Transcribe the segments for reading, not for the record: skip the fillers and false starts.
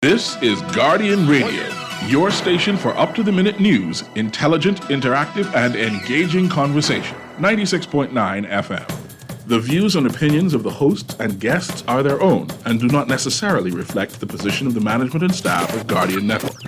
This is Guardian Radio, your station for up-to-the-minute news, intelligent, interactive, and engaging conversation. 96.9 FM. The views and opinions of the hosts and guests are their own and do not necessarily reflect the position of the management and staff of Guardian Network.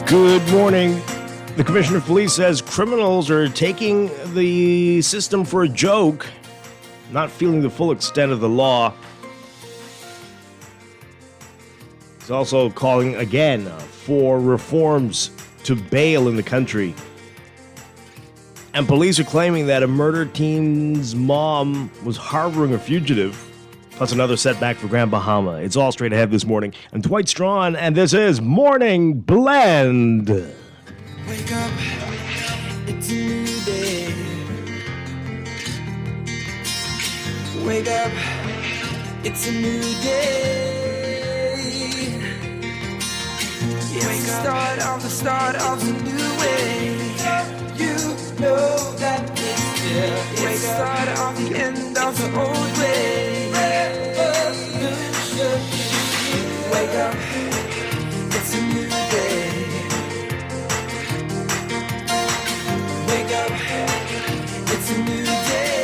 Good morning. The Commissioner of Police says criminals are taking the system for a joke, not feeling the full extent of the law. He's also calling again for reforms to bail in the country. And police are claiming that a murdered teen's mom was harboring a fugitive. Plus another setback for Grand Bahama. It's all straight ahead this morning. I'm Dwight Strachan, and this is Morning Blend. Wake up, it's a new day. Wake up, it's a new day. It's the start of a new way. You know that it's there. It's the start of the end of the old way. Wake up, it's a new day. Wake up, it's a new day.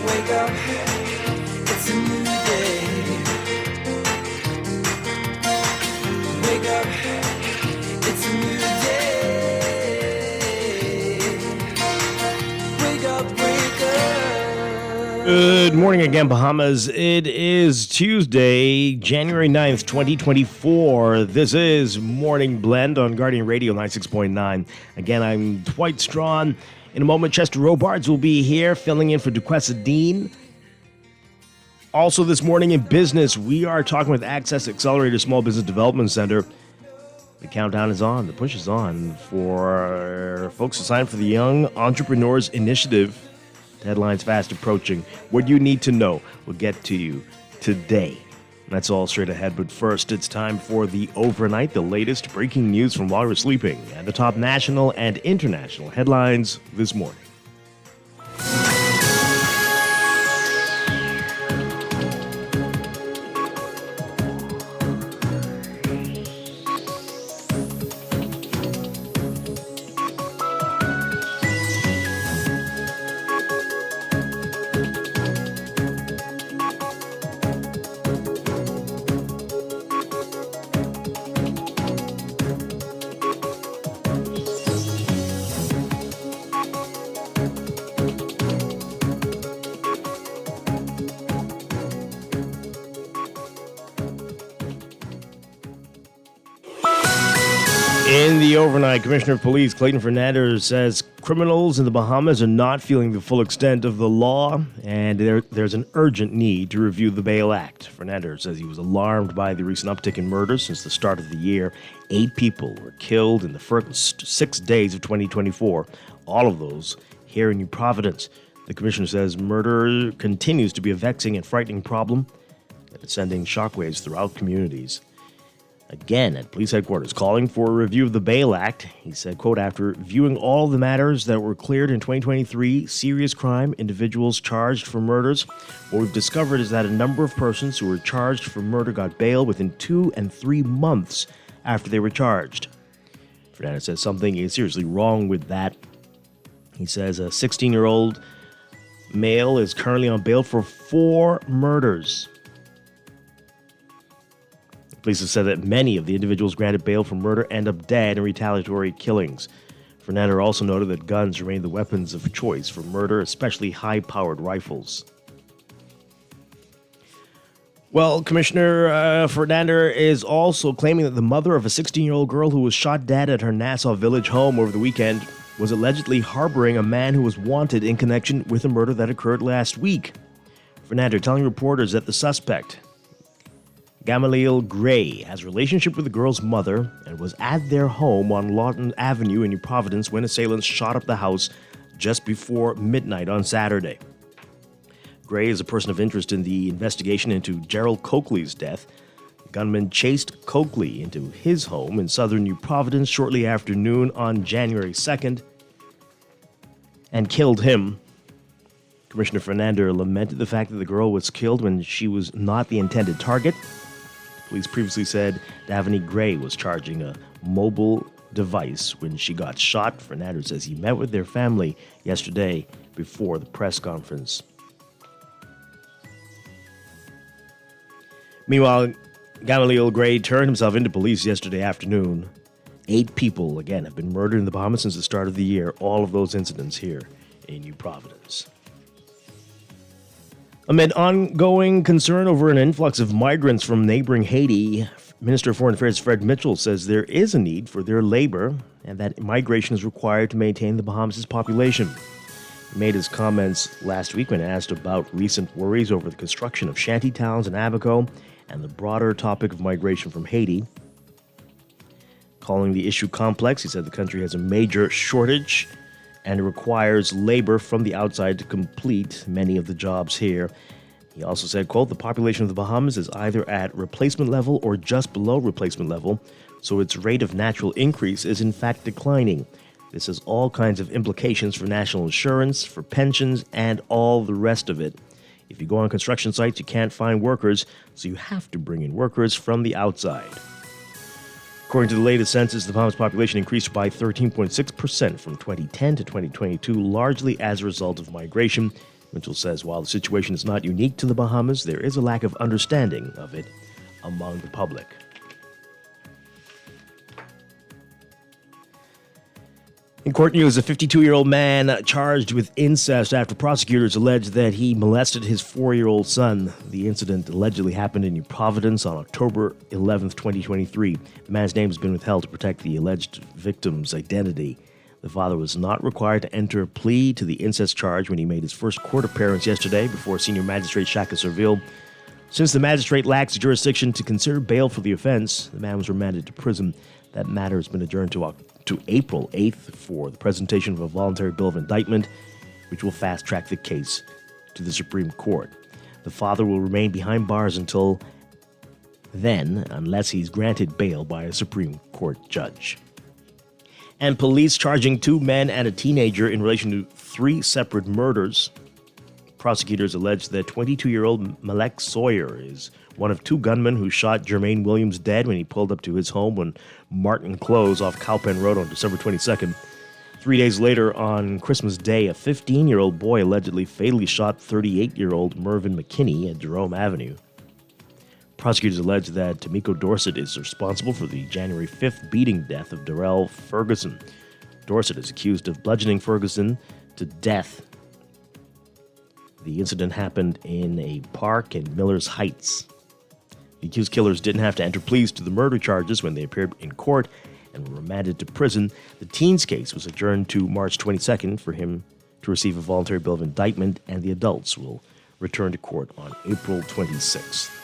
Wake up, it's a new day. Wake up, it's a new day. Wake up, wake up. Good morning again, Bahamas. It is Tuesday, January 9th, 2024. This is Morning Blend on Guardian Radio 96.9. Again, I'm Dwight Strachan. In a moment, Chester Robards will be here, filling in for Duquesa Dean. Also this morning in business, we are talking with Access Accelerator Small Business Development Center. The countdown is on. The push is on for folks to sign up for the Young Entrepreneurs Initiative. Deadline's fast approaching. What do you need to know? We'll get to you today. That's all straight ahead, but first, it's time for the overnight, the latest breaking news from while we're sleeping, and the top national and international headlines this morning. In the overnight, Commissioner of Police Clayton Fernandez says criminals in the Bahamas are not feeling the full extent of the law, and there's an urgent need to review the Bail Act. Fernandez says he was alarmed by the recent uptick in murders since the start of the year. 8 people were killed in the first 6 days of 2024, all of those here in New Providence. The commissioner says murder continues to be a vexing and frightening problem that is sending shockwaves throughout communities. Again at police headquarters, calling for a review of the Bail Act. He said, quote, after viewing all the matters that were cleared in 2023, serious crime, individuals charged for murders, what we've discovered is that a number of persons who were charged for murder got bail within 2 and 3 months after they were charged. Fernandez says something is seriously wrong with that. He says a 16-year-old male is currently on bail for 4 murders. Police have said that many of the individuals granted bail for murder end up dead in retaliatory killings. Fernando also noted that guns remain the weapons of choice for murder, especially high-powered rifles. Well, Commissioner Fernando is also claiming that the mother of a 16-year-old girl who was shot dead at her Nassau Village home over the weekend was allegedly harboring a man who was wanted in connection with a murder that occurred last week. Fernando telling reporters that the suspect, Gamaliel Gray, has a relationship with the girl's mother and was at their home on Lawton Avenue in New Providence when assailants shot up the house just before midnight on Saturday. Gray is a person of interest in the investigation into Gerald Coakley's death. The gunman chased Coakley into his home in southern New Providence shortly after noon on January 2nd and killed him. Commissioner Fernando lamented the fact that the girl was killed when she was not the intended target. Police previously said Davani Gray was charging a mobile device when she got shot. Fernando says he met with their family yesterday before the press conference. Meanwhile, Gamaliel Gray turned himself into police yesterday afternoon. 8 people, again, have been murdered in the Bahamas since the start of the year. All of those incidents here in New Providence. Amid ongoing concern over an influx of migrants from neighboring Haiti, Minister of Foreign Affairs Fred Mitchell says there is a need for their labor and that migration is required to maintain the Bahamas' population. He made his comments last week when asked about recent worries over the construction of shanty towns in Abaco and the broader topic of migration from Haiti. Calling the issue complex, he said the country has a major shortage and it requires labor from the outside to complete many of the jobs here. He also said, quote, the population of the Bahamas is either at replacement level or just below replacement level, so its rate of natural increase is in fact declining. This has all kinds of implications for national insurance, for pensions, and all the rest of it. If you go on construction sites, you can't find workers, so you have to bring in workers from the outside. According to the latest census, the Bahamas population increased by 13.6% from 2010 to 2022, largely as a result of migration. Mitchell says while the situation is not unique to the Bahamas, there is a lack of understanding of it among the public. In court news, a 52-year-old man charged with incest after prosecutors alleged that he molested his 4-year-old son. The incident allegedly happened in New Providence on October 11, 2023. The man's name has been withheld to protect the alleged victim's identity. The father was not required to enter a plea to the incest charge when he made his first court appearance yesterday before Senior Magistrate Shaka Serville. Since the magistrate lacks jurisdiction to consider bail for the offense, the man was remanded to prison. That matter has been adjourned to April 8th for the presentation of a voluntary bill of indictment, which will fast-track the case to the Supreme Court. The father will remain behind bars until then, unless he's granted bail by a Supreme Court judge. And police charging 2 men and a teenager in relation to 3 separate murders. Prosecutors allege that 22-year-old Malek Sawyer is one of 2 gunmen who shot Jermaine Williams dead when he pulled up to his home on Martin Close off Cowpen Road on December 22nd. 3 days later, on Christmas Day, a 15-year-old boy allegedly fatally shot 38-year-old Mervyn McKinney at Jerome Avenue. Prosecutors allege that Tamiko Dorset is responsible for the January 5th beating death of Darrell Ferguson. Dorset is accused of bludgeoning Ferguson to death. The incident happened in a park in Millers Heights. The accused killers didn't have to enter pleas to the murder charges when they appeared in court and were remanded to prison. The teen's case was adjourned to March 22nd for him to receive a voluntary bill of indictment, and the adults will return to court on April 26th.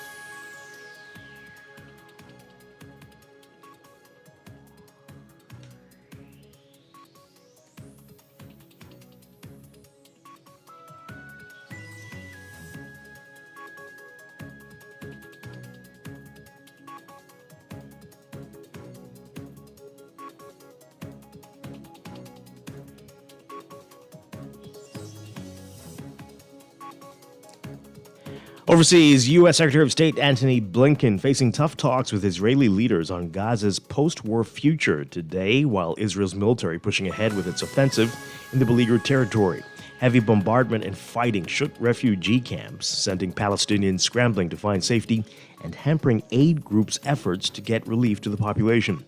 Overseas, U.S. Secretary of State Antony Blinken facing tough talks with Israeli leaders on Gaza's post-war future today, while Israel's military pushing ahead with its offensive in the beleaguered territory. Heavy bombardment and fighting shook refugee camps, sending Palestinians scrambling to find safety and hampering aid groups' efforts to get relief to the population.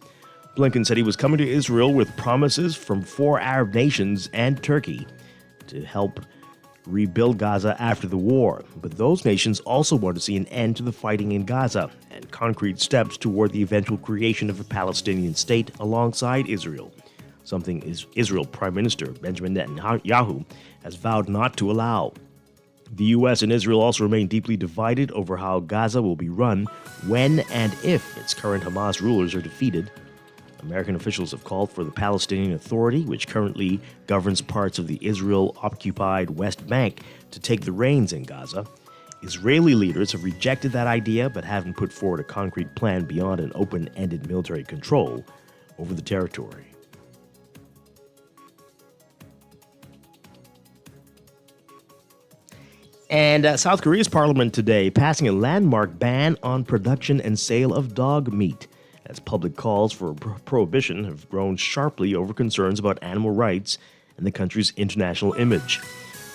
Blinken said he was coming to Israel with promises from 4 Arab nations and Turkey to help rebuild Gaza after the war. But those nations also want to see an end to the fighting in Gaza and concrete steps toward the eventual creation of a Palestinian state alongside Israel, something Israel Prime Minister Benjamin Netanyahu has vowed not to allow. The U.S. and Israel also remain deeply divided over how Gaza will be run when and if its current Hamas rulers are defeated. American officials have called for the Palestinian Authority, which currently governs parts of the Israel-occupied West Bank, to take the reins in Gaza. Israeli leaders have rejected that idea but haven't put forward a concrete plan beyond an open-ended military control over the territory. And South Korea's parliament today passing a landmark ban on production and sale of dog meat, as public calls for prohibition have grown sharply over concerns about animal rights and the country's international image.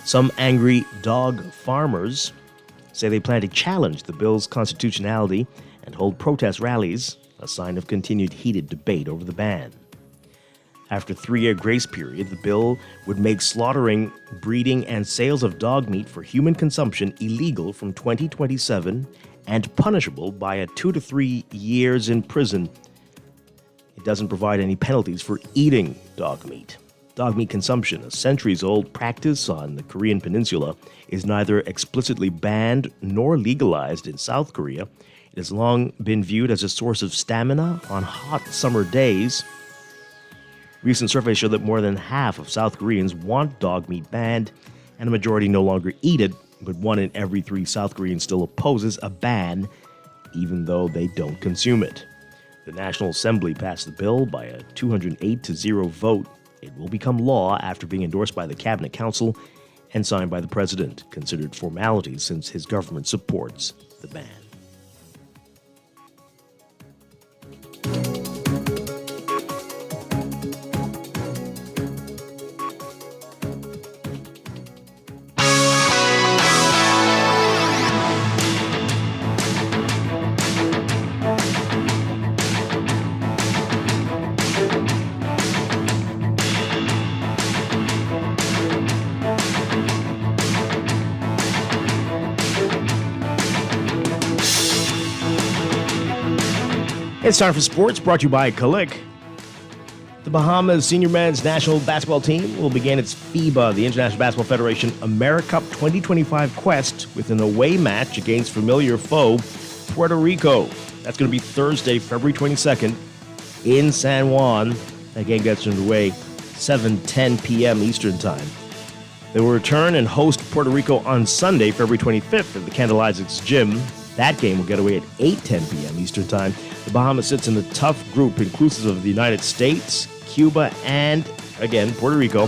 Some angry dog farmers say they plan to challenge the bill's constitutionality and hold protest rallies, a sign of continued heated debate over the ban. After a 3-year grace period, the bill would make slaughtering, breeding, and sales of dog meat for human consumption illegal from 2027 and punishable by 2 to 3 years in prison. It doesn't provide any penalties for eating dog meat. Dog meat consumption, a centuries-old practice on the Korean peninsula, is neither explicitly banned nor legalized in South Korea. It has long been viewed as a source of stamina on hot summer days. Recent surveys show that more than half of South Koreans want dog meat banned, and a majority no longer eat it, but 1 in every 3 South Koreans still opposes a ban, even though they don't consume it. The National Assembly passed the bill by a 208-0 vote. It will become law after being endorsed by the Cabinet Council and signed by the President, considered formalities since his government supports the ban. It's time for sports, brought to you by Kalik. The Bahamas senior men's national basketball team will begin its FIBA, the International Basketball Federation, AmeriCup 2025 quest with an away match against familiar foe, Puerto Rico. That's going to be Thursday, February 22nd in San Juan. That game gets underway 7:10 p.m. Eastern Time. They will return and host Puerto Rico on Sunday, February 25th at the Candle Isaacs Gym. That game will get away at 8:10 p.m. Eastern Time. The Bahamas sits in the tough group inclusive of the United States, Cuba, and, again, Puerto Rico.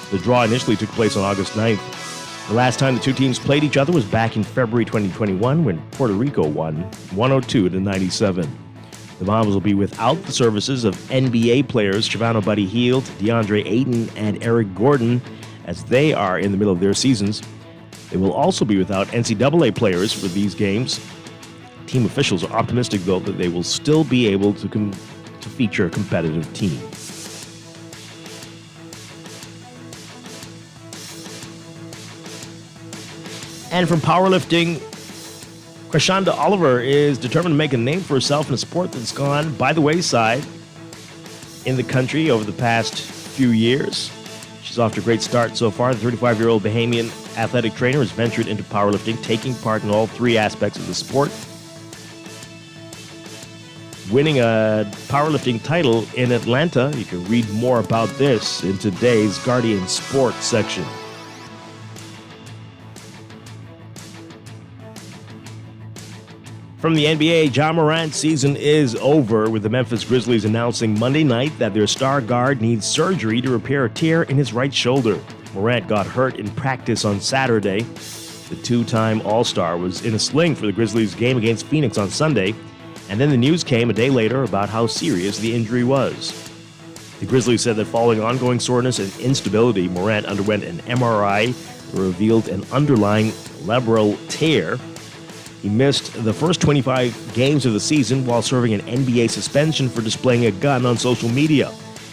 The draw initially took place on August 9th. The last time the two teams played each other was back in February 2021 when Puerto Rico won 102-97. The Bahamas will be without the services of NBA players Shavano Buddy Hield, DeAndre Ayton, and Eric Gordon, as they are in the middle of their seasons. They will also be without NCAA players for these games. Team officials are optimistic, though, that they will still be able to feature a competitive team. And from powerlifting, Krishanda Oliver is determined to make a name for herself in a sport that's gone by the wayside in the country over the past few years. She's off to a great start so far. The 35-year-old Bahamian athletic trainer has ventured into powerlifting, taking part in all 3 aspects of the sport, winning a powerlifting title in Atlanta. You can read more about this in today's Guardian Sports section. From the NBA, Ja Morant's season is over, with the Memphis Grizzlies announcing Monday night that their star guard needs surgery to repair a tear in his right shoulder. Morant got hurt in practice on Saturday. The 2-time All-Star was in a sling for the Grizzlies' game against Phoenix on Sunday, and then the news came a day later about how serious the injury was. The Grizzlies said that following ongoing soreness and instability, Morant underwent an MRI that revealed an underlying labral tear. He missed the first 25 games of the season while serving an NBA suspension for displaying a gun on social media.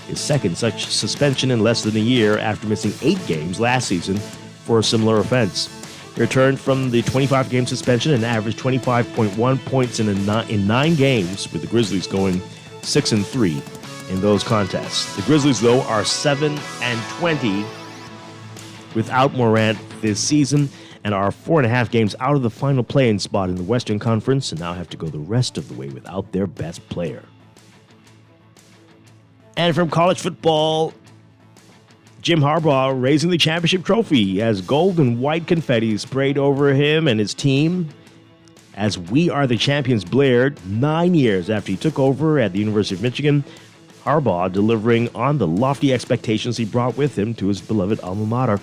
His second such suspension in less than a year after missing 8 games last season for a similar offense. He returned from the 25-game suspension and averaged 25.1 points in 9 games, with the Grizzlies going 6-3 in those contests. The Grizzlies, though, are 7-20 without Morant this season and are 4.5 games out of the final play-in spot in the Western Conference and now have to go the rest of the way without their best player. And from college football, Jim Harbaugh raising the championship trophy as gold and white confetti sprayed over him and his team as "We Are the Champions" blared 9 years after he took over at the University of Michigan. Harbaugh delivering on the lofty expectations he brought with him to his beloved alma mater.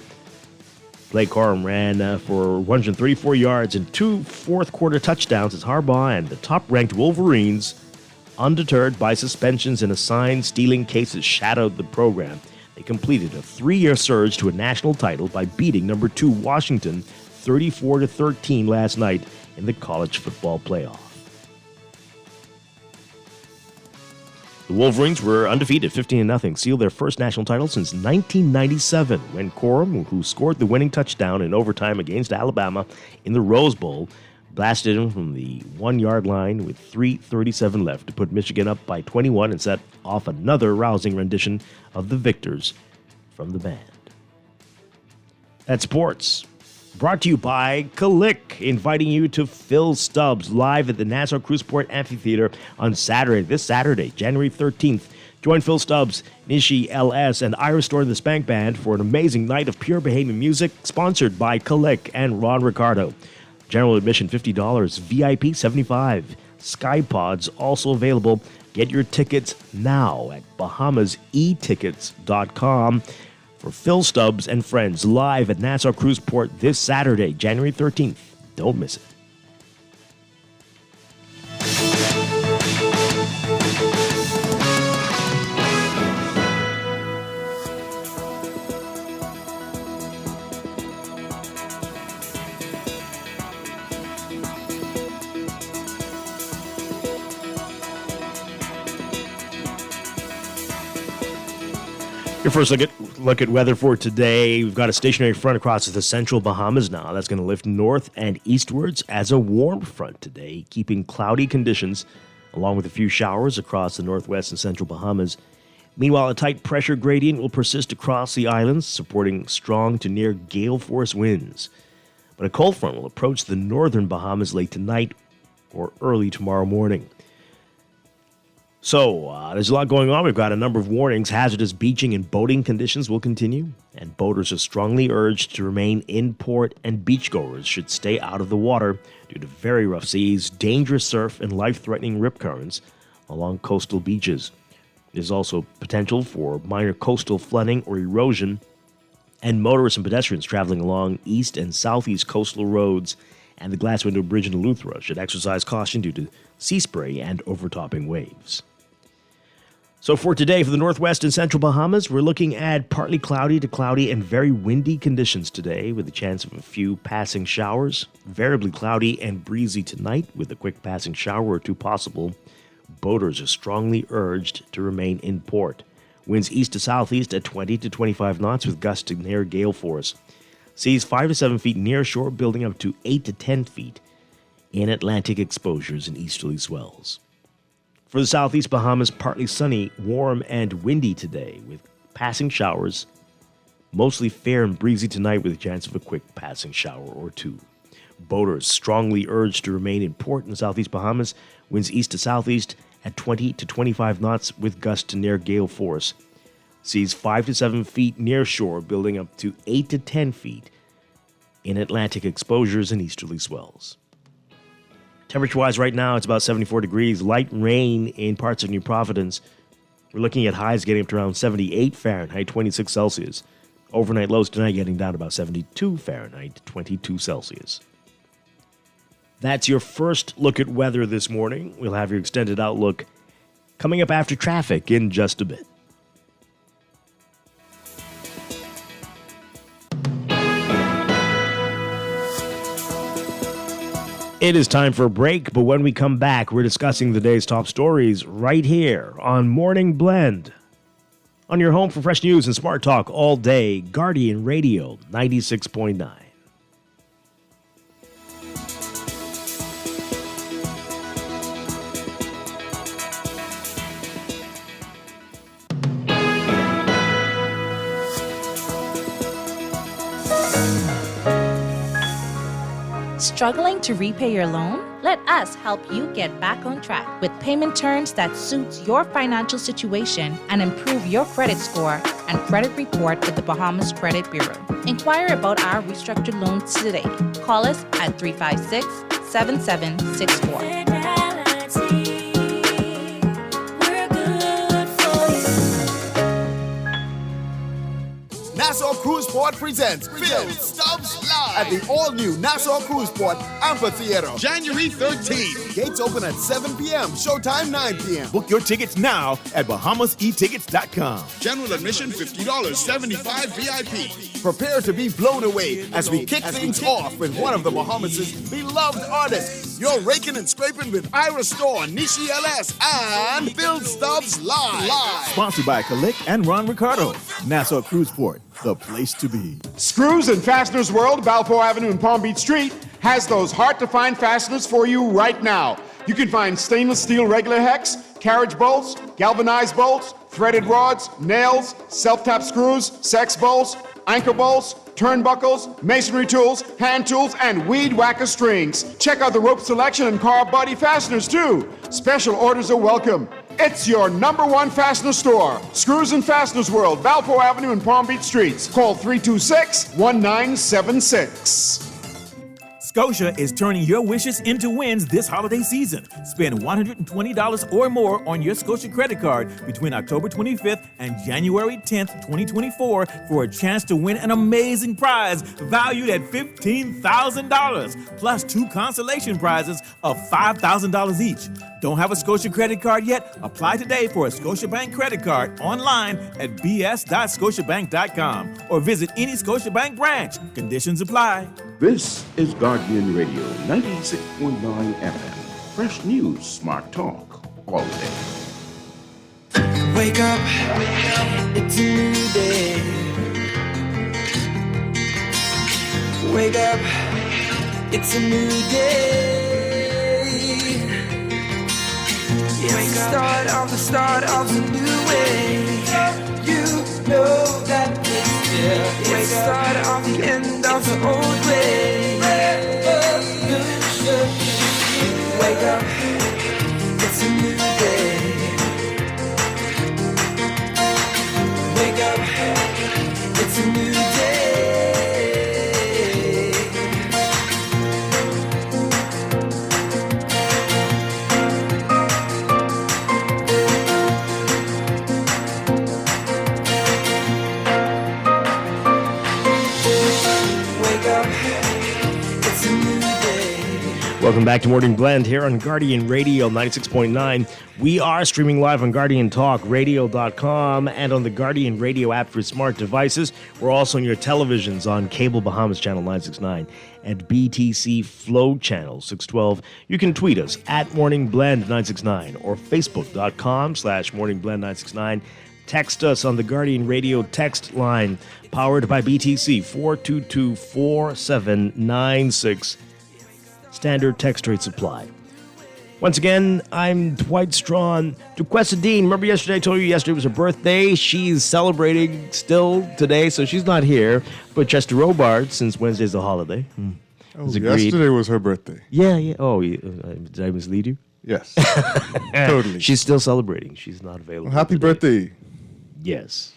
Blake Corum ran for 134 yards and 2 fourth-quarter touchdowns as Harbaugh and the top-ranked Wolverines, undeterred by suspensions and assigned stealing cases, shadowed the program. They completed a 3-year surge to a national title by beating number 2 Washington 34-13 last night in the college football playoff. The Wolverines were undefeated, 15-0, sealed their first national title since 1997 when Corum, who scored the winning touchdown in overtime against Alabama in the Rose Bowl, blasted him from the 1-yard line with 3:37 left to put Michigan up by 21 and set off another rousing rendition of the victors from the band. That's sports. Brought to you by Kalik, inviting you to Phil Stubbs live at the Nassau Cruiseport Amphitheater on this Saturday, January 13th. Join Phil Stubbs, Nishi LS, and Ira Store and the Spank Band for an amazing night of pure Bahamian music, sponsored by Kalik and Ron Ricardo. General admission $50, VIP $75. SkyPods also available. Get your tickets now at BahamasEtickets.com for Phil Stubbs and friends live at Nassau Cruiseport this Saturday, January 13th. Don't miss it. Your first look at weather for today. We've got a stationary front across the central Bahamas now. That's going to lift north and eastwards as a warm front today, keeping cloudy conditions along with a few showers across the northwest and central Bahamas. Meanwhile, a tight pressure gradient will persist across the islands, supporting strong to near gale force winds. But a cold front will approach the northern Bahamas late tonight or early tomorrow morning. So, there's a lot going on. We've got a number of warnings. Hazardous beaching and boating conditions will continue, and boaters are strongly urged to remain in port, and beachgoers should stay out of the water due to very rough seas, dangerous surf, and life-threatening rip currents along coastal beaches. There's also potential for minor coastal flooding or erosion, and motorists and pedestrians traveling along east and southeast coastal roads and the Glass Window Bridge in Eleuthera should exercise caution due to sea spray and overtopping waves. So for today, for the northwest and central Bahamas, we're looking at partly cloudy to cloudy and very windy conditions today with a chance of a few passing showers. Variably cloudy and breezy tonight with a quick passing shower or two possible. Boaters are strongly urged to remain in port. Winds east to southeast at 20 to 25 knots with gusts to near gale force. Seas 5 to 7 feet near shore, building up to 8 to 10 feet in Atlantic exposures and easterly swells. For the southeast Bahamas, partly sunny, warm, and windy today with passing showers. Mostly fair and breezy tonight with a chance of a quick passing shower or two. Boaters strongly urged to remain in port in the southeast Bahamas. Winds east to southeast at 20 to 25 knots with gusts to near gale force. Seas 5 to 7 feet near shore, building up to 8 to 10 feet in Atlantic exposures and easterly swells. Temperature-wise right now, it's about 74 degrees. Light rain in parts of New Providence. We're looking at highs getting up to around 78 Fahrenheit, 26 Celsius. Overnight lows tonight getting down to about 72 Fahrenheit, 22 Celsius. That's your first look at weather this morning. We'll have your extended outlook coming up after traffic in just a bit. It is time for a break, but when we come back, we're discussing the day's top stories right here on Morning Blend. On your home for fresh news and smart talk all day, Guardian Radio 96.9. Struggling to repay your loan? Let us help you get back on track with payment terms that suits your financial situation and improve your credit score and credit report with the Bahamas Credit Bureau. Inquire about our restructured loans today. Call us at 356-7764. Nassau Cruise Port presents Phil Stubbs Live at the all-new Nassau Cruise Port Amphitheater. January 13th. Gates open at 7 p.m. Showtime 9 p.m. Book your tickets now at BahamasEtickets.com. General admission $50, 75 VIP. Prepare to be blown away as we kick things off with one of the Bahamas' beloved artists. You're raking and scraping with Ira Store, Nishi LS, and Phil Stubbs Live. Sponsored by Kalik and Ron Ricardo. Nassau Cruise Port, the place to be. Screws and Fasteners World, Balfour Avenue and Palm Beach Street, has those hard-to-find fasteners for you right now. You can find stainless steel regular hex, carriage bolts, galvanized bolts, threaded rods, nails, self-tap screws, sex bolts, anchor bolts, turnbuckles, masonry tools, hand tools, and weed whacker strings. Check out the rope selection and car body fasteners, too. Special orders are welcome. It's your #1 fastener store. Screws and Fasteners World, Balfour Avenue and Palm Beach Streets. Call 326-1976. Scotia is turning your wishes into wins this holiday season. Spend $120 or more on your Scotia credit card between October 25th and January 10th, 2024 for a chance to win an amazing prize valued at $15,000, plus 2 consolation prizes of $5,000 each. Don't have a Scotia credit card yet? Apply today for a Scotiabank credit card online at bs.scotiabank.com or visit any Scotiabank branch. Conditions apply. This is Guardian Radio 96.9 FM. Fresh news, smart talk, all day. Wake up, it's a new day. Wake up, it's a new day. It's the start of a new way. You know that it's the start of the end of the old way. Wake up, it's a new day. Wake up, it's a new day. Welcome back to Morning Blend here on Guardian Radio 96.9. We are streaming live on GuardianTalkRadio.com and on the Guardian Radio app for smart devices. We're also on your televisions on Cable Bahamas Channel 969 and BTC Flow Channel 612. You can tweet us at Morning Blend 969 or Facebook.com/Morning Blend 969. Text us on the Guardian Radio text line powered by BTC 422-4796. Standard text rate supply. Once again, I'm Dwight Strachan. Duquesa Dean, remember yesterday I told you yesterday was her birthday? She's celebrating still today, so she's not here. But Chester Robart, since Wednesday's a holiday, has agreed. Yesterday was her birthday. Yeah. Oh, did I mislead you? Yes, totally. She's still celebrating. She's not available. Well, happy today. birthday. Yes,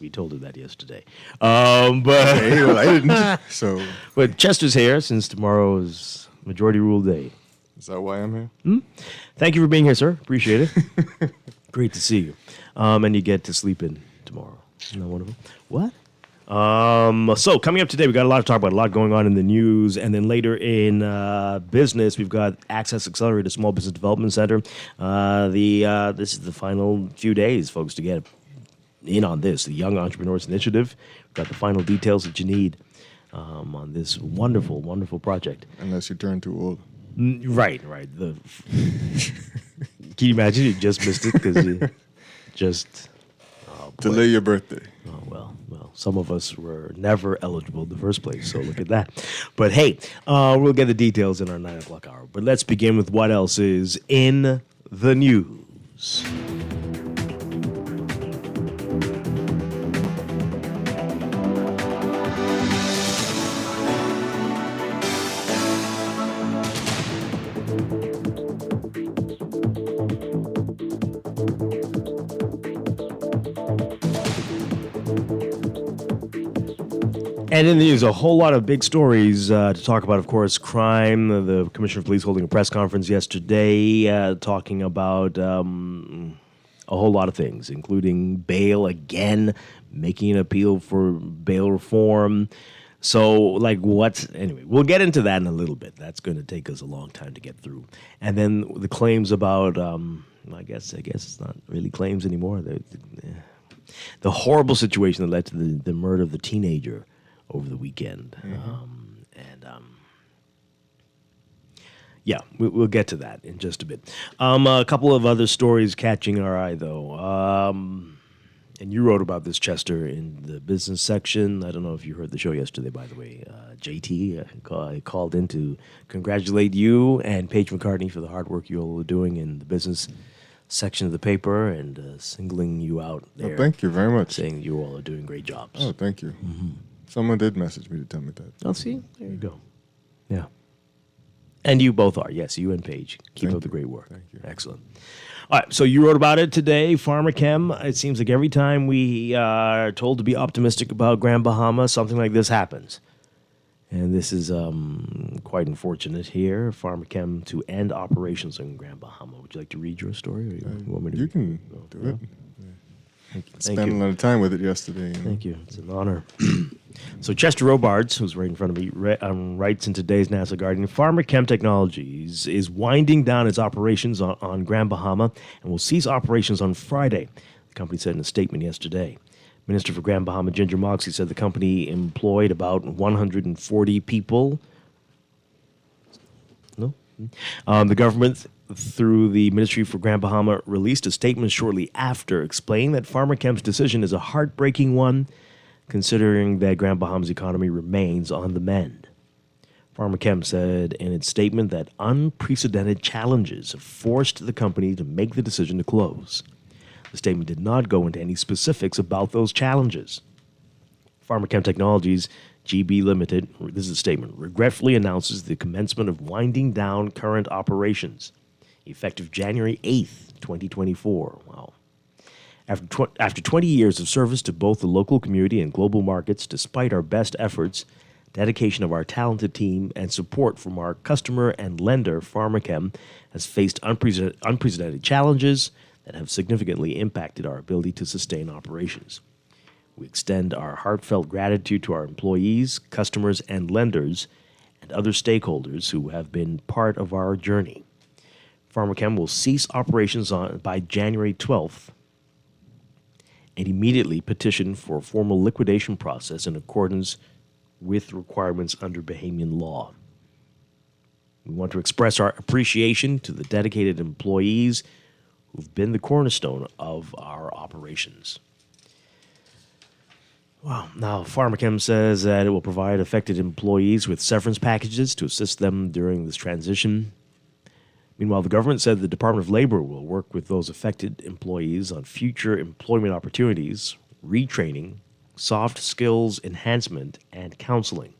we told her that yesterday. But Okay, well, I didn't. So, but Chester's here since tomorrow is Majority Rule Day. is that why I'm here? Thank you for being here, sir. Appreciate it. Great to see you. And you get to sleep in tomorrow. Isn't that wonderful? What? So coming up today, we got a lot to talk about, a lot going on in the news, and then later in business, we've got Access Accelerated Small Business Development Center. This is the final few days, folks, to get in on this, the Young Entrepreneurs Initiative. We've got the final details that you need. on this wonderful, wonderful project. Unless you turn too old. Right. Can you imagine you just missed it because you just Delay your birthday. Oh, well, some of us were never eligible in the first place, so look at that. But hey, we'll get the details in our 9 o'clock hour. But let's begin with what else is in the news. And in the news, a whole lot of big stories to talk about, of course, crime. The Commissioner of Police holding a press conference yesterday talking about a whole lot of things, including bail again, making an appeal for bail reform. So, like what? Anyway, we'll get into that in a little bit. That's going to take us a long time to get through. And then the claims about, I guess it's not really claims anymore. The horrible situation that led to the murder of the teenager over the weekend. We'll get to that in just a bit. A couple of other stories catching our eye, though. And you wrote about this, Chester, in the business section. I don't know if you heard the show yesterday, by the way. JT called in to congratulate you and Paige McCartney for the hard work you all are doing in the business section of the paper and singling you out there. Oh, thank you very much. Saying you all are doing great jobs. Oh, thank you. Someone did message me to tell me that. Oh, see? There you go. Yeah. And you both are. Yes, you and Paige. Keep up the great work. Thank you. Excellent. All right, so you wrote about it today, PharmaChem. It seems like every time we are told to be optimistic about Grand Bahama, something like this happens. And this is quite unfortunate here. PharmaChem to end operations in Grand Bahama. Would you like to read your story? Or you want me to You can do it. Thank you. Spent a lot of time with it yesterday. Thank you. It's an honor. So Chester Robards, who's right in front of me, writes in today's National Guardian, PharmaChem Technologies is winding down its operations on Grand Bahama and will cease operations on Friday, the company said in a statement yesterday. Minister for Grand Bahama, Ginger Moxley, said the company employed about 140 people. No? The government, through the Ministry for Grand Bahama, released a statement shortly after explaining that PharmaChem's decision is a heartbreaking one, considering that Grand Bahama's economy remains on the mend. PharmaChem said in its statement that unprecedented challenges have forced the company to make the decision to close. The statement did not go into any specifics about those challenges. PharmaChem Technologies, GB Limited, this is a statement, regretfully announces the commencement of winding down current operations, effective January 8th, 2024. Wow. After 20 years of service to both the local community and global markets, despite our best efforts, dedication of our talented team, and support from our customer and lender, PharmaChem has faced unprecedented challenges that have significantly impacted our ability to sustain operations. We extend our heartfelt gratitude to our employees, customers, and lenders, and other stakeholders who have been part of our journey. PharmaChem will cease operations by January 12th and immediately petition for a formal liquidation process in accordance with requirements under Bahamian law. We want to express our appreciation to the dedicated employees who've been the cornerstone of our operations. Wow. Now, PharmaChem says that it will provide affected employees with severance packages to assist them during this transition. Meanwhile, the government said the Department of Labor will work with those affected employees on future employment opportunities, retraining, soft skills enhancement, and counseling.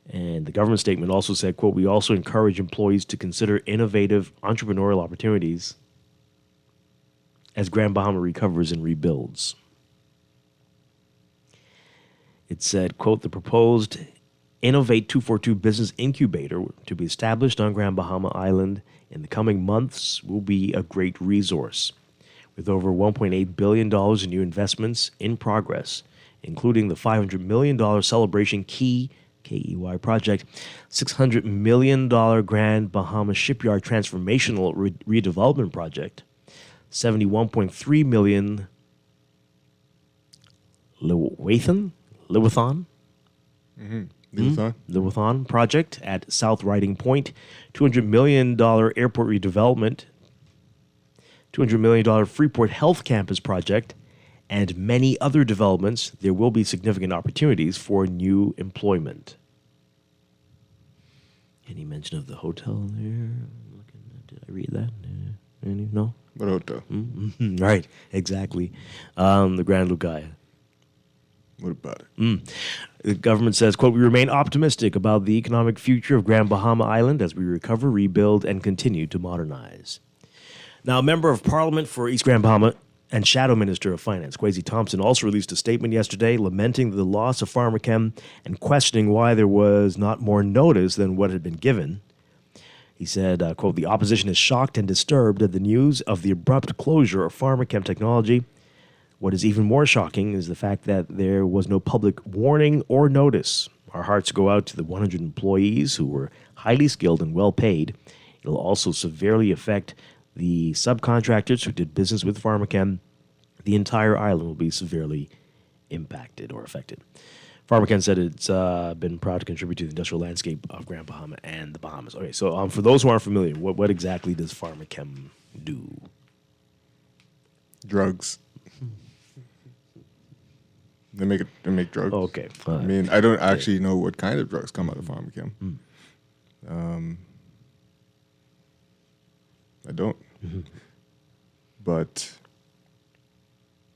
And the government statement also said, quote, we also encourage employees to consider innovative entrepreneurial opportunities as Grand Bahama recovers and rebuilds. It said, quote, the proposed Innovate 242 Business Incubator to be established on Grand Bahama Island in the coming months will be a great resource. With over $1.8 billion in new investments in progress, including the $500 million Celebration Key, KEY project, $600 million Grand Bahama Shipyard Transformational Redevelopment Project, $71.3 million Lewithon The Wuhan project at South Riding Point, $200 million airport redevelopment, $200 million Freeport Health Campus project, and many other developments. There will be significant opportunities for new employment. Any mention of the hotel there? Did I read that? No? What hotel? Right, exactly. The Grand Lugai. What about it? The government says, quote, "We remain optimistic about the economic future of Grand Bahama Island as we recover, rebuild, and continue to modernize." Now, a member of Parliament for East Grand Bahama and Shadow Minister of Finance, Kwesi Thompson, also released a statement yesterday lamenting the loss of Pharmachem and questioning why there was not more notice than what had been given. He said, quote, "The opposition is shocked and disturbed at the news of the abrupt closure of Pharmachem Technology. What is even more shocking is the fact that there was no public warning or notice. Our hearts go out to the 100 employees who were highly skilled and well paid. It'll also severely affect the subcontractors who did business with Pharmachem. The entire island will be severely impacted or affected." Pharmachem said it's been proud to contribute to the industrial landscape of Grand Bahama and the Bahamas. Okay, so for those who aren't familiar, what exactly does Pharmachem do? Drugs. They make drugs. Oh, okay. I mean, I don't actually know what kind of drugs come out of Pharmachem. I don't. But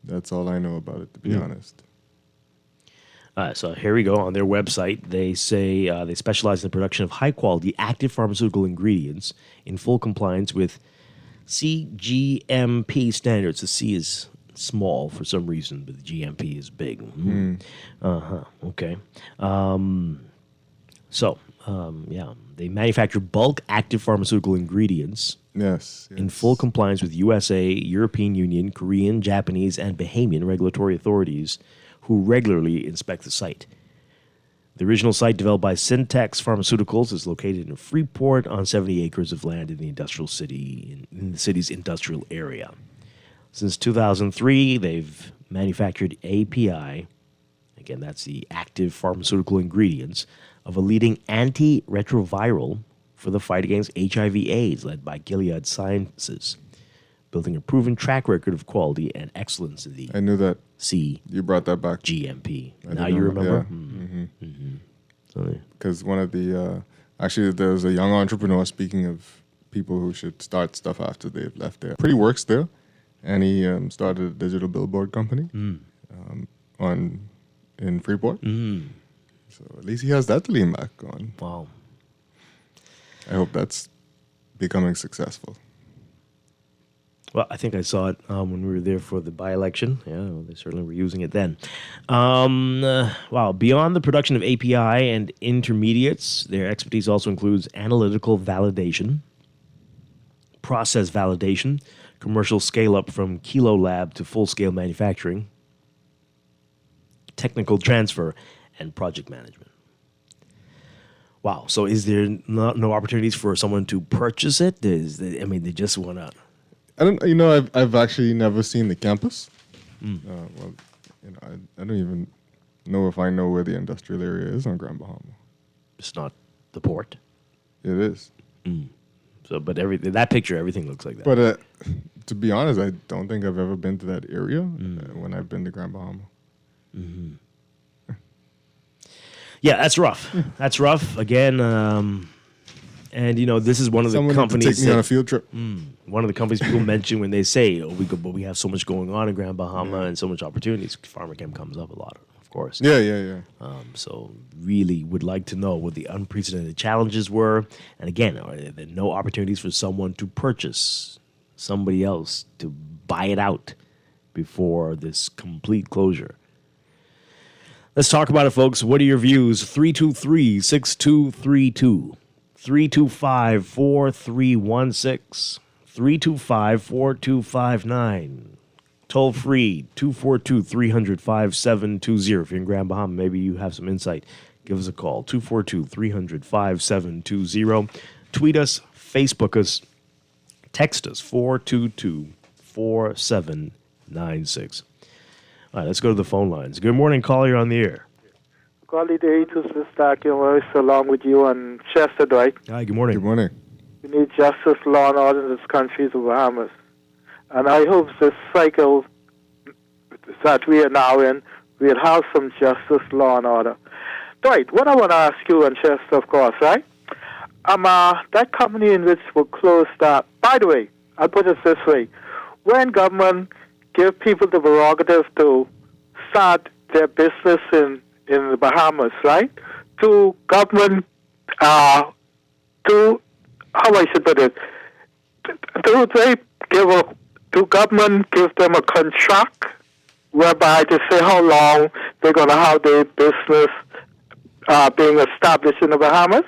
that's all I know about it, to be honest. So here we go. On their website, they say they specialize in the production of high-quality active pharmaceutical ingredients in full compliance with CGMP standards. The C is small for some reason, but the GMP is big. Okay. They manufacture bulk active pharmaceutical ingredients. Yes. In full compliance with USA, European Union, Korean, Japanese, and Bahamian regulatory authorities who regularly inspect the site. The original site, developed by Syntex Pharmaceuticals, is located in Freeport on 70 acres of land in the industrial city, in the city's industrial area. Since 2003, they've manufactured API, again, that's the active pharmaceutical ingredients, of a leading antiretroviral for the fight against HIV/AIDS, led by Gilead Sciences, building a proven track record of quality and excellence in the I knew that. You brought that back. GMP. Now you remember? Yeah. Because one of the, actually there's a young entrepreneur, speaking of people who should start stuff after they've left there. Pretty works there. And he started a digital billboard company in Freeport. So at least he has that to lean back on. Wow. I hope that's becoming successful. Well, I think I saw it when we were there for the by-election. Yeah, they certainly were using it then. Wow. Beyond the production of API and intermediates, their expertise also includes analytical validation, process validation, commercial scale-up from kilo lab to full-scale manufacturing, technical transfer, and project management. Wow. So is there no opportunities for someone to purchase it? They just want to... I've actually never seen the campus. I don't even know if I know where the industrial area is on Grand Bahama. It's not the port. It is. So, but that picture, everything looks like that. But to be honest, I don't think I've ever been to that area when I've been to Grand Bahama. Yeah, that's rough. That's rough. Again, and this is one of the companies. Take me on a field trip. One of the companies people mention when they say, but we have so much going on in Grand Bahama and so much opportunities. Pharmachem comes up a lot, of course. Yeah. So really would like to know what the unprecedented challenges were. And again, are there no opportunities for someone to purchase, somebody else to buy it out before this complete closure? Let's talk about it, folks. What are your views? 323-6232. 325-4316. 325-4259. Toll free, 242-300-5720. If you're in Grand Bahama, maybe you have some insight. Give us a call, 242-300-5720. Tweet us, Facebook us, text us, 422-4796. All right, let's go to the phone lines. Good morning, caller. You're on the air. Golly day to Sister Kimmeris along with you and Chester Dwight. Hi, good morning. Good morning. We need justice, law, and order in this country, the Bahamas. And I hope this cycle that we are now in, we'll have some justice, law, and order. Dwight, what I want to ask you and Chester, of course, right? That company in which were closed up, by the way, I'll put it this way. When government give people the prerogative to start their business in the Bahamas, right? To government, how I should put it, do government give them a contract whereby to say how long they're going to have their business being established in the Bahamas?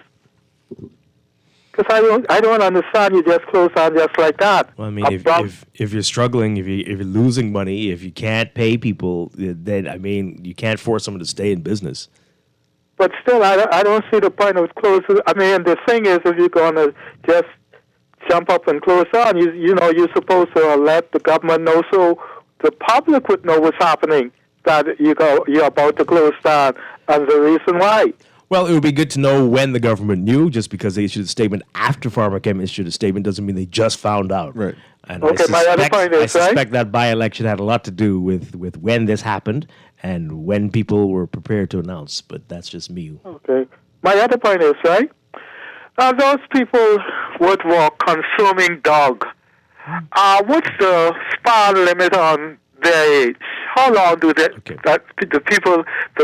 Because I don't understand you just close down just like that. Well, I mean, if you're struggling, if you're losing money, if you can't pay people, then, I mean, you can't force someone to stay in business. But still, I don't see the point of closing. I mean, the thing is, if you're going to just jump up and close down, you're supposed to let the government know so the public would know what's happening, that you're about to close down, and the reason why. Well, it would be good to know when the government knew. Just because they issued a statement after Pharmachem issued a statement doesn't mean they just found out. Right. And okay, my other point is, I suspect that by-election had a lot to do with when this happened and when people were prepared to announce, but that's just me. Okay. My other point is, right, those people what were consuming dog, what's the span limit on their age? How long do the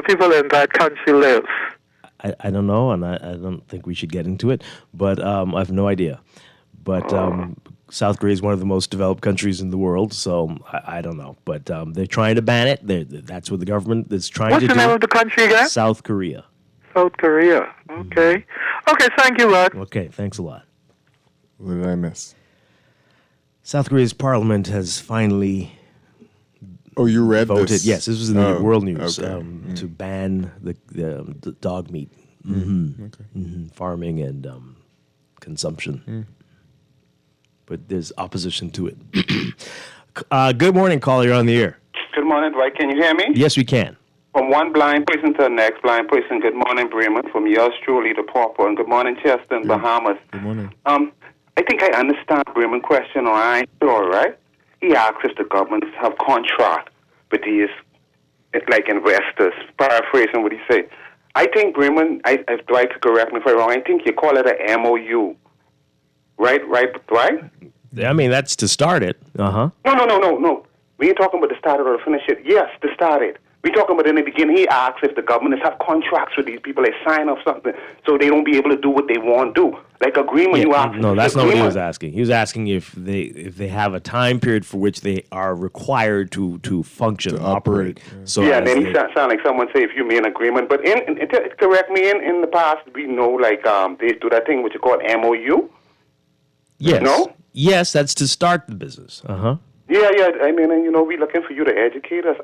people in that country live? I don't know, and I don't think we should get into it, but I have no idea. But South Korea is one of the most developed countries in the world, so I don't know. But they're trying to ban it. That's what the government is trying to do. What's the name of the country again? South Korea. South Korea. Okay. Okay, thank you, Rod. Okay, thanks a lot. What did I miss? South Korea's parliament has finally you read voted. this? Yes, this was in the World News okay. to ban the dog meat, farming and consumption. But there's opposition to it. Good morning, caller. You're on the air. Good morning, Dwight. Can you hear me? Yes, we can. From one blind person to the next blind person. Good morning, Bremen. From yours truly, the pauper. And good morning, Chester in Bahamas. Good morning. I think I understand Bremen's question, or I ain't sure, right? He asks if the government have contract with these, like, investors. Paraphrasing what he said. I think, Bremen, if Dwight could correct me if I'm wrong, I think you call it a MOU. Right, Dwight? I mean, that's to start it. No. We ain't talking about the start it or the finish it. Yes, to start it. We talking about in the beginning. He asks if the government have contracts with these people. They sign off something so they don't be able to do what they want to do. Like agreement, you ask. No, that's not what he was asking. He was asking if they have a time period for which they are required to function, to operate. Yeah. So and then he sound like someone say if you made an agreement. But correct me, in the past we know like they do that thing which you call MOU. Yes. No? Yes, that's to start the business. Yeah. I mean, we're looking for you to educate us.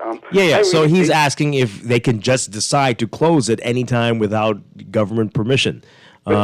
So he's asking if they can just decide to close it anytime without government permission. Or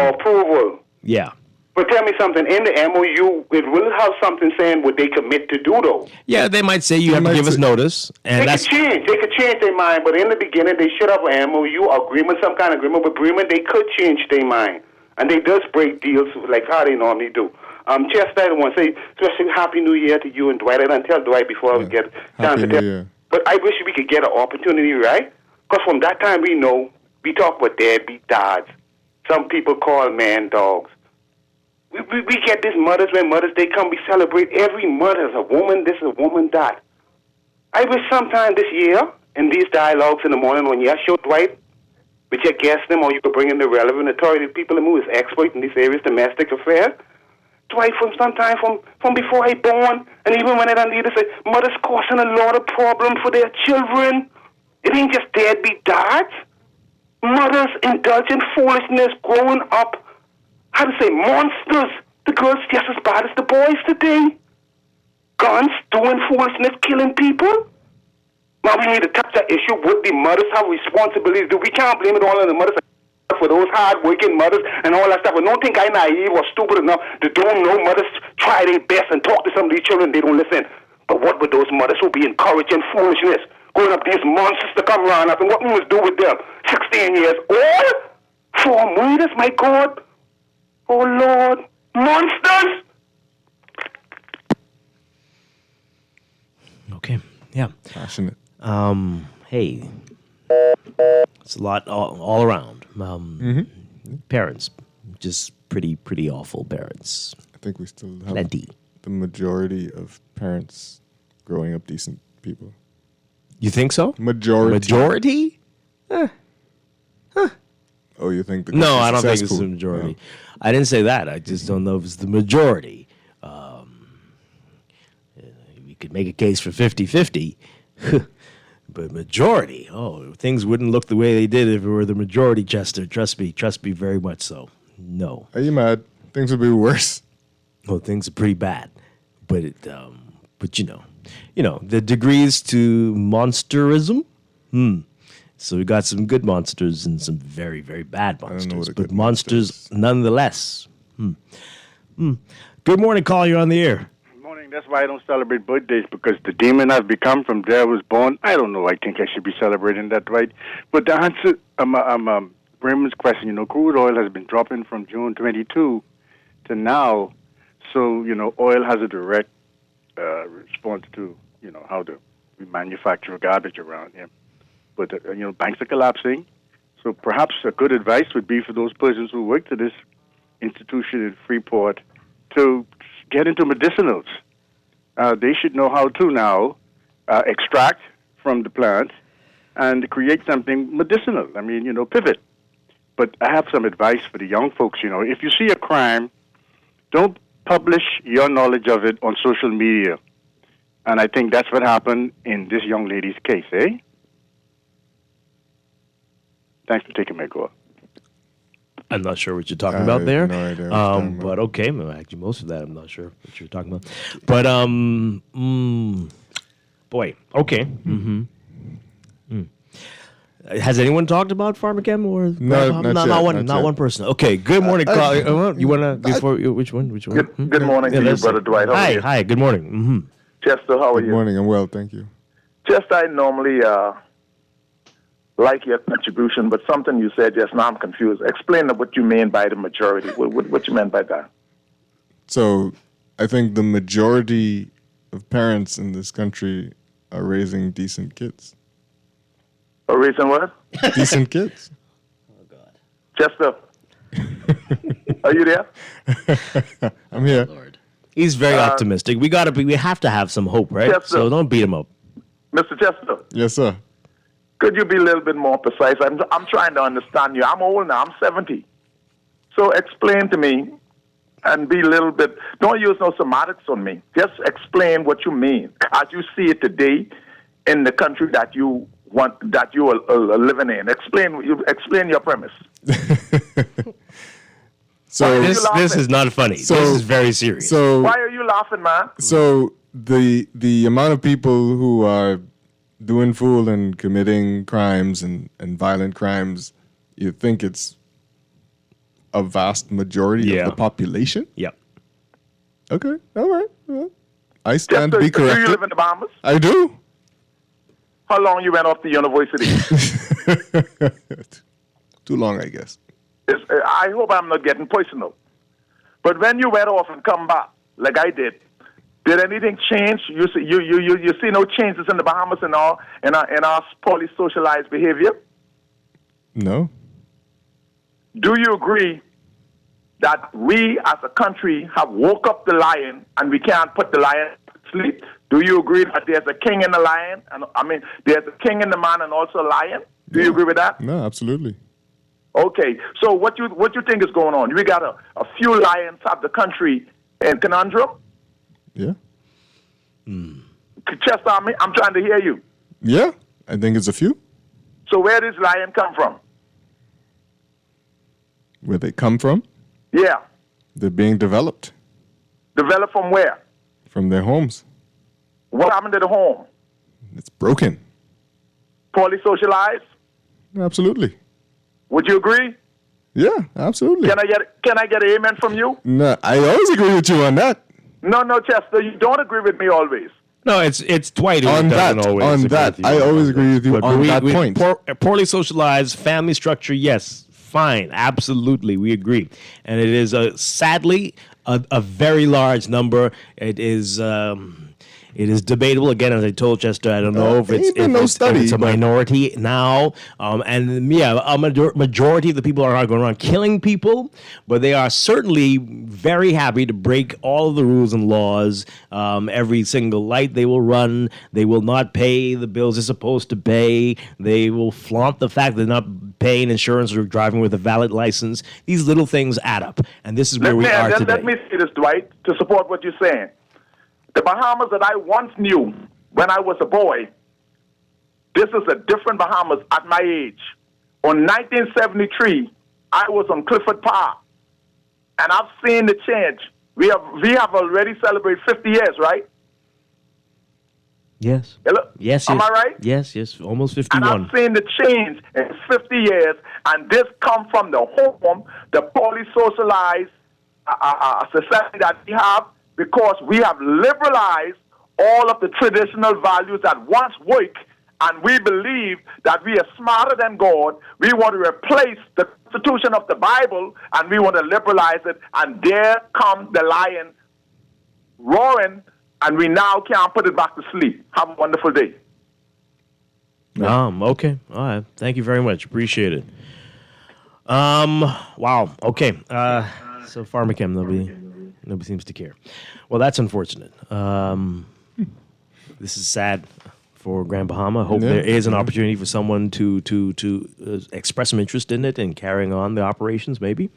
approval. Yeah. But tell me something. In the MOU, it will have something saying what they commit to do, though. Yeah, they might say you have to give us notice. And They could change their mind, but in the beginning, they should have an MOU agreement, some kind of agreement. But agreement, they could change their mind. And they just break deals like how they normally do. Chester, I want to say, especially Happy New Year to you and Dwight. I didn't tell Dwight before I get down to that. But I wish we could get an opportunity, right? Because from that time we know, we talk about deadbeat dads. Some people call man dogs. We get these mothers, when Mother's Day come, we celebrate every mother as a woman this, a woman that. I wish sometime this year, in these dialogues in the morning when you show Dwight, with your guest them, or you could bring in the relevant authority people who is expert in these areas, domestic affairs. Dwight, from sometime from before I born, and even when I done need to say, mothers causing a lot of problems for their children. It ain't just deadbeat dads. Mothers indulge in foolishness, growing up, how to say, monsters. The girls just as bad as the boys today. Guns, doing foolishness, killing people. Now we need to touch that issue. Would the mothers have responsibilities? We can't blame it all on the mothers for those hard-working mothers and all that stuff. But don't think I'm naive or stupid enough to don't know mothers try their best and talk to some of these children. They don't listen. But what would those mothers who be encouraging foolishness, growing up these monsters to come around us, and what we must do with them. 16 years old? 4 minutes, my God. Oh, Lord. Monsters? Okay. Yeah. Passionate. Hey, it's a lot all around. Parents, just pretty awful parents. I think we still have Plenty. the majority of parents growing up decent people. You think so? Majority? Oh, you think? No, I don't think it's the majority. No. I didn't say that. I just don't know if it's the majority. We could make a case for 50-50. But majority, things wouldn't look the way they did if it were the majority, Chester. Trust me very much so. No. Are you mad? Things would be worse. Well, things are pretty bad, but you know, the degrees to monsterism. So we got some good monsters and some very, very bad monsters, but monsters nonetheless. Good morning, caller. You're on the air. Morning. That's why I don't celebrate birthdays, because the demon I've become from day I was born. I don't know. I think I should be celebrating that, right? But the answer, Raymond's question. Crude oil has been dropping from June 22 to now. So, oil has a direct response to, how we manufacture garbage around here. But, banks are collapsing. So perhaps a good advice would be for those persons who work to this institution in Freeport to get into medicinals. They should know how to now extract from the plant and create something medicinal. Pivot. But I have some advice for the young folks. If you see a crime, don't publish your knowledge of it on social media. And I think that's what happened in this young lady's case, eh? Thanks for taking my call. I'm not sure what you're talking about there. No idea what you're talking but okay, actually, most of that I'm not sure what you're talking about. But boy, okay. Has anyone talked about Pharmachem or not one person? Okay. Good morning, caller. You wanna before which one? Good morning to you, Brother Dwight. How are you? Hi. Good morning. Chester, how are you? Good morning. I'm well, thank you. Chester, I normally like your contribution, but something you said just now I'm confused. Explain what you mean by the majority. What you meant by that? So, I think the majority of parents in this country are raising decent kids. A reason what? Decent kids. Oh God. Chester, are you there? I'm here. Lord. He's very optimistic. We have to have some hope, right? Chester. So don't beat him up. Mr. Chester. Yes, sir. Could you be a little bit more precise? I'm trying to understand you. I'm old now. I'm 70. So explain to me and be a little bit, don't use no semantics on me. Just explain what you mean as you see it today in the country that you are living in. Explain your premise. So this is not funny. This is very serious. So why are you laughing, man? So the amount of people who are doing fool and committing crimes and violent crimes, you think it's a vast majority of the population? Yeah. Okay. All right. Well, I stand to be Do corrected. you live in the Bahamas? I do. How long you went off to university? Too long, I guess. I hope I'm not getting personal. But when you went off and come back, like I did anything change? You see no changes in the Bahamas and all in our poly-socialized behavior? No. Do you agree that we as a country have woke up the lion and we can't put the lion to sleep? Do you agree that there's a king in the lion? There's a king in the man and also a lion? Do you agree with that? No, absolutely. Okay, so what you think is going on? We got a few lions have the country in conundrum? Yeah. Chester, I'm trying to hear you. Yeah, I think it's a few. So where does lion come from? Where they come from? Yeah. They're being developed. Developed from where? From their homes. What happened to the home? It's broken. Poorly socialized? Absolutely. Would you agree? Yeah, absolutely. Can I get an amen from you? No, I always agree with you on that. No, Chester, you don't agree with me always. No, it's Dwight who On doesn't that, always on agree that, with you I always agree with you But on that point. Poorly socialized family structure, yes, fine, absolutely, we agree, and it is sadly a very large number. It is debatable. Again, as I told Chester, I don't know if it's a minority now. A majority of the people are not going around killing people, but they are certainly very happy to break all of the rules and laws. Every single light they will run. They will not pay the bills they're supposed to pay. They will flaunt the fact they're not paying insurance or driving with a valid license. These little things add up, and this is where we are today. Let me say this, Dwight, to support what you're saying. The Bahamas that I once knew when I was a boy, this is a different Bahamas at my age. In 1973, I was on Clifford Park, and I've seen the change. We have already celebrated 50 years, right? Yes. Hello? Yes. Am I right? Yes, almost 51. And I've seen the change in 50 years, and this comes from the home, the poorly socialized society that we have, because we have liberalized all of the traditional values that once worked, and we believe that we are smarter than God. We want to replace the Constitution of the Bible, and we want to liberalize it, and there comes the lion roaring, and we now can't put it back to sleep. Have a wonderful day. Okay. All right. Thank you very much. Appreciate it. Wow. Okay. So Pharmachem, nobody seems to care. Well, that's unfortunate. This is sad for Grand Bahama. I hope there is an opportunity for someone to express some interest in it and carrying on the operations, maybe,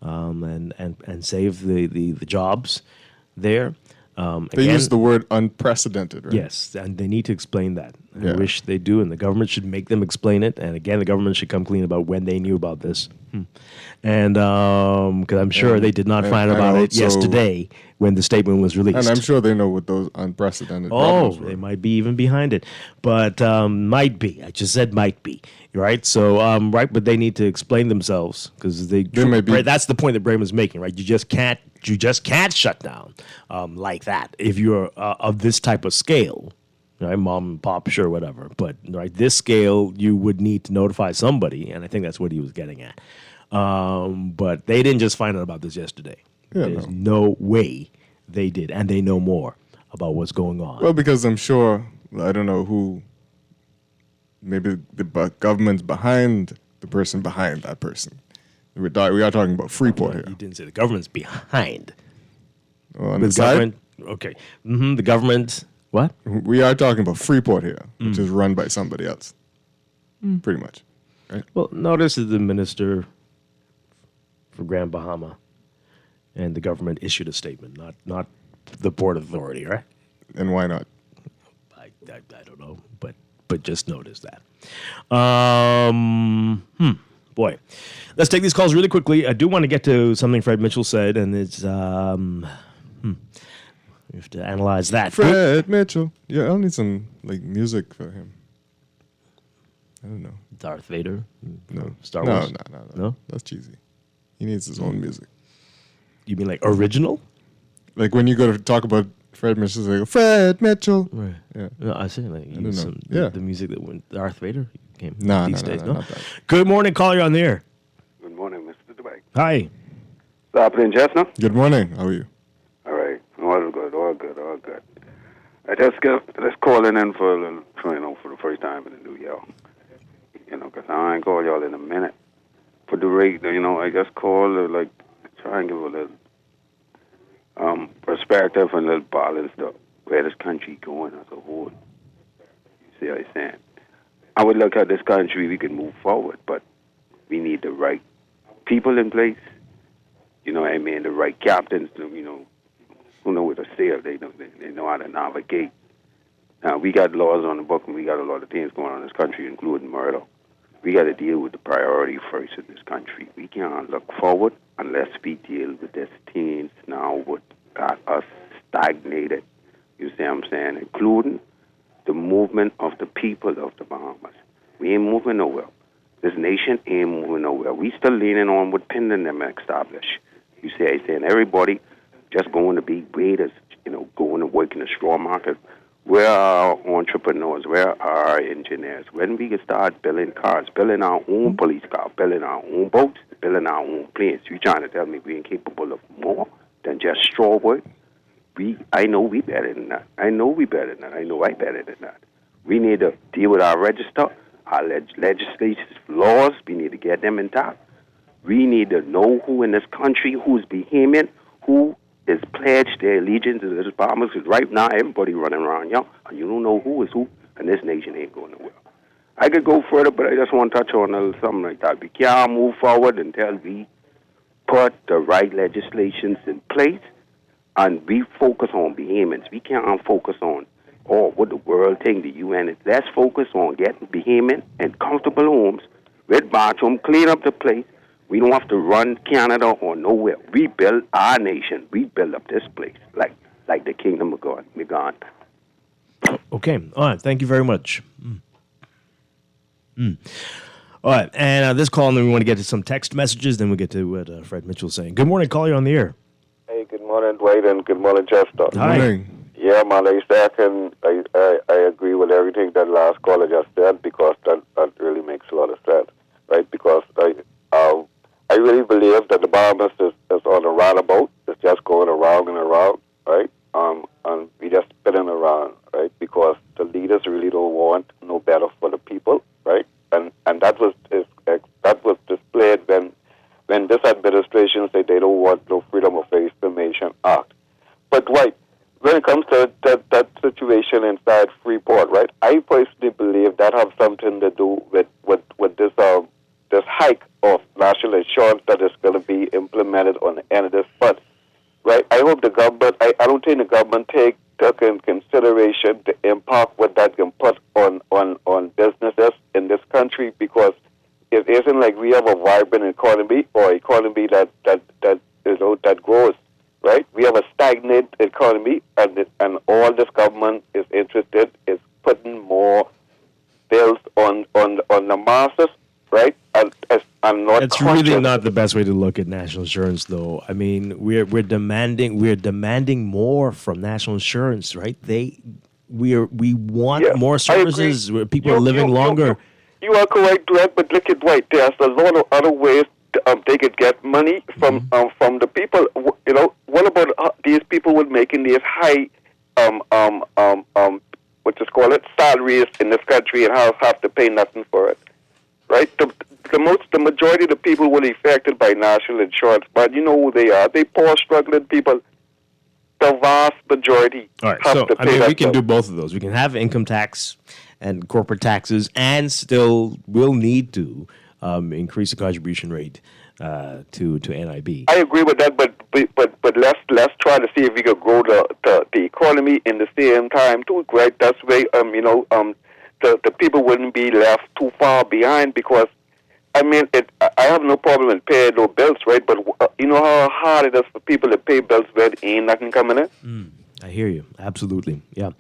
and save the jobs there. They use the word unprecedented, right? Yes, and they need to explain that. I wish they do, and the government should make them explain it. And again, the government should come clean about when they knew about this. And because I'm sure they did not find about it yesterday when the statement was released. And I'm sure they know what those unprecedented problems were. They might be even behind it. But might be. I just said might be. Right? So, but they need to explain themselves because that's the point that Bremen's making, right? You just can't shut down like that if you're of this type of scale. Right, mom and pop, sure, whatever. But right, this scale, you would need to notify somebody, and I think that's what he was getting at. But they didn't just find out about this yesterday. There's no way they did, and they know more about what's going on. Well, because I'm sure, I don't know who, maybe the government's behind the person behind that person. We are talking about Freeport here. You didn't say the government's behind. Well, on the side? Okay. The government... What? We are talking about Freeport here, which is run by somebody else, pretty much. Right? Well, notice that the minister for Grand Bahama and the government issued a statement, not the Port Authority, right? And why not? I don't know, but just notice that. Boy, let's take these calls really quickly. I do want to get to something Fred Mitchell said, and it's we have to analyze that. Fred Mitchell. Yeah, I'll need some music for him. I don't know. Darth Vader? No. Star Wars? No? That's cheesy. He needs his own music. You mean like original? Like when you go to talk about Fred Mitchell, they go, Fred Mitchell. Right. Yeah. No, I see. Like the music that when Darth Vader came these days. No, not that. Good morning, caller. You're on the air. Good morning, Mr. Dwight. Hi. Happening, Chestnut? Good morning. How are you? All right. All good. I just calling in for a little, for the first time in the new year. Because I ain't call y'all in a minute. For the rate, I just call to try and give a little perspective and a little balance to where this country going as a whole. You see what I'm saying? I would look at this country, we can move forward, but we need the right people in place. You know what I mean? The right captains, who know where to sail. They know how to navigate. Now, we got laws on the book, and we got a lot of things going on in this country, including murder. We got to deal with the priority first in this country. We can't look forward unless we deal with these things now what got us stagnated. You see what I'm saying? Including the movement of the people of the Bahamas. We ain't moving nowhere. This nation ain't moving nowhere. We still leaning on what Pendant them established. You see what I'm saying? Everybody just going to be waiters, going to work in the straw market, Where are our entrepreneurs? Where are our engineers? When we can start building cars, building our own police car, building our own boats, building our own planes, you trying to tell me we ain't capable of more than just straw work? I know we better than that. I know we better than that. I know I better than that. We need to deal with our register, our legislative laws. We need to get them intact. We need to know who in this country, who's behaving, who is pledged their allegiance to this Bahamas. Because right now, everybody running around, and you don't know who is who, and this nation ain't going nowhere. I could go further, but I just want to touch on a little something like that. We can't move forward until we put the right legislations in place and we focus on behemoths. We can't focus on what the world think, the UN. Let's focus on getting behemoth and comfortable homes with bathroom, clean up the place. We don't have to run Canada or nowhere. We build our nation. We build up this place like the kingdom of God. Okay. All right. Thank you very much. All right. And this call, and then we want to get to some text messages. Then we'll get to what Fred Mitchell's saying. Good morning. Call you on the air. Hey, good morning, Dwight, and good morning, Chester. Good morning. Yeah, man, I agree with everything that last caller just said because that really makes a lot of sense, right? Because I really believe that the Bahamas is on a roundabout. It's just going around and around, right? And we just spinning around, right? Because the leaders really don't want no better for the people, right? And that was displayed when this administration said they don't want no Freedom of Information Act. But right, when it comes to that situation inside Freeport, right, I personally believe that has something to do with this hike of national insurance that is going to be implemented on the end of this month, right? I hope the government, I don't think the government took in consideration the impact what that can put on businesses in this country, because it isn't like we have a vibrant economy or economy that grows, right? We have a stagnant economy, and all this government is interested is putting more bills on the masses, right? And not. That's really not the best way to look at national insurance, though. I mean, we're demanding more from national insurance, right? We want more services where people are living longer. You are correct, Dwight, but look at Dwight. There's a lot of other ways they could get money from the people. You know, what about these people with making these high salaries in this country and have to pay nothing for it, right? The majority of the people will be affected by national insurance, but you know who they are. They poor, struggling people. The vast majority have to pay we can do both of those. We can have income tax and corporate taxes, and still will need to increase the contribution rate to NIB. I agree with that, but let's try to see if we could grow the economy in the same time too. Right? That's way the people wouldn't be left too far behind, because I mean I have no problem in paying no bills, right? But you know how hard it is for people to pay bills when ain't nothing coming in. I hear you. Absolutely. Yeah.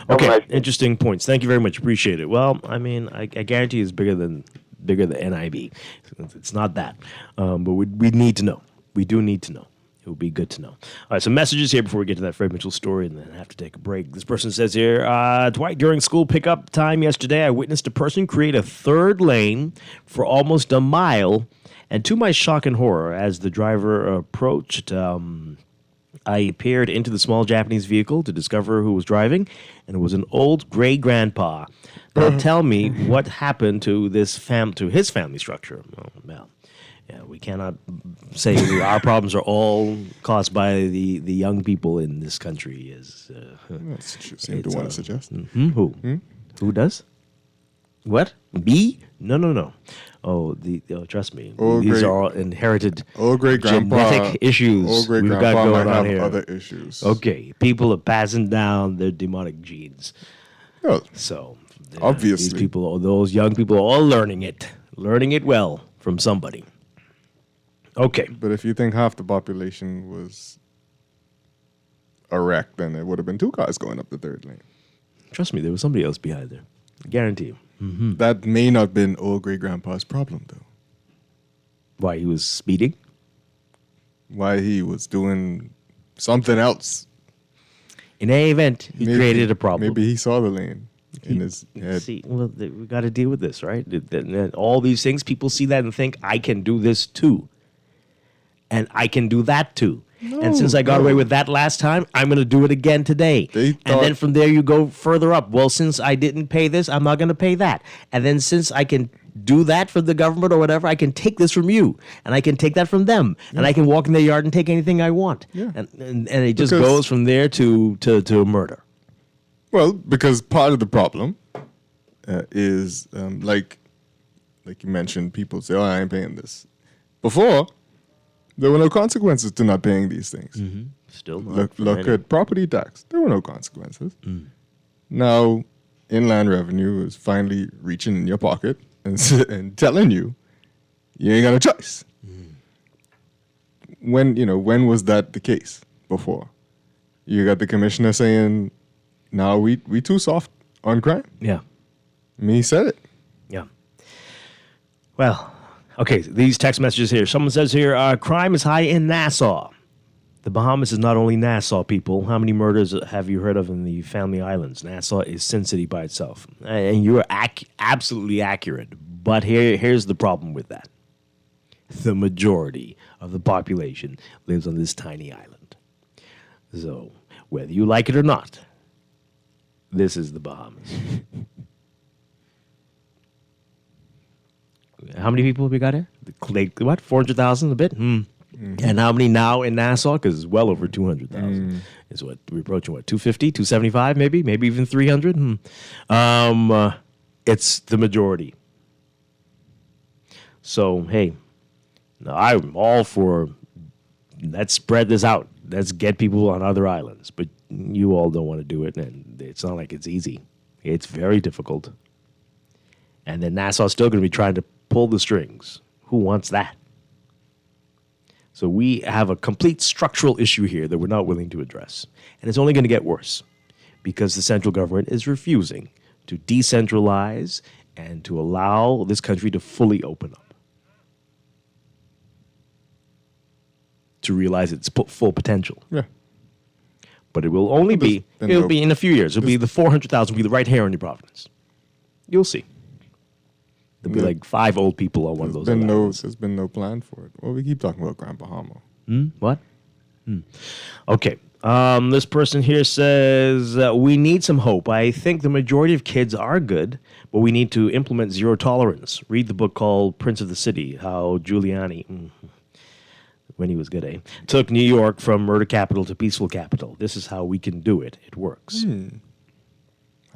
Okay. Interesting points. Thank you very much. Appreciate it. Well, I mean, I guarantee it's bigger than NIB. It's not that. But we need to know. We do need to know. It would be good to know. All right, some messages here before we get to that Fred Mitchell story, and then I have to take a break. This person says here, Dwight, during school pickup time yesterday, I witnessed a person create a third lane for almost a mile, and to my shock and horror, as the driver approached, I peered into the small Japanese vehicle to discover who was driving, and it was an old gray grandpa. Now, tell me what happened to his family structure. Well, yeah, we cannot say our problems are all caused by the young people in this country. That's what you seem to want to suggest. Who does? What? B? No. Trust me. These are all inherited genetic issues Old great we've got grandpa going might on have here. other issues. Okay, people are passing down their demonic genes. Oh, so obviously, these people, those young people, are all learning it well from somebody. Okay, but if you think half the population was a wreck, then there would have been two cars going up the third lane. Trust me, there was somebody else behind there. I guarantee you. That may not have been old great grandpa's problem, though. Why he was speeding? Why he was doing something else. In any event, he created a problem. Maybe he saw the lane in his head. See, well, we got to deal with this, right? All these things, people see that and think, I can do this too. And I can do that too. And since I got away with that last time, I'm going to do it again today. And then from there, you go further up. Well, since I didn't pay this, I'm not going to pay that. And then since I can do that for the government or whatever, I can take this from you. And I can take that from them. Yeah. And I can walk in their yard and take anything I want. Yeah. And it just goes from there to murder. Well, because part of the problem is, like you mentioned, people say, I ain't paying this. Before, there were no consequences to not paying these things. Mm-hmm. Still not. Look at property tax. There were no consequences. Now, inland revenue is finally reaching in your pocket and telling you ain't got a choice. When was that the case before? You got the commissioner saying, "No, we too soft on crime." Yeah, he said it. Yeah. Well. Okay, these text messages here. Someone says here, crime is high in Nassau. The Bahamas is not only Nassau, people. How many murders have you heard of in the Family Islands? Nassau is Sin City by itself. And you are absolutely accurate. But here's the problem with that. The majority of the population lives on this tiny island. So, whether you like it or not, this is the Bahamas. How many people have we got here? Like, what, 400,000 a bit? Mm-hmm. And how many now in Nassau? Because it's well over 200,000. It's what, we're approaching, 250, 275 maybe? Maybe even 300? It's the majority. So, hey, I'm all for, let's spread this out. Let's get people on other islands. But you all don't want to do it, and it's not like it's easy. It's very difficult. And then Nassau's still going to be trying to pull the strings. Who wants that? So we have a complete structural issue here that we're not willing to address. And it's only going to get worse because the central government is refusing to decentralize and to allow this country to fully open up, to realize its full potential. Yeah. But it will only be in a few years. It'll be the 400,000 will be right here in New Providence. You'll see. There'll be like 5 old people on one of those. There's been no plan for it. Well, we keep talking about Grand Bahama. What? Okay. This person here says, we need some hope. I think the majority of kids are good, but we need to implement zero tolerance. Read the book called Prince of the City, how Giuliani, when he was good, took New York from murder capital to peaceful capital. This is how we can do it. It works.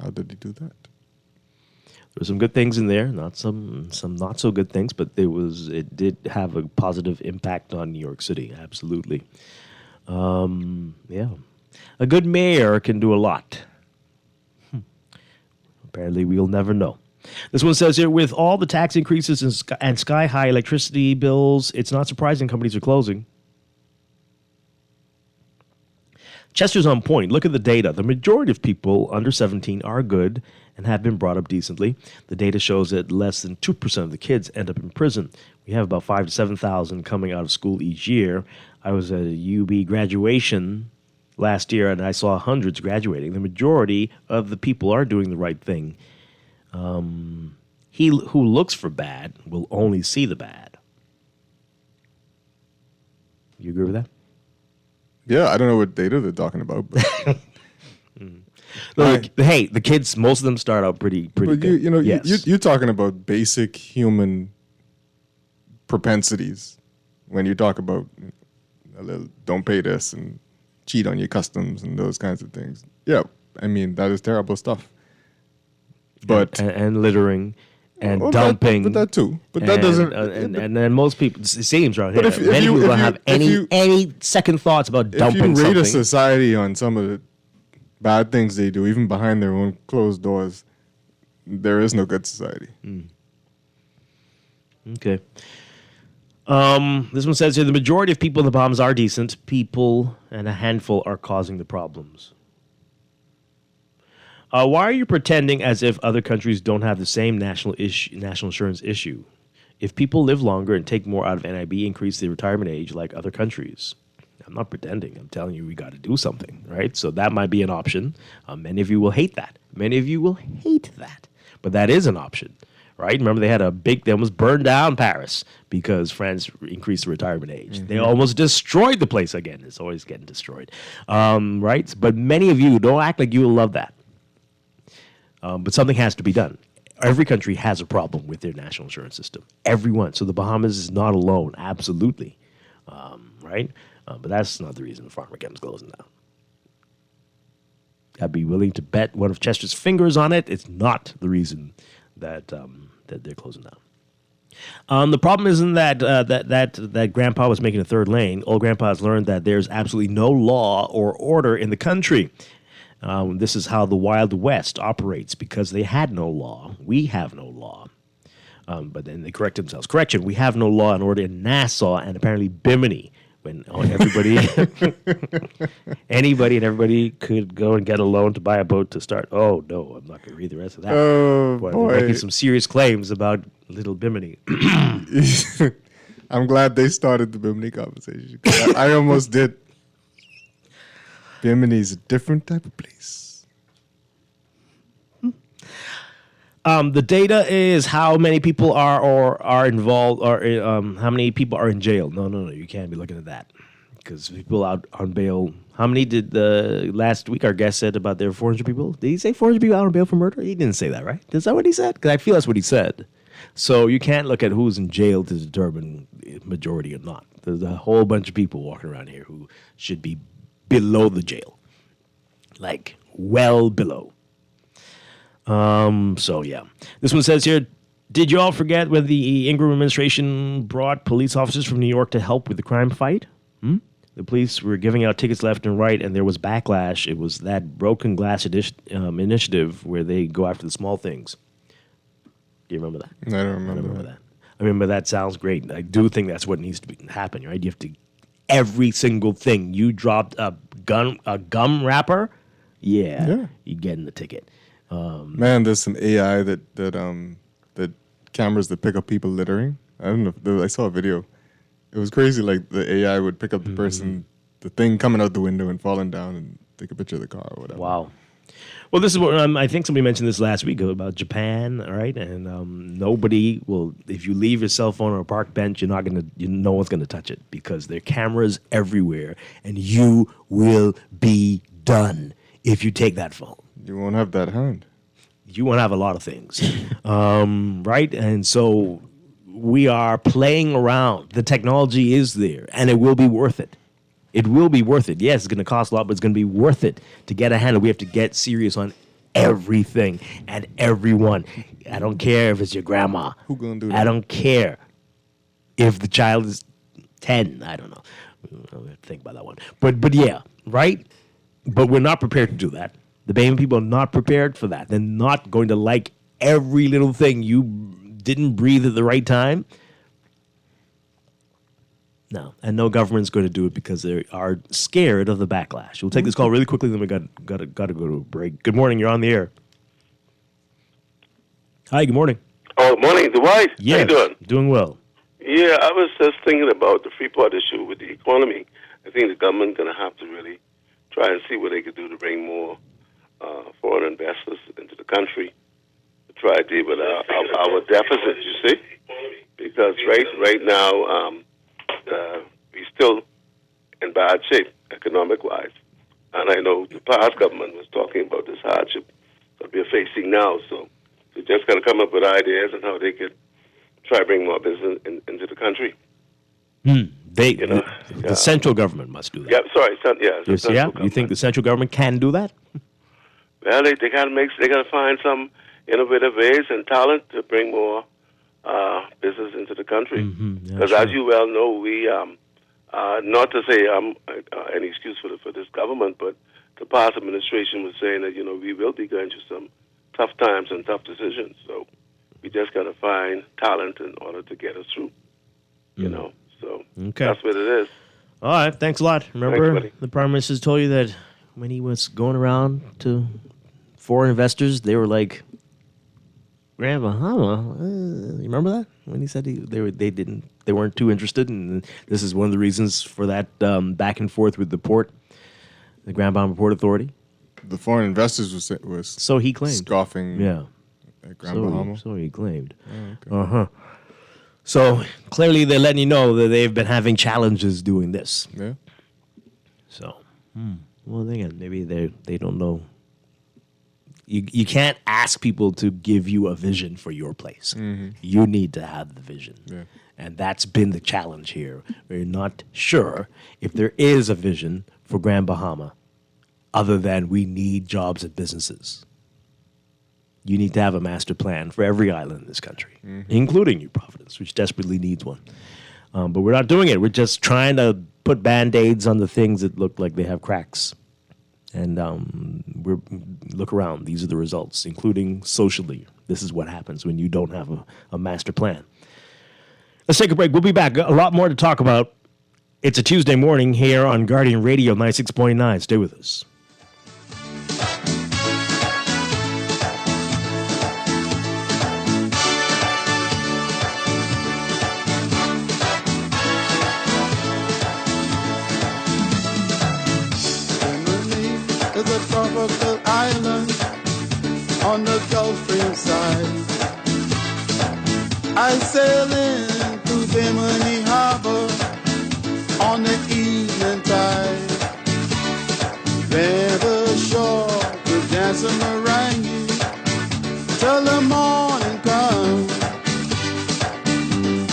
How did he do that? There were some good things in there, not some not so good things, but it did have a positive impact on New York City, absolutely. Yeah. A good mayor can do a lot. Apparently, we'll never know. This one says here, with all the tax increases and sky-high electricity bills, it's not surprising companies are closing. Chester's on point. Look at the data. The majority of people under 17 are good and have been brought up decently. The data shows that less than 2% of the kids end up in prison. We have about 5,000 to 7,000 coming out of school each year. I was at a UB graduation last year, and I saw hundreds graduating. The majority of the people are doing the right thing. He who looks for bad will only see the bad. You agree with that? Yeah, I don't know what data they're talking about. But hey, the kids, most of them start out pretty good. You're talking about basic human propensities when you talk about don't pay this and cheat on your customs and those kinds of things. Yeah, I mean, that is terrible stuff. But and littering and dumping. But that too. But that doesn't. And then most people, it seems right here, many people don't have any second thoughts about dumping something. If you rate a society on some of the bad things they do, even behind their own closed doors, there is no good society. Okay. This one says here, the majority of people in the Bahamas are decent people, and a handful are causing the problems. Why are you pretending as if other countries don't have the same national insurance issue? If people live longer and take more out of NIB, increase the retirement age like other countries. I'm not pretending. I'm telling you we got to do something, right? So that might be an option. Many of you will hate that. Many of you will hate that. But that is an option, right? Remember they almost burned down Paris because France increased the retirement age. They almost destroyed the place again. It's always getting destroyed, right? But many of you don't act like you will love that. But something has to be done. Every country has a problem with their national insurance system. Everyone. So the Bahamas is not alone, absolutely, right? But that's not the reason Farmer Chem's closing down. I'd be willing to bet one of Chester's fingers on it. It's not the reason that they're closing down. The problem isn't that Grandpa was making a third lane. Old Grandpa has learned that there's absolutely no law or order in the country. This is how the Wild West operates because they had no law. We have no law. But then they correct themselves. Correction, we have no law and order in Nassau and apparently Bimini. When anybody and everybody could go and get a loan to buy a boat to start. Oh, no, I'm not going to read the rest of that. Oh, boy. Boy. They're making some serious claims about Little Bimini. I'm glad they started the Bimini conversation. I almost did. Bimini's a different type of place. The data is how many people are involved, or how many people are in jail. No, you can't be looking at that because people out on bail. How many did last week our guest said about there were 400 people? Did he say 400 people out on bail for murder? He didn't say that, right? Is that what he said? Because I feel that's what he said. So you can't look at who's in jail to determine majority or not. There's a whole bunch of people walking around here who should be below the jail, like well below. So yeah, this one says here, did you all forget when the Ingram administration brought police officers from New York to help with the crime fight? The police were giving out tickets left and right, and there was backlash. It was that broken glass initiative where they go after the small things. Do you remember that? I don't remember that. I remember that sounds great. I do think that's what needs to happen, right? You have to, every single thing. You dropped a gum wrapper, yeah. You're getting the ticket. Man, there's some AI that cameras that pick up people littering. I don't know. I saw a video. It was crazy. Like the AI would pick up the person, the thing coming out the window and falling down, and take a picture of the car or whatever. Wow. Well, this is what I think somebody mentioned this last week about Japan, right? And nobody will, if you leave your cell phone on a park bench, no one's gonna touch it because there are cameras everywhere, and you will be done if you take that phone. You won't have that hand. You won't have a lot of things, right? And so we are playing around. The technology is there, and it will be worth it. It will be worth it. Yes, it's going to cost a lot, but it's going to be worth it to get a handle. We have to get serious on everything and everyone. I don't care if it's your grandma. Who gonna do that? I don't care if the child is 10. I don't know. I'll have to think about that one. But yeah, right? But we're not prepared to do that. The Bahamian people are not prepared for that. They're not going to like every little thing. You didn't breathe at the right time. No, and no government's going to do it because they are scared of the backlash. We'll take this call really quickly, then we got to go to a break. Good morning, you're on the air. Hi, good morning. Oh, morning, Dwight. Yes, how you doing? Doing well. Yeah, I was just thinking about the Freeport issue with the economy. I think the government's going to have to really try and see what they could do to bring more foreign investors into the country to try to deal with our deficit, you see? Because right now, we're still in bad shape economic-wise. And I know the past government was talking about this hardship that we're facing now. So we just got to come up with ideas on how they could try to bring more business into the country. The central government must do that. Yeah, sorry. You think the central government can do that? Well, they got to find some innovative ways and talent to bring more business into the country. Because as you well know, we not to say any excuse for this government, but the past administration was saying that we will be going through some tough times and tough decisions. So we just got to find talent in order to get us through. So that's what it is. All right, thanks a lot. Remember, Thanks, the Prime Minister told you that when he was going around to foreign investors, they were like, Grand Bahama. You remember that when he said they weren't too interested, and this is one of the reasons for that back and forth with the port, the Grand Bahama Port Authority. The foreign investors was so he claimed scoffing. Yeah, at Grand Bahama. So he claimed. Oh, okay. So clearly they're letting you know that they've been having challenges doing this. Yeah. So, well, again, maybe they don't know. You can't ask people to give you a vision for your place. Mm-hmm. You need to have the vision. Yeah. And that's been the challenge here. We're not sure if there is a vision for Grand Bahama other than we need jobs and businesses. You need to have a master plan for every island in this country, including New Providence, which desperately needs one. But we're not doing it. We're just trying to put Band-Aids on the things that look like they have cracks. And look around. These are the results, including socially. This is what happens when you don't have a master plan. Let's take a break. We'll be back. A lot more to talk about. It's a Tuesday morning here on Guardian Radio 96.9. Stay with us. Is a tropical island on the Gulf Stream side. I sail into Bimini Harbor on the evening tide. There the shore will dance a merengue till the morning comes.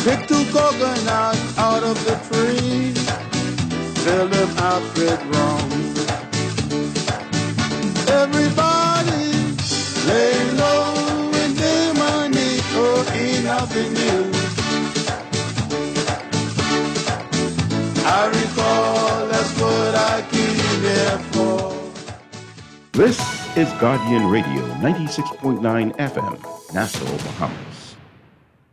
Pick 2 coconuts out of the tree, fill them up with rum. Everybody lay low in their money, oh, ain't nothing new. I recall that's what I came here for. This is Guardian Radio 96.9 FM, Nassau, Bahamas.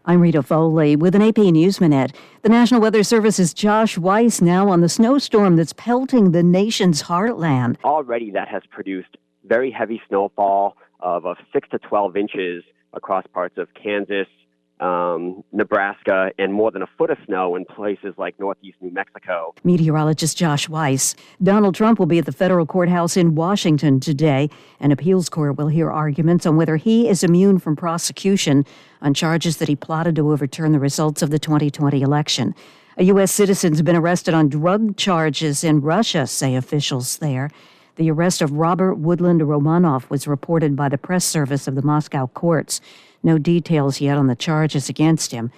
I'm Rita Foley with an AP News Minute. The National Weather Service's Josh Weiss now on the snowstorm that's pelting the nation's heartland. Already that has produced very heavy snowfall of 6 to 12 inches across parts of Kansas, Nebraska, and more than a foot of snow in places like northeast New Mexico. Meteorologist Josh Weiss. Donald Trump will be at the federal courthouse in Washington today. An appeals court will hear arguments on whether he is immune from prosecution on charges that he plotted to overturn the results of the 2020 election. A U.S. citizen's been arrested on drug charges in Russia, say officials there. The arrest of Robert Woodland Romanov was reported by the press service of the Moscow courts. No details yet on the charges against him.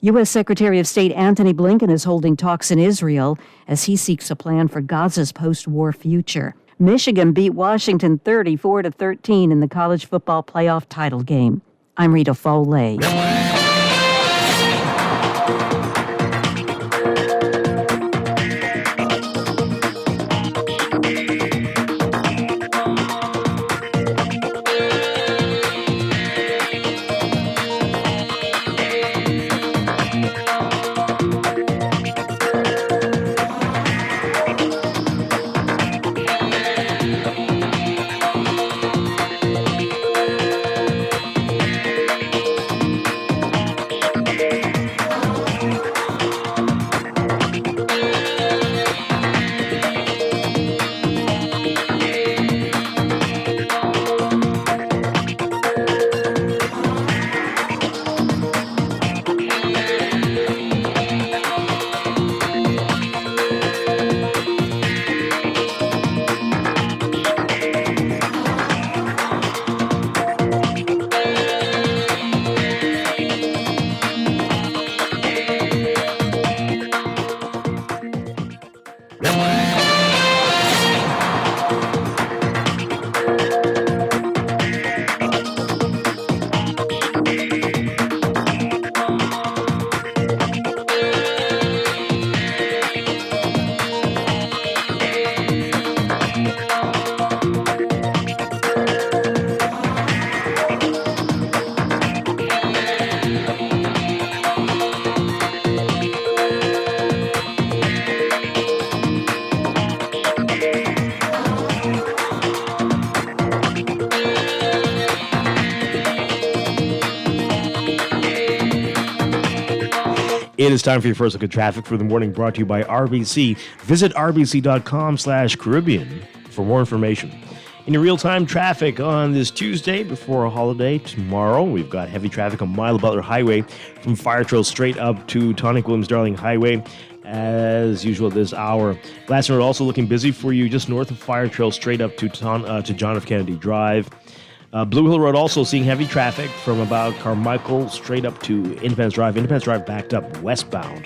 U.S. Secretary of State Antony Blinken is holding talks in Israel as he seeks a plan for Gaza's post-war future. Michigan beat Washington 34-13 in the college football playoff title game. I'm Rita Foley. It is time for your first look at traffic for the morning, brought to you by RBC. Visit rbc.com/Caribbean for more information. In your real-time traffic on this Tuesday before a holiday tomorrow, we've got heavy traffic on Milo Butler Highway from Fire Trail straight up to Tonic Williams Darling Highway. As usual this hour. Glasson Road also looking busy for you just north of Fire Trail straight up to John F. Kennedy Drive. Blue Hill Road also seeing heavy traffic from about Carmichael straight up to Independence Drive. Independence Drive backed up westbound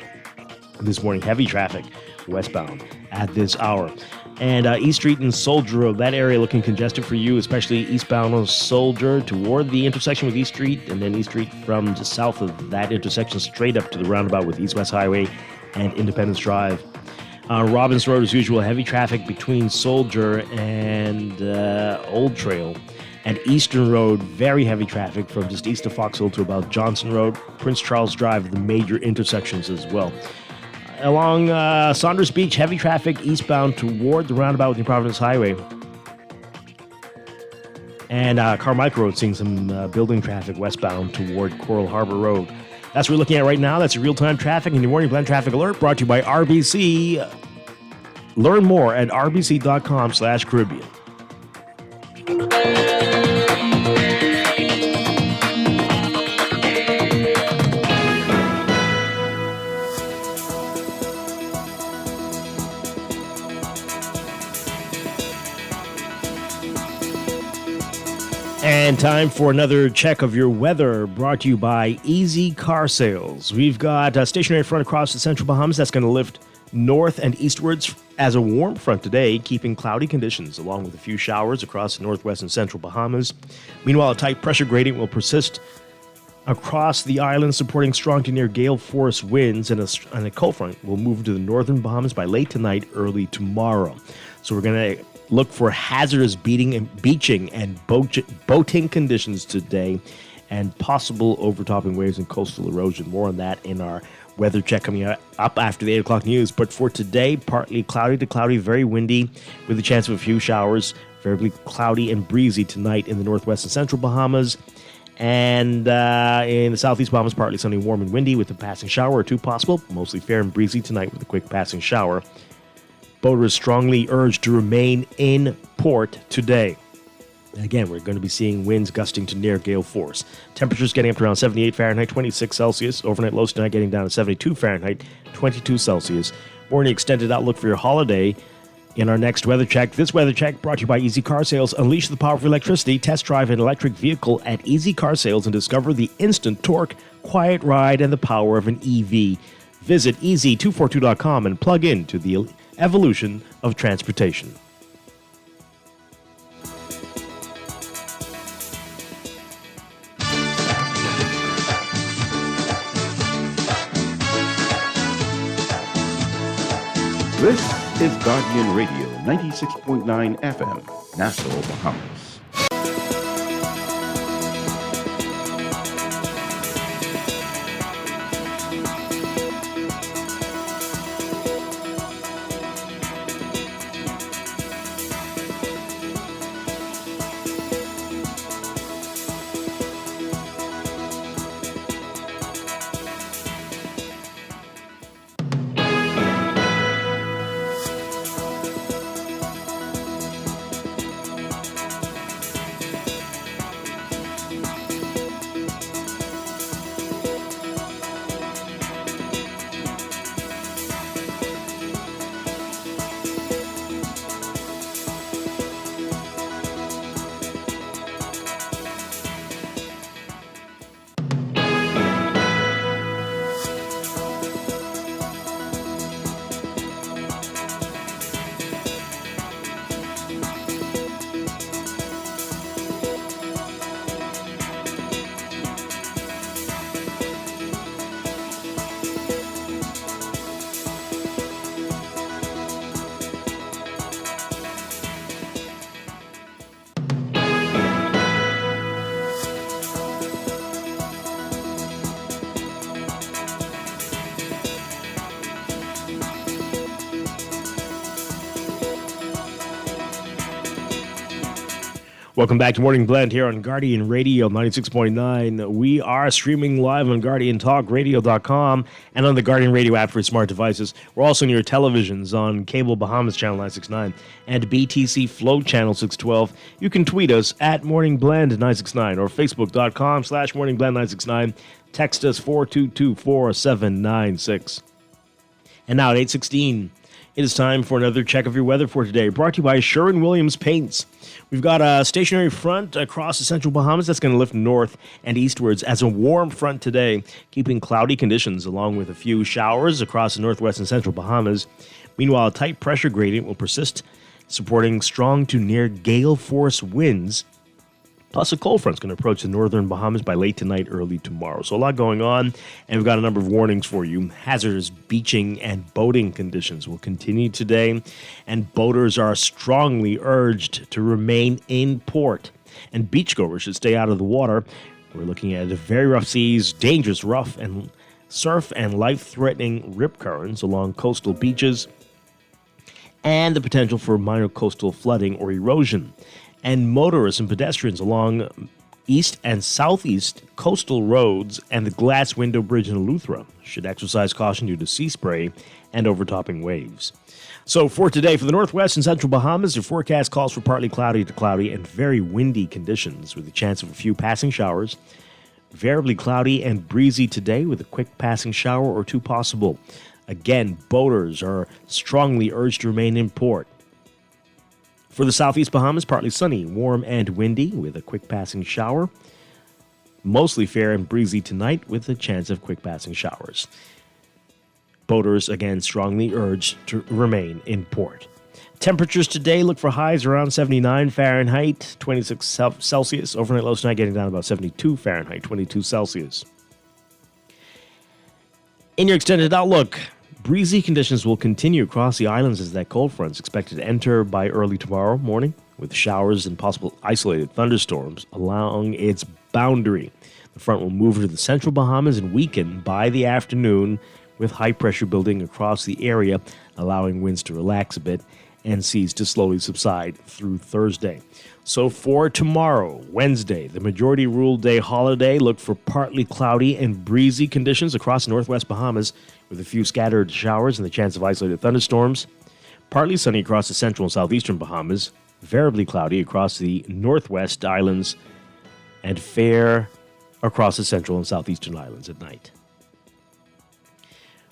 this morning. Heavy traffic westbound at this hour. And East Street and Soldier Road, that area looking congested for you, especially eastbound on Soldier toward the intersection with East Street, and then East Street from just south of that intersection straight up to the roundabout with East West Highway and Independence Drive. Robbins Road, as usual, heavy traffic between Soldier and Old Trail. And Eastern Road, very heavy traffic from just east of Foxhill to about Johnson Road, Prince Charles Drive, the major intersections as well. Along Saunders Beach, heavy traffic eastbound toward the roundabout with New Providence Highway. And Carmichael Road seeing some building traffic westbound toward Coral Harbor Road. That's what we're looking at right now. That's your real-time traffic and your morning blend traffic alert brought to you by RBC. Learn more at rbc.com/Caribbean. And time for another check of your weather brought to you by Easy Car Sales. We've got a stationary front across the central Bahamas that's going to lift north and eastwards as a warm front today, keeping cloudy conditions along with a few showers across the northwest and central Bahamas. Meanwhile, a tight pressure gradient will persist across the island, supporting strong to near gale force winds, and a cold front will move to the northern Bahamas by late tonight, early tomorrow. So we're going to look for hazardous beaching and boating conditions today, and possible overtopping waves and coastal erosion. More on that in our weather check coming up after the 8 o'clock news. But for today, partly cloudy to cloudy, very windy with a chance of a few showers. Variably cloudy and breezy tonight in the northwest and central Bahamas. And in the southeast Bahamas, partly sunny, warm and windy with a passing shower or two possible. Mostly fair and breezy tonight with a quick passing shower. Boaters strongly urged to remain in port today. And again, we're going to be seeing winds gusting to near gale force. Temperatures getting up to around 78 Fahrenheit, 26 Celsius. Overnight lows tonight getting down to 72 Fahrenheit, 22 Celsius. More in the extended outlook for your holiday in our next weather check. This weather check brought to you by Easy Car Sales. Unleash the power of electricity. Test drive an electric vehicle at Easy Car Sales and discover the instant torque, quiet ride, and the power of an EV. Visit easy242.com and plug into the evolution of transportation. This is Guardian Radio, 96.9 FM, Nassau, Bahamas. Welcome back to Morning Blend here on Guardian Radio 96.9. We are streaming live on GuardianTalkRadio.com and on the Guardian Radio app for smart devices. We're also on your televisions on Cable Bahamas Channel 969 and BTC Flow Channel 612. You can tweet us at Morning Blend 969 or Facebook.com/Morning Blend 969. Text us 422-4796. And now at 8:16, it is time for another check of your weather for today, brought to you by Sherwin-Williams Paints. We've got a stationary front across the central Bahamas that's going to lift north and eastwards as a warm front today, keeping cloudy conditions along with a few showers across the northwest and central Bahamas. Meanwhile, a tight pressure gradient will persist, supporting strong to near gale force winds. Plus, a cold front's going to approach the northern Bahamas by late tonight, early tomorrow. So a lot going on, and we've got a number of warnings for you. Hazardous beaching and boating conditions will continue today, and boaters are strongly urged to remain in port. And beachgoers should stay out of the water. We're looking at very rough seas, dangerous rough and surf and life-threatening rip currents along coastal beaches, and the potential for minor coastal flooding or erosion. And motorists and pedestrians along east and southeast coastal roads and the Glass Window Bridge in Eleuthera should exercise caution due to sea spray and overtopping waves. So for today, for the northwest and central Bahamas, your forecast calls for partly cloudy to cloudy and very windy conditions with a chance of a few passing showers. Variably cloudy and breezy today with a quick passing shower or two possible. Again, boaters are strongly urged to remain in port. For the southeast Bahamas, partly sunny, warm and windy with a quick passing shower. Mostly fair and breezy tonight with a chance of quick passing showers. Boaters, again, strongly urged to remain in port. Temperatures today look for highs around 79 Fahrenheit, 26 Celsius. Overnight lows tonight getting down to about 72 Fahrenheit, 22 Celsius. In your extended outlook, breezy conditions will continue across the islands as that cold front is expected to enter by early tomorrow morning, with showers and possible isolated thunderstorms along its boundary. The front will move to the central Bahamas and weaken by the afternoon, with high pressure building across the area, allowing winds to relax a bit and seas to slowly subside through Thursday. So for tomorrow, Wednesday, the majority rule day holiday, look for partly cloudy and breezy conditions across the northwest Bahamas with a few scattered showers and the chance of isolated thunderstorms. Partly sunny across the central and southeastern Bahamas, variably cloudy across the northwest islands, and fair across the central and southeastern islands at night.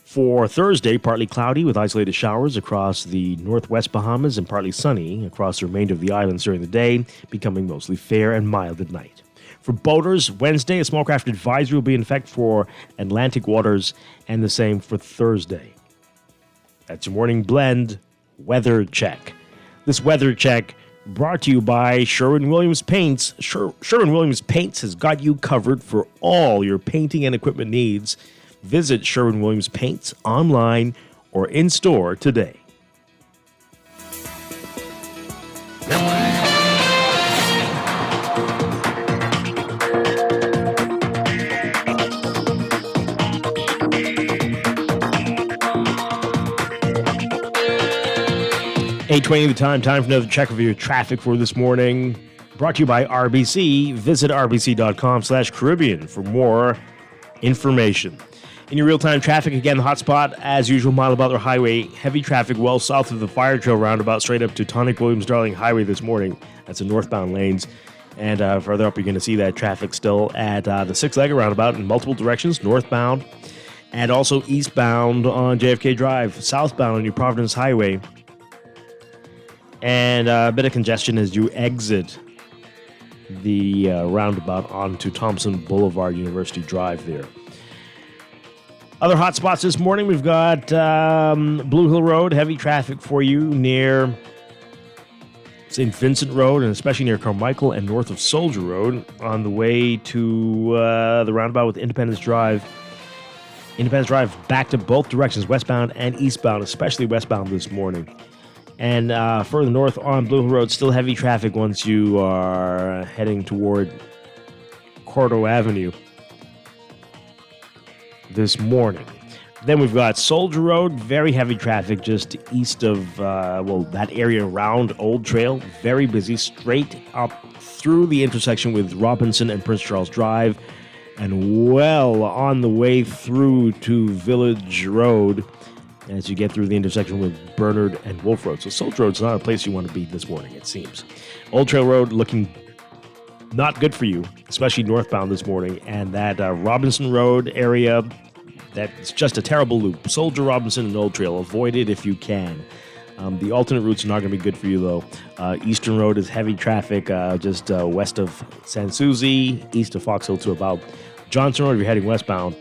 For Thursday, partly cloudy with isolated showers across the northwest Bahamas and partly sunny across the remainder of the islands during the day, becoming mostly fair and mild at night. For boaters, Wednesday, a small craft advisory will be in effect for Atlantic waters, and the same for Thursday. That's your Morning Blend weather check. This weather check brought to you by Sherwin-Williams Paints. Sherwin-Williams Paints has got you covered for all your painting and equipment needs. Visit Sherwin-Williams Paints online or in store today. $8:20 the time for another check of your traffic for this morning. Brought to you by RBC. Visit rbc.com/Caribbean for more information. In your real-time traffic, again, the hotspot, as usual, Mile Butler Highway. Heavy traffic well south of the Fire Trail roundabout, straight up to Tonic Williams-Darling Highway this morning. That's the northbound lanes. And further up, you're going to see that traffic still at the Six-Legged roundabout in multiple directions, northbound, and also eastbound on JFK Drive, southbound on New Providence Highway. And a bit of congestion as you exit the roundabout onto Thompson Boulevard, University Drive there. Other hot spots this morning, we've got Blue Hill Road, heavy traffic for you near St. Vincent Road, and especially near Carmichael and north of Soldier Road on the way to the roundabout with Independence Drive. Independence Drive back to both directions, westbound and eastbound, especially westbound this morning. And further north on Blue Hill Road, still heavy traffic once you are heading toward Cordo Avenue this morning. Then we've got Soldier Road, very heavy traffic just east of, that area around Old Trail. Very busy, straight up through the intersection with Robinson and Prince Charles Drive, and well on the way through to Village Road as you get through the intersection with Bernard and Wolf Road. So Soldier Road's not a place you want to be this morning, it seems. Old Trail Road looking not good for you, especially northbound this morning. And that Robinson Road area, that's just a terrible loop. Soldier, Robinson, and Old Trail. Avoid it if you can. The alternate routes are not going to be good for you, though. Eastern Road is heavy traffic just west of San Souci, east of Fox Hill to about Johnson Road if you're heading westbound.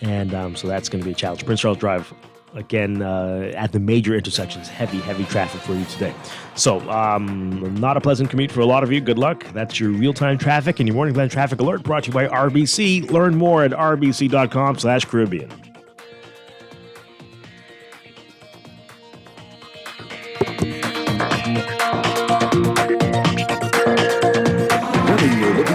And so that's going to be a challenge. Prince Charles Drive, again, at the major intersections, heavy traffic for you today. So, not a pleasant commute for a lot of you. Good luck. That's your real-time traffic and your Morning Blend Traffic Alert brought to you by RBC. Learn more at rbc.com/Caribbean.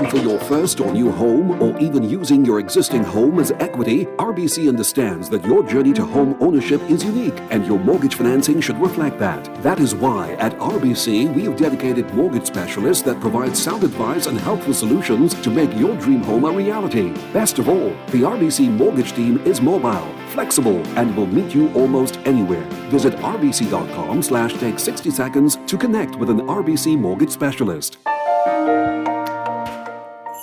For your first or new home, or even using your existing home as equity, RBC understands that your journey to home ownership is unique, and your mortgage financing should reflect that. That is why at RBC we have dedicated mortgage specialists that provide sound advice and helpful solutions to make your dream home a reality. Best of all, the RBC mortgage team is mobile, flexible, and will meet you almost anywhere. Visit rbc.com/take 60 seconds to connect with an RBC mortgage specialist.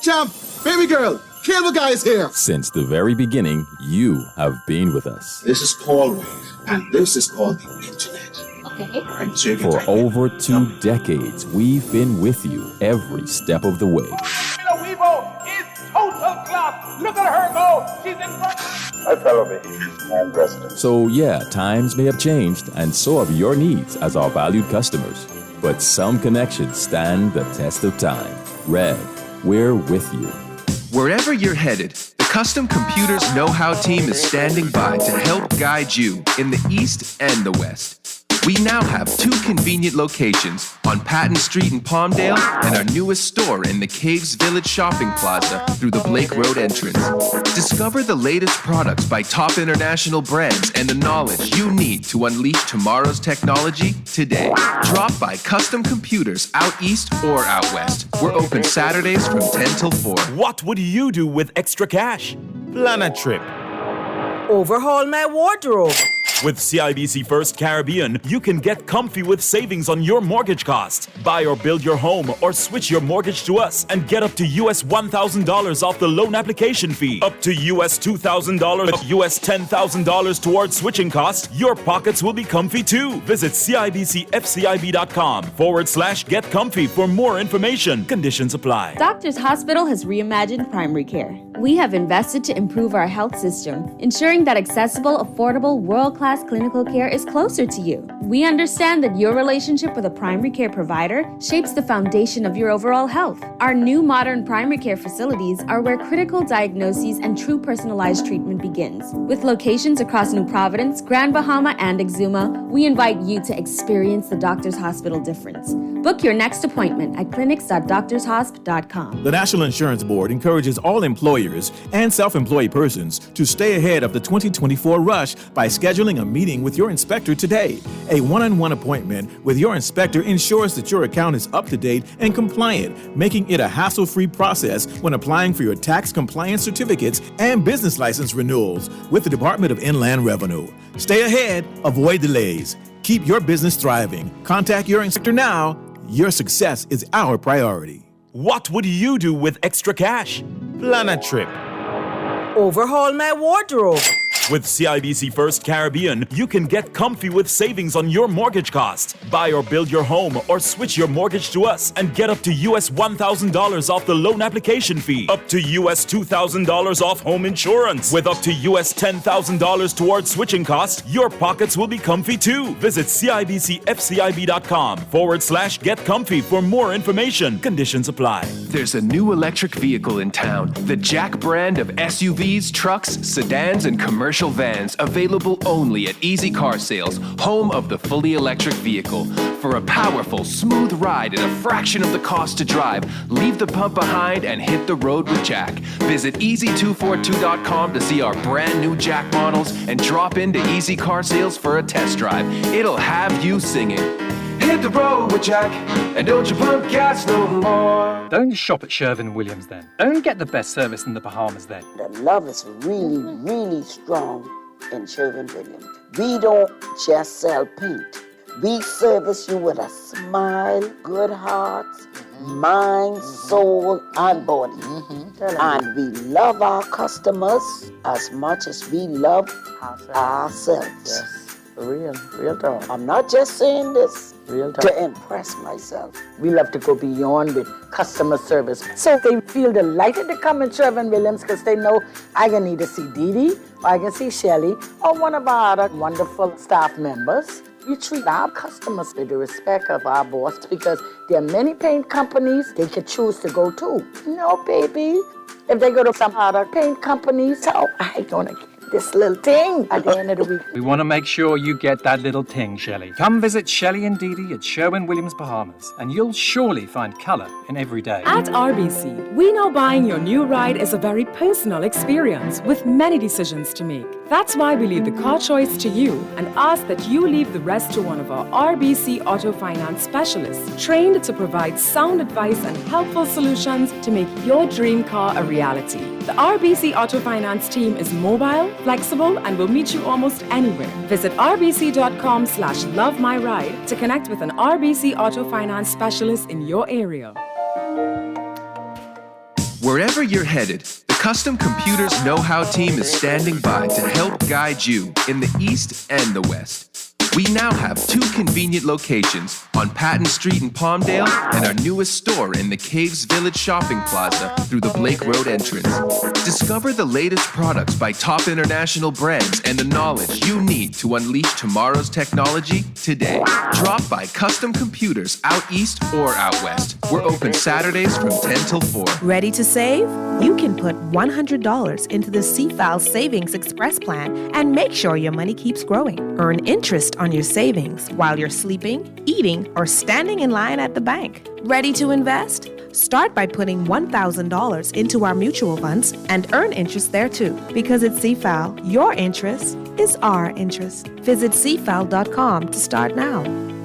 Champ, baby girl, cable guy is here. Since the very beginning, you have been with us. This is called wave, and this is called the internet. Okay. Right, so for over 2 decades, we've been with you every step of the way. Weevo is total class. Look at her go. She's in front. I follow me. I'm president. So yeah, times may have changed, and so have your needs as our valued customers. But some connections stand the test of time. Rev, we're with you. Wherever you're headed, the Custom Computers Know-How team is standing by to help guide you in the East and the West. We now have 2 convenient locations on Patton Street in Palmdale and our newest store in the Caves Village Shopping Plaza through the Blake Road entrance. Discover the latest products by top international brands and the knowledge you need to unleash tomorrow's technology today. Drop by Custom Computers out east or out west. We're open Saturdays from 10 till 4. What would you do with extra cash? Plan a trip. Overhaul my wardrobe. With CIBC First Caribbean, you can get comfy with savings on your mortgage costs. Buy or build your home or switch your mortgage to us and get up to US $1,000 off the loan application fee. Up to US $2,000, US $10,000 towards switching costs. Your pockets will be comfy too. Visit CIBCFCIB.com/get comfy for more information. Conditions apply. Doctors Hospital has reimagined primary care. We have invested to improve our health system, ensuring that accessible, affordable, world-class clinical care is closer to you. We understand that your relationship with a primary care provider shapes the foundation of your overall health. Our new modern primary care facilities are where critical diagnoses and true personalized treatment begins. With locations across New Providence, Grand Bahama, and Exuma, we invite you to experience the Doctors Hospital difference. Book your next appointment at clinics.doctorshosp.com. The National Insurance Board encourages all employers and self-employed persons to stay ahead of the 2024 rush by scheduling a meeting with your inspector today. A one-on-one appointment with your inspector ensures that your account is up to date and compliant, making it a hassle-free process when applying for your tax compliance certificates and business license renewals with the Department of Inland Revenue. Stay ahead, avoid delays. Keep your business thriving. Contact your inspector now. Your success is our priority. What would you do with extra cash? Plan a trip. Overhaul my wardrobe. With CIBC First Caribbean, you can get comfy with savings on your mortgage costs. Buy or build your home or switch your mortgage to us and get up to US $1,000 off the loan application fee. Up to US $2,000 off home insurance. With up to US $10,000 towards switching costs, your pockets will be comfy too. Visit CIBCFCIB.com/get comfy for more information. Conditions apply. There's a new electric vehicle in town. The Jack brand of SUVs, trucks, sedans, and commercial vans, available only at Easy Car Sales, home of the fully electric vehicle. For a powerful, smooth ride at a fraction of the cost to drive, leave the pump behind and hit the road with Jack. Visit easy242.com to see our brand new Jack models and drop into Easy Car Sales for a test drive. It'll have you singing. Hit the road with Jack, and don't you pump gas no more. Don't shop at Sherwin-Williams then. Don't get the best service in the Bahamas then. The love is really, really strong in Sherwin-Williams. We don't just sell paint. We service you with a smile, good hearts, mind, soul, and body. And we love our customers as much as we love ourselves. Yes, real talk. I'm not just saying this Real talk. to impress myself. We love to go beyond with customer service. So they feel delighted to come in Sherwin-Williams because they know I can either see Dee Dee, or I can see Shelly, or one of our other wonderful staff members. We treat our customers with the respect of our boss because there are many paint companies they could choose to go to. No, baby. If they go to some other paint companies, so I gonna get this little thing at the end of the week. We want to make sure you get that little ting, Shelley. Come visit Shelley and Dee Dee at Sherwin-Williams, Bahamas, and you'll surely find colour in every day. At RBC, we know buying your new ride is a very personal experience with many decisions to make. That's why we leave the car choice to you and ask that you leave the rest to one of our RBC Auto Finance specialists, trained to provide sound advice and helpful solutions to make your dream car a reality. The RBC Auto Finance team is mobile, flexible, and will meet you almost anywhere. Visit rbc.com/lovemyride to connect with an RBC Auto Finance specialist in your area. Wherever you're headed, the Custom Computers Know-How team is standing by to help guide you in the East and the West. We now have 2 convenient locations on Patton Street in Palmdale and our newest store in the Caves Village Shopping Plaza through the Blake Road entrance. Discover the latest products by top international brands and the knowledge you need to unleash tomorrow's technology today. Drop by Custom Computers out east or out west. We're open Saturdays from 10 till 4. Ready to save? You can put $100 into the CFAL Savings Express Plan and make sure your money keeps growing. Earn interest on your savings while you're sleeping, eating, or standing in line at the bank. Ready to invest? Start by putting $1,000 into our mutual funds and earn interest there too. Because at CFAL, your interest is our interest. Visit CFAL.com to start now.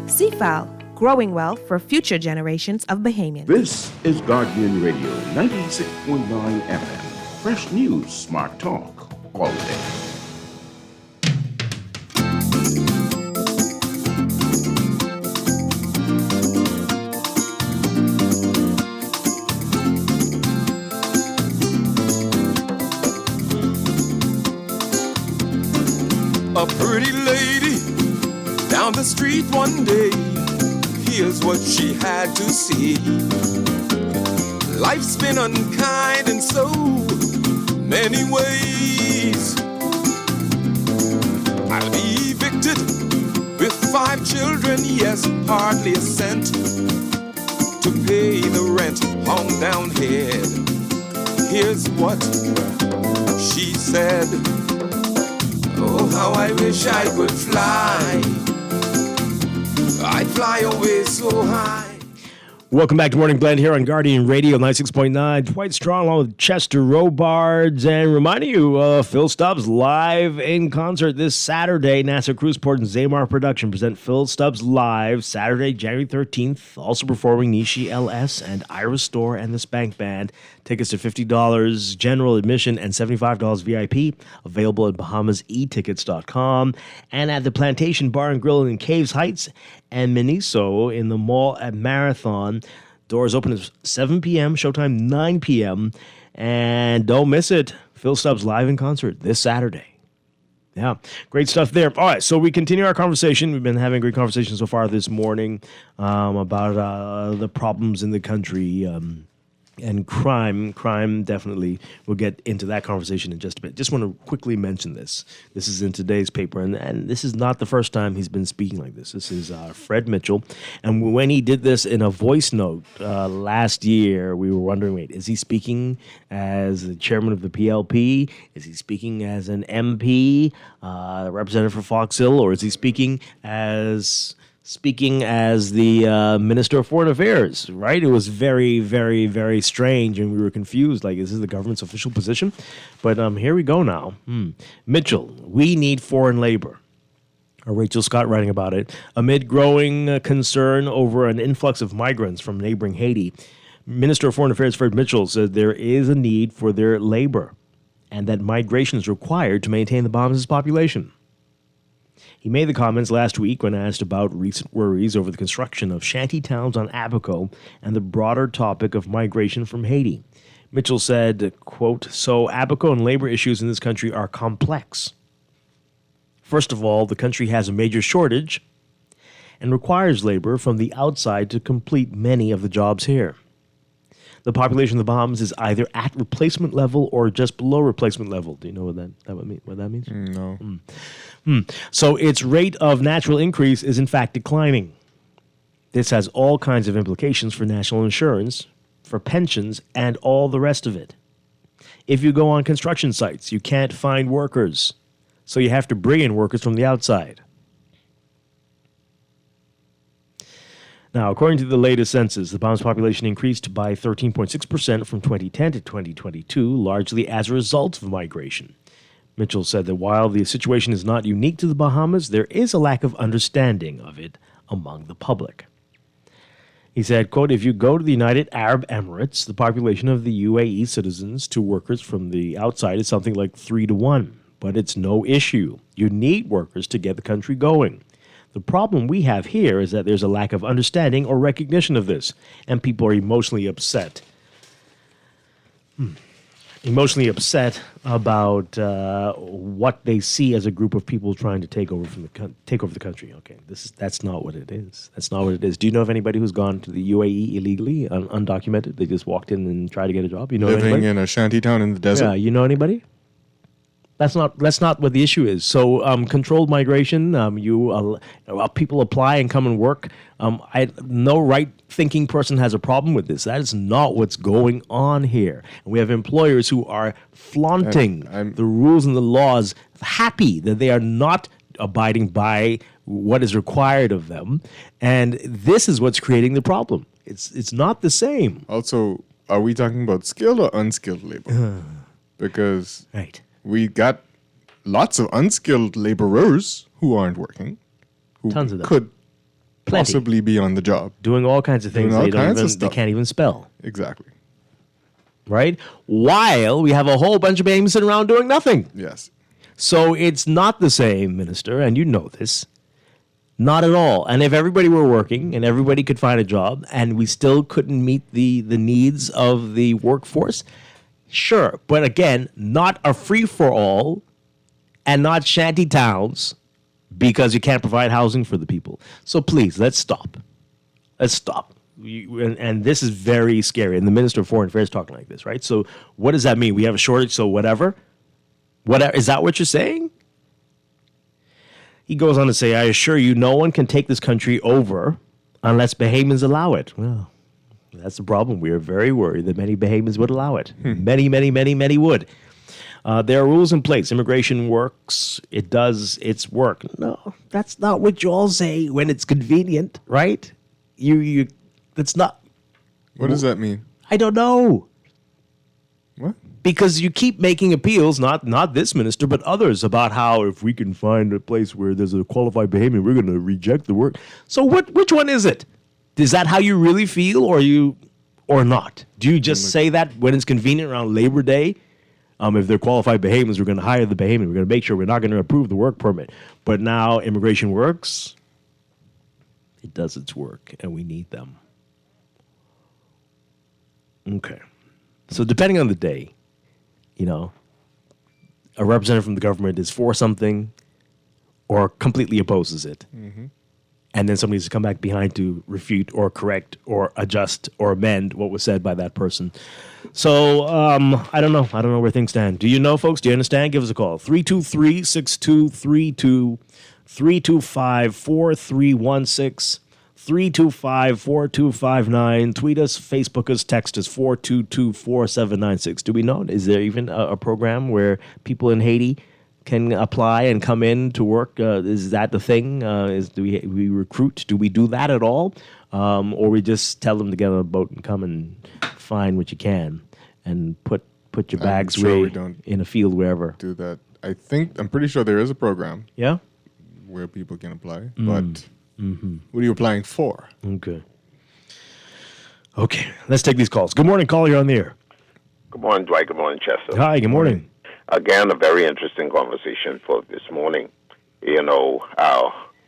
CFAL, growing wealth for future generations of Bahamians. This is Guardian Radio 96.9 FM. Fresh news, smart talk, all day. A pretty lady down the street one day, here's what she had to see. Life's been unkind in so many ways. I'll be evicted with 5 children, yes, hardly a cent to pay the rent on down head. Here's what she said. Oh, how I wish I could fly. I'd fly away so high. Welcome back to Morning Blend here on Guardian Radio 96.9. Dwight Strong along with Chester Robards. And reminding you, Phil Stubbs live in concert this Saturday. Nassau Cruiseport and Zamar Production present Phil Stubbs live Saturday, January 13th. Also performing Nishi LS and Iris Store and the Spank Band. Tickets are $50 general admission and $75 VIP. Available at BahamasEtickets.com and at the Plantation Bar and Grill in Caves Heights and Miniso in the mall at Marathon. Doors open at 7 p.m., showtime 9 p.m. And don't miss it. Phil Stubbs live in concert this Saturday. Yeah, great stuff there. All right, so we continue our conversation. We've been having a great conversation so far this morning about the problems in the country. And crime definitely. We'll get into that conversation in just a bit. Just want to quickly mention this. This is in today's paper, and this is not the first time he's been speaking like this. This is Fred Mitchell, and when he did this in a voice note last year, we were wondering, wait, is he speaking as the chairman of the PLP? Is he speaking as an MP, representative for Fox Hill, or is he speaking as the Minister of Foreign Affairs, right? It was very, very, very strange, and we were confused, like, is this the government's official position? But here we go now. Mitchell, we need foreign labor. Rachel Scott writing about it. Amid growing concern over an influx of migrants from neighboring Haiti, Minister of Foreign Affairs Fred Mitchell said there is a need for their labor and that migration is required to maintain the Bahamas' population. He made the comments last week when asked about recent worries over the construction of shanty towns on Abaco and the broader topic of migration from Haiti. Mitchell said, quote, "So Abaco and labor issues in this country are complex. First of all, the country has a major shortage and requires labor from the outside to complete many of the jobs here. The population of the Bahamas is either at replacement level or just below replacement level." Do you know what that means? No. So its rate of natural increase is in fact declining. This has all kinds of implications for national insurance, for pensions, and all the rest of it. If you go on construction sites, you can't find workers, so you have to bring in workers from the outside. Now, according to the latest census, the Bahamas population increased by 13.6% from 2010 to 2022, largely as a result of migration. Mitchell said that while the situation is not unique to the Bahamas, there is a lack of understanding of it among the public. He said, quote, "If you go to the United Arab Emirates, the population of the UAE citizens to workers from the outside is something like 3-1, but it's no issue. You need workers to get the country going. The problem we have here is that there's a lack of understanding or recognition of this, and people are emotionally upset. About what they see as a group of people trying to take over the country." Okay, that's not what it is. That's not what it is. Do you know of anybody who's gone to the UAE illegally, undocumented? They just walked in and tried to get a job. You know Living anybody? in a shanty town in the desert? Yeah, you know anybody? That's not what the issue is. So controlled migration, people apply and come and work. No right-thinking person has a problem with this. That is not what's going on here. And we have employers who are flaunting the rules and the laws, happy that they are not abiding by what is required of them. And this is what's creating the problem. It's not the same. Also, are we talking about skilled or unskilled labor? Because we got lots of unskilled laborers who aren't working, who Tons of them. could Plenty. possibly be on the job. Doing all kinds of things they can't even spell. Exactly. Right? While we have a whole bunch of babies sitting around doing nothing. Yes. So it's not the same, Minister, and you know this. Not at all. And if everybody were working and everybody could find a job and we still couldn't meet the needs of the workforce, sure. But again, not a free-for-all and not shanty towns because you can't provide housing for the people. So please, let's stop. Let's stop. And this is very scary. And the Minister of Foreign Affairs talking like this, right? So what does that mean? We have a shortage, so whatever? Is that what you're saying? He goes on to say, "I assure you, no one can take this country over unless Bahamians allow it." Well, that's the problem. We are very worried that many Bahamians would allow it. Many would. There are rules in place. Immigration works. It does its work. No, that's not what you all say when it's convenient, right? That's not. What does that mean? I don't know. What? Because you keep making appeals, not this minister, but others, about how if we can find a place where there's a qualified Bahamian, we're going to reject the work. So which one is it? Is that how you really feel, or not? Do you just say that when it's convenient around Labor Day? If they're qualified Bahamians, we're going to hire the Bahamian. We're going to make sure we're not going to approve the work permit. But now immigration works. It does its work, and we need them. Okay. So depending on the day, a representative from the government is for something or completely opposes it. Mm-hmm. And then somebody needs to come back behind to refute or correct or adjust or amend what was said by that person. So I don't know. I don't know where things stand. Do you know, folks? Do you understand? Give us a call. 323-6232, 325-4316, 325-4259. Tweet us, Facebook us, text us, 422-4796. Do we know? Is there even a program where people in Haiti can apply and come in to work? Is that the thing? Do we recruit? Do we do that at all? Or we just tell them to get on a boat and come and find what you can and put your bags away in a field wherever? Do that. I'm pretty sure there is a program. Yeah? where people can apply. But what are you applying for? Okay, let's take these calls. Good morning, caller. You're on the air. Good morning, Dwight. Good morning, Chester. Hi, good morning. Again, a very interesting conversation for this morning. You know,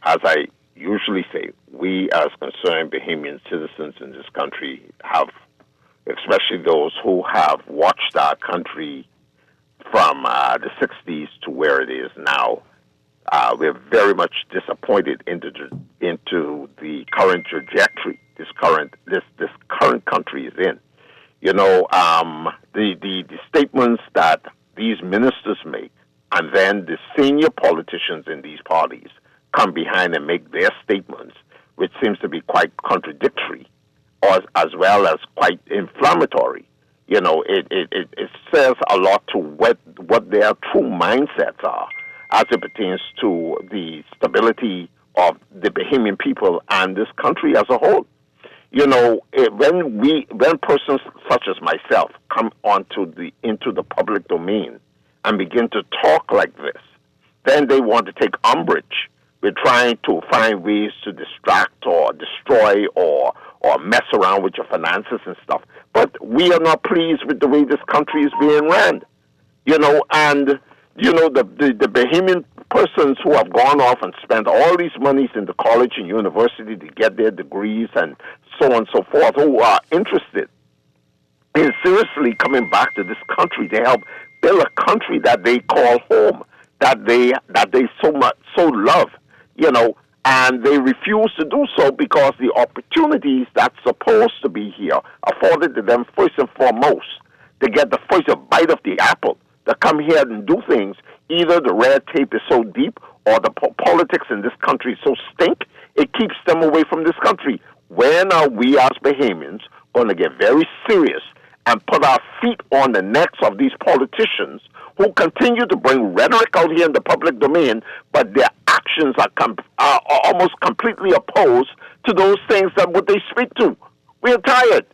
as I usually say, we as concerned Bahamian citizens in this country have, especially those who have watched our country from the 60s to where it is now, we're very much disappointed into the current trajectory this current country is in. You know, the statements that these ministers make, and then the senior politicians in these parties come behind and make their statements, which seems to be quite contradictory, or as well as quite inflammatory. You know, it says a lot to what their true mindsets are as it pertains to the stability of the Bahamian people and this country as a whole. You know, when persons such as myself come into the public domain and begin to talk like this, then they want to take umbrage with trying to find ways to distract or destroy or mess around with your finances and stuff. But we are not pleased with the way this country is being ran. You know, and you know the Bahamian persons who have gone off and spent all these monies in the college and university to get their degrees and so on and so forth, who are interested in seriously coming back to this country to help build a country that they call home, that they so love, you know, and they refuse to do so because the opportunities that's supposed to be here afforded to them first and foremost to get the first bite of the apple, to come here and do things. Either the red tape is so deep or the politics in this country is so stink, it keeps them away from this country. When are we as Bahamians going to get very serious and put our feet on the necks of these politicians who continue to bring rhetoric out here in the public domain, but their actions are almost completely opposed to those things that what they speak to? We're tired.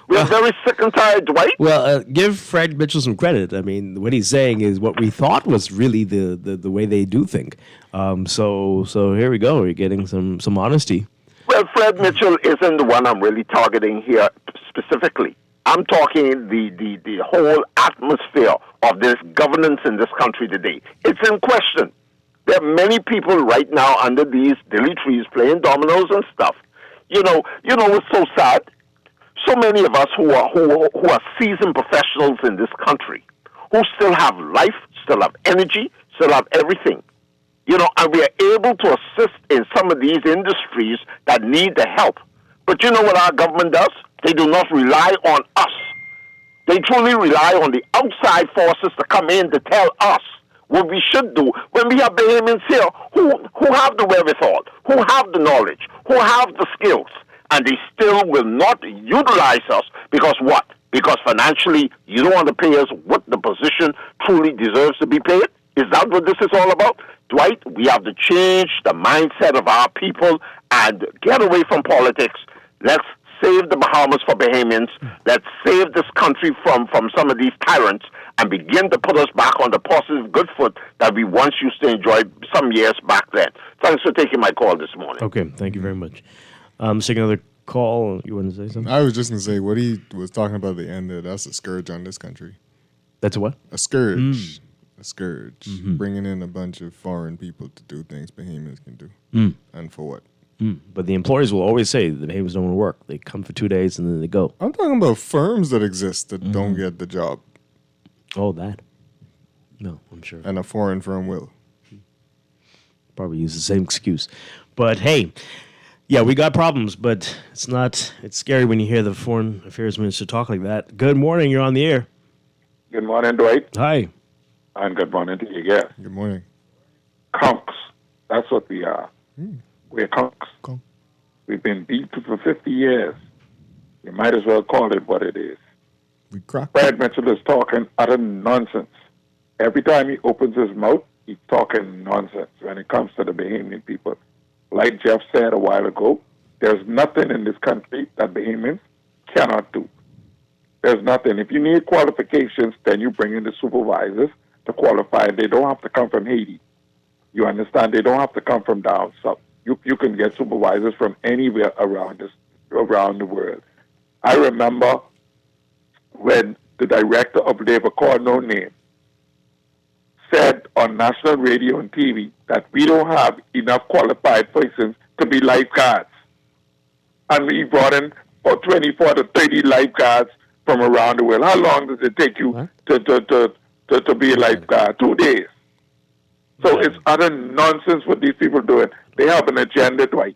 We're very sick and tired, Dwight. Well, give Fred Mitchell some credit. I mean, what he's saying is what we thought was really the way they do think. So here we go. We're getting some honesty. Well, Fred Mitchell isn't the one I'm really targeting here specifically. I'm talking the whole atmosphere of this governance in this country today. It's in question. There are many people right now under these dilly trees playing dominoes and stuff. You know what's so sad? So many of us who are seasoned professionals in this country, who still have life, still have energy, still have everything, you know, and we are able to assist in some of these industries that need the help. But you know what our government does? They do not rely on us. They truly rely on the outside forces to come in to tell us what we should do when we have Bahamians here who have the wherewithal, who have the knowledge, who have the skills, and they still will not utilize us because what? Because financially you don't want to pay us what the position truly deserves to be paid? Is that what this is all about? Dwight, we have to change the mindset of our people and get away from politics. Let's save the Bahamas for Bahamians. Let's save this country from some of these tyrants and begin to put us back on the positive good foot that we once used to enjoy some years back then. Thanks for taking my call this morning. Okay, thank you very much. Take another call. You want to say something? I was just going to say what he was talking about at the end there, that's a scourge on this country. That's a what? A scourge. A scourge. Bringing in a bunch of foreign people to do things Bahamians can do. And for what? But the employers will always say the Bahamians don't want to work. They come for 2 days and then they go. I'm talking about firms that exist that don't get the job. Oh, that? No, I'm sure. And a foreign firm will. Probably use the same excuse. But hey, yeah, we got problems, but it's scary when you hear the foreign affairs minister talk like that. Good morning, you're on the air. Good morning, Dwight. Hi. And good morning to you again. Good morning. Conks. That's what we are. We're conks. We've been beat for 50 years. You might as well call it what it is. We crack. Fred Mitchell is talking utter nonsense. Every time he opens his mouth, he's talking nonsense when it comes to the Bahamian people. Like Jeff said a while ago, there's nothing in this country that Bahamians cannot do. There's nothing. If you need qualifications, then you bring in the supervisors to qualify. They don't have to come from Haiti. You understand? They don't have to come from down south. You can get supervisors from anywhere around the world. I remember when the director of labor, called no name, said on national radio and TV that we don't have enough qualified persons to be lifeguards. And we brought in about 24 to 30 lifeguards from around the world. How long does it take you to be a lifeguard? 2 days. So it's utter nonsense what these people doing. They have an agenda, Dwight,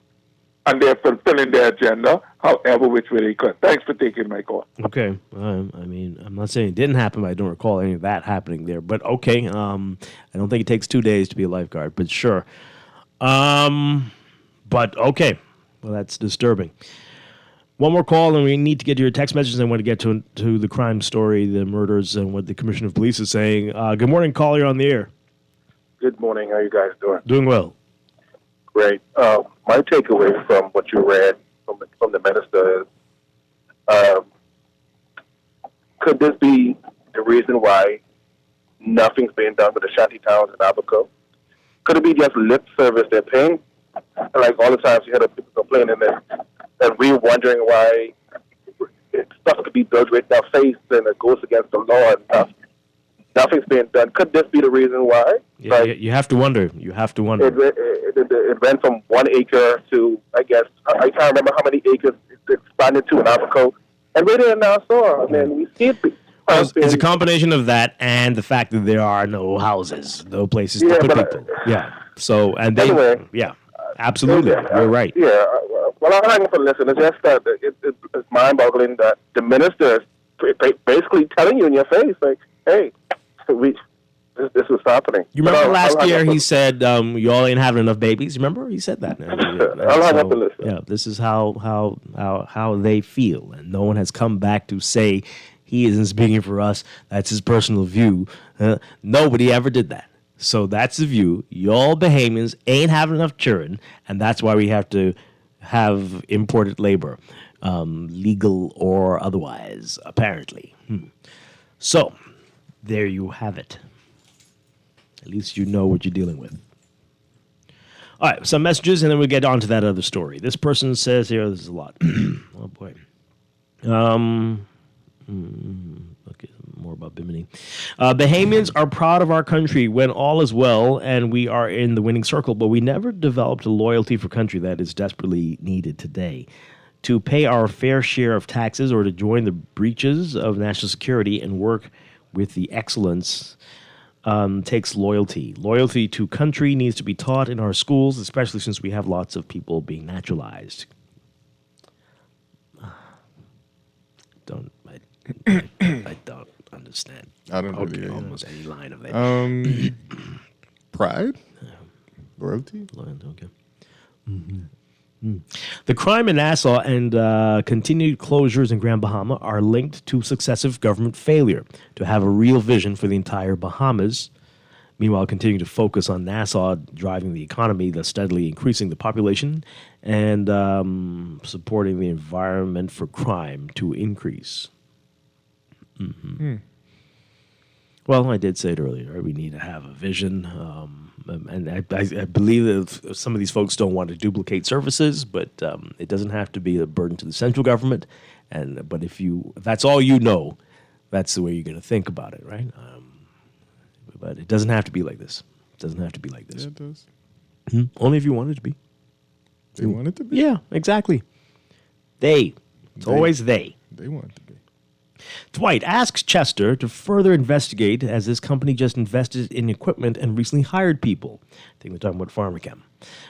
and they're fulfilling their agenda however which way they could. Thanks for taking my call. Okay. I mean, I'm not saying it didn't happen, but I don't recall any of that happening there. But okay. I don't think it takes 2 days to be a lifeguard, but sure. But okay. Well, that's disturbing. One more call, and we need to get to your text messages. I want to get to the crime story, the murders, and what the Commissioner of Police is saying. Good morning, caller. You're on the air. Good morning. How you guys doing? Doing well. Great. My takeaway from what you read from the minister is, could this be the reason why nothing's being done with the shanty towns in Abaco? Could it be just lip service they're paying? Like all the times you hear people complaining and we're wondering why stuff could be built with their face and it goes against the law and stuff. Nothing's being done. Could this be the reason why? Yeah, you have to wonder. You have to wonder. It went from 1 acre to, I guess, I can't remember how many acres it expanded to in Abaco. And we're there in Nassau. I mean, we see it. It's a combination of that and the fact that there are no houses, no places to put people. Yeah. So, and they, anyway, yeah, absolutely. You're right. Yeah. Well, I'm hanging for listening. It's just that it's mind-boggling that the minister is basically telling you in your face, like, hey, this is happening. You remember last year he said, you all ain't having enough babies? Remember? He said that. I'll hang up and listen. Yeah, this is how they feel. And no one has come back to say he isn't speaking for us. That's his personal view. Nobody ever did that. So that's the view. Y'all Bahamians ain't having enough children, and that's why we have to have imported labor, legal or otherwise, apparently. So there you have it. At least you know what you're dealing with. All right, some messages, and then we'll get on to that other story. This person says here, this is a lot. Oh, boy. Okay, more about Bimini. Bahamians are proud of our country when all is well and we are in the winning circle, but we never developed a loyalty for country that is desperately needed today. To pay our fair share of taxes or to join the breaches of national security and work with the excellence takes loyalty. Loyalty to country needs to be taught in our schools, especially since we have lots of people being naturalized. I don't understand. I don't really. Almost any line of that. Pride? Loyalty? Okay. The crime in Nassau and continued closures in Grand Bahama are linked to successive government failure to have a real vision for the entire Bahamas. Meanwhile, continuing to focus on Nassau driving the economy, thus steadily increasing the population, and supporting the environment for crime to increase. Well, I did say it earlier. Right? We need to have a vision. And I believe that some of these folks don't want to duplicate services, but it doesn't have to be a burden to the central government. But if that's all you know, that's the way you're going to think about it, right? But it doesn't have to be like this. It doesn't have to be like this. Yeah, it does. Only if you want it to be. They want it to be? Yeah, exactly. It's always they. They want it to be. Dwight asks Chester to further investigate as this company just invested in equipment and recently hired people. I think we're talking about PharmaChem.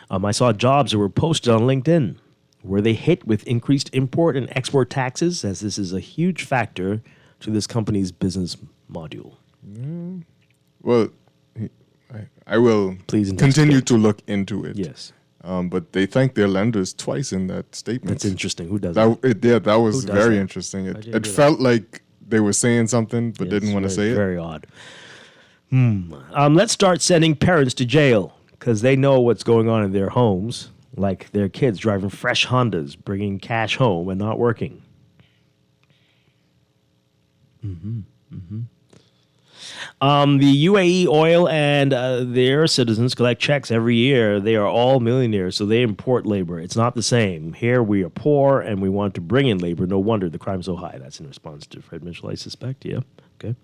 I saw jobs that were posted on LinkedIn. Were they hit with increased import and export taxes, as this is a huge factor to this company's business module? Well, I will continue to look into it. Yes. But they thanked their lenders twice in that statement. That's interesting. Who does that? That was very interesting. It felt like they were saying something but didn't want to say it. Very odd. Let's start sending parents to jail because they know what's going on in their homes, like their kids driving fresh Hondas, bringing cash home and not working. The UAE oil and their citizens collect checks every year. They are all millionaires, so they import labor. It's not the same. Here we are poor and we want to bring in labor. No wonder the crime's so high. That's in response to Fred Mitchell, I suspect. Yeah. Okay.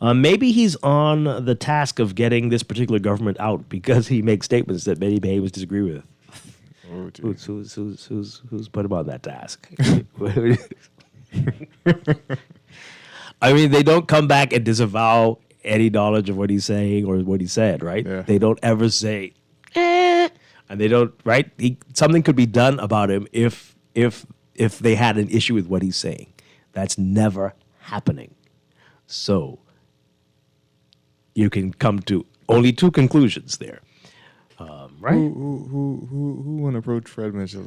Maybe he's on the task of getting this particular government out because he makes statements that many Bahamians disagree with. Oh, who's put him on that task? I mean, they don't come back and disavow any knowledge of what he's saying or what he said, right? Yeah. They don't ever say, and they don't, right? Something could be done about him if they had an issue with what he's saying. That's never happening. So you can come to only two conclusions there, right? Who want to approach Fred Mitchell?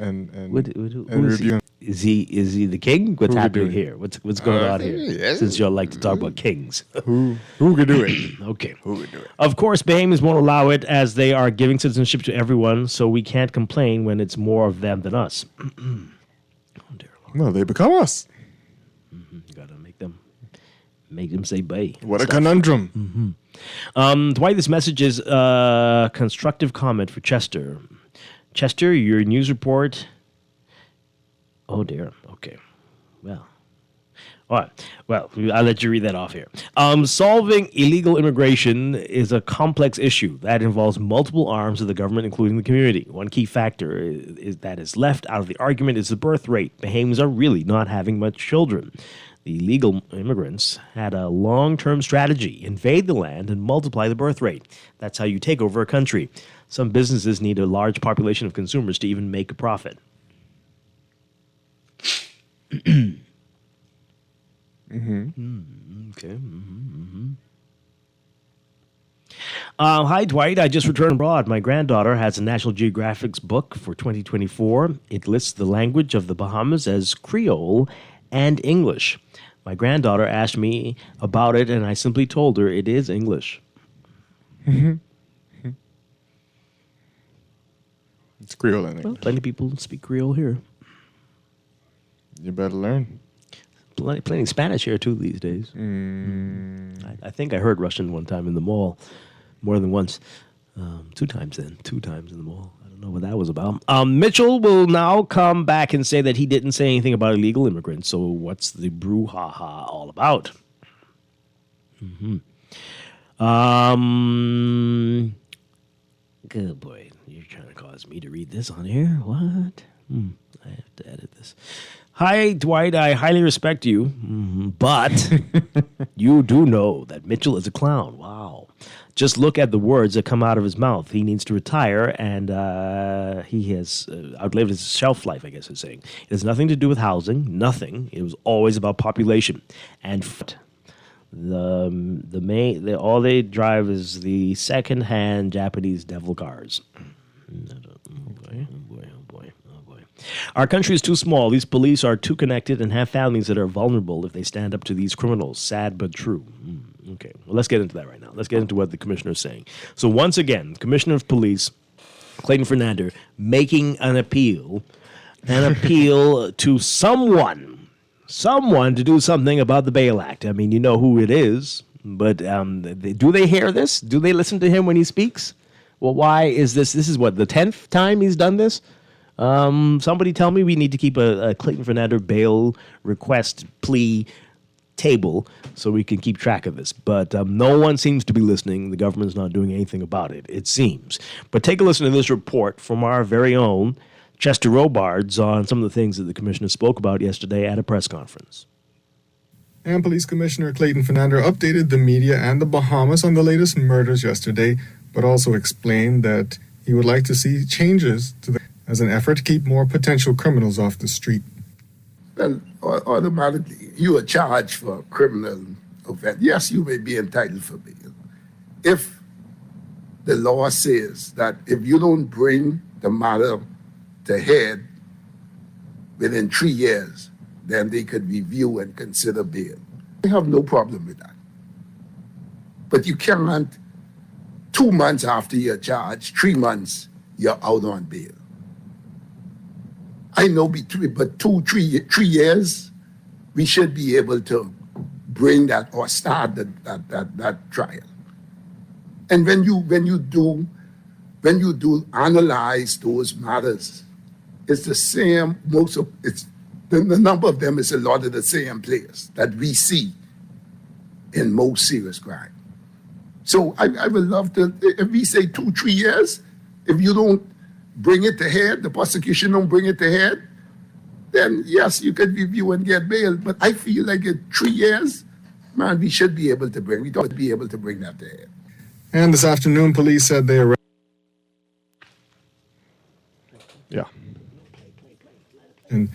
And review him? Is he the king? What's happening here? What's going on here? Yeah. Since you like to talk about kings, who could do it? Okay, who could do it? Of course, Bahamians won't allow it as they are giving citizenship to everyone. So we can't complain when it's more of them than us. Well, they become us. You gotta make them say "bay." What a conundrum. Dwight, this message is a constructive comment for Chester. Chester, your news report. Oh, dear. Okay. Well. All right. Well, I'll let you read that off here. Solving illegal immigration is a complex issue that involves multiple arms of the government, including the community. One key factor that is left out of the argument is the birth rate. Bahamians are really not having much children. The illegal immigrants had a long-term strategy: invade the land and multiply the birth rate. That's how you take over a country. Some businesses need a large population of consumers to even make a profit. Okay. Hi, Dwight. I just returned abroad. My granddaughter has a National Geographic's book for 2024. It lists the language of the Bahamas as Creole and English. My granddaughter asked me about it, and I simply told her it is English. It's Creole and English. Well, plenty of people speak Creole here. You better learn. Plenty Spanish here, too, these days. I think I heard Russian one time in the mall, more than once. 2 times in the mall. I don't know what that was about. Mitchell will now come back and say that he didn't say anything about illegal immigrants. So what's the brouhaha all about? Good boy. You're trying to cause me to read this on here? What? I have to edit this. Hi, Dwight. I highly respect you, but you do know that Mitchell is a clown. Wow. Just look at the words that come out of his mouth. He needs to retire, and he has outlived his shelf life, I guess it's saying. It has nothing to do with housing, nothing. It was always about population. And all they drive is the second-hand Japanese devil cars. Our country is too small. These police are too connected and have families that are vulnerable if they stand up to these criminals. Sad but true. Okay, well, let's get into that right now. Let's get into what the commissioner is saying. So once again, Commissioner of Police Clayton Fernander making an appeal to someone to do something about the Bail Act. I mean, you know who it is, but do they hear this? Do they listen to him when he speaks? Well, why is this? This is what, the 10th time he's done this? Somebody tell me we need to keep a Clayton Fernander bail request plea table so we can keep track of this. But no one seems to be listening. The government's not doing anything about it, it seems. But take a listen to this report from our very own Chester Robards on some of the things that the commissioner spoke about yesterday at a press conference. And Police Commissioner Clayton Fernander updated the media and the Bahamas on the latest murders yesterday, but also explained that he would like to see changes to as an effort to keep more potential criminals off the street. Well, automatically, you are charged for a criminal offense. Yes, you may be entitled for bail. If the law says that if you don't bring the matter to head within 3 years, then they could review and consider bail. I have no problem with that. But you can't, 2 months after you're charged, 3 months, you're out on bail. I know between, but 3 years, we should be able to bring that or start that trial. And when you do analyze those matters, it's the same. The number of them is a lot of the same players that we see in most serious crime. So I would love to, if we say 2-3 years, if you don't bring it to head, the prosecution don't bring it to head, then yes, you could review and get bail. But I feel like in 3 years, man, we should be able to bring that to head. And this afternoon, police said they arrested. Yeah. And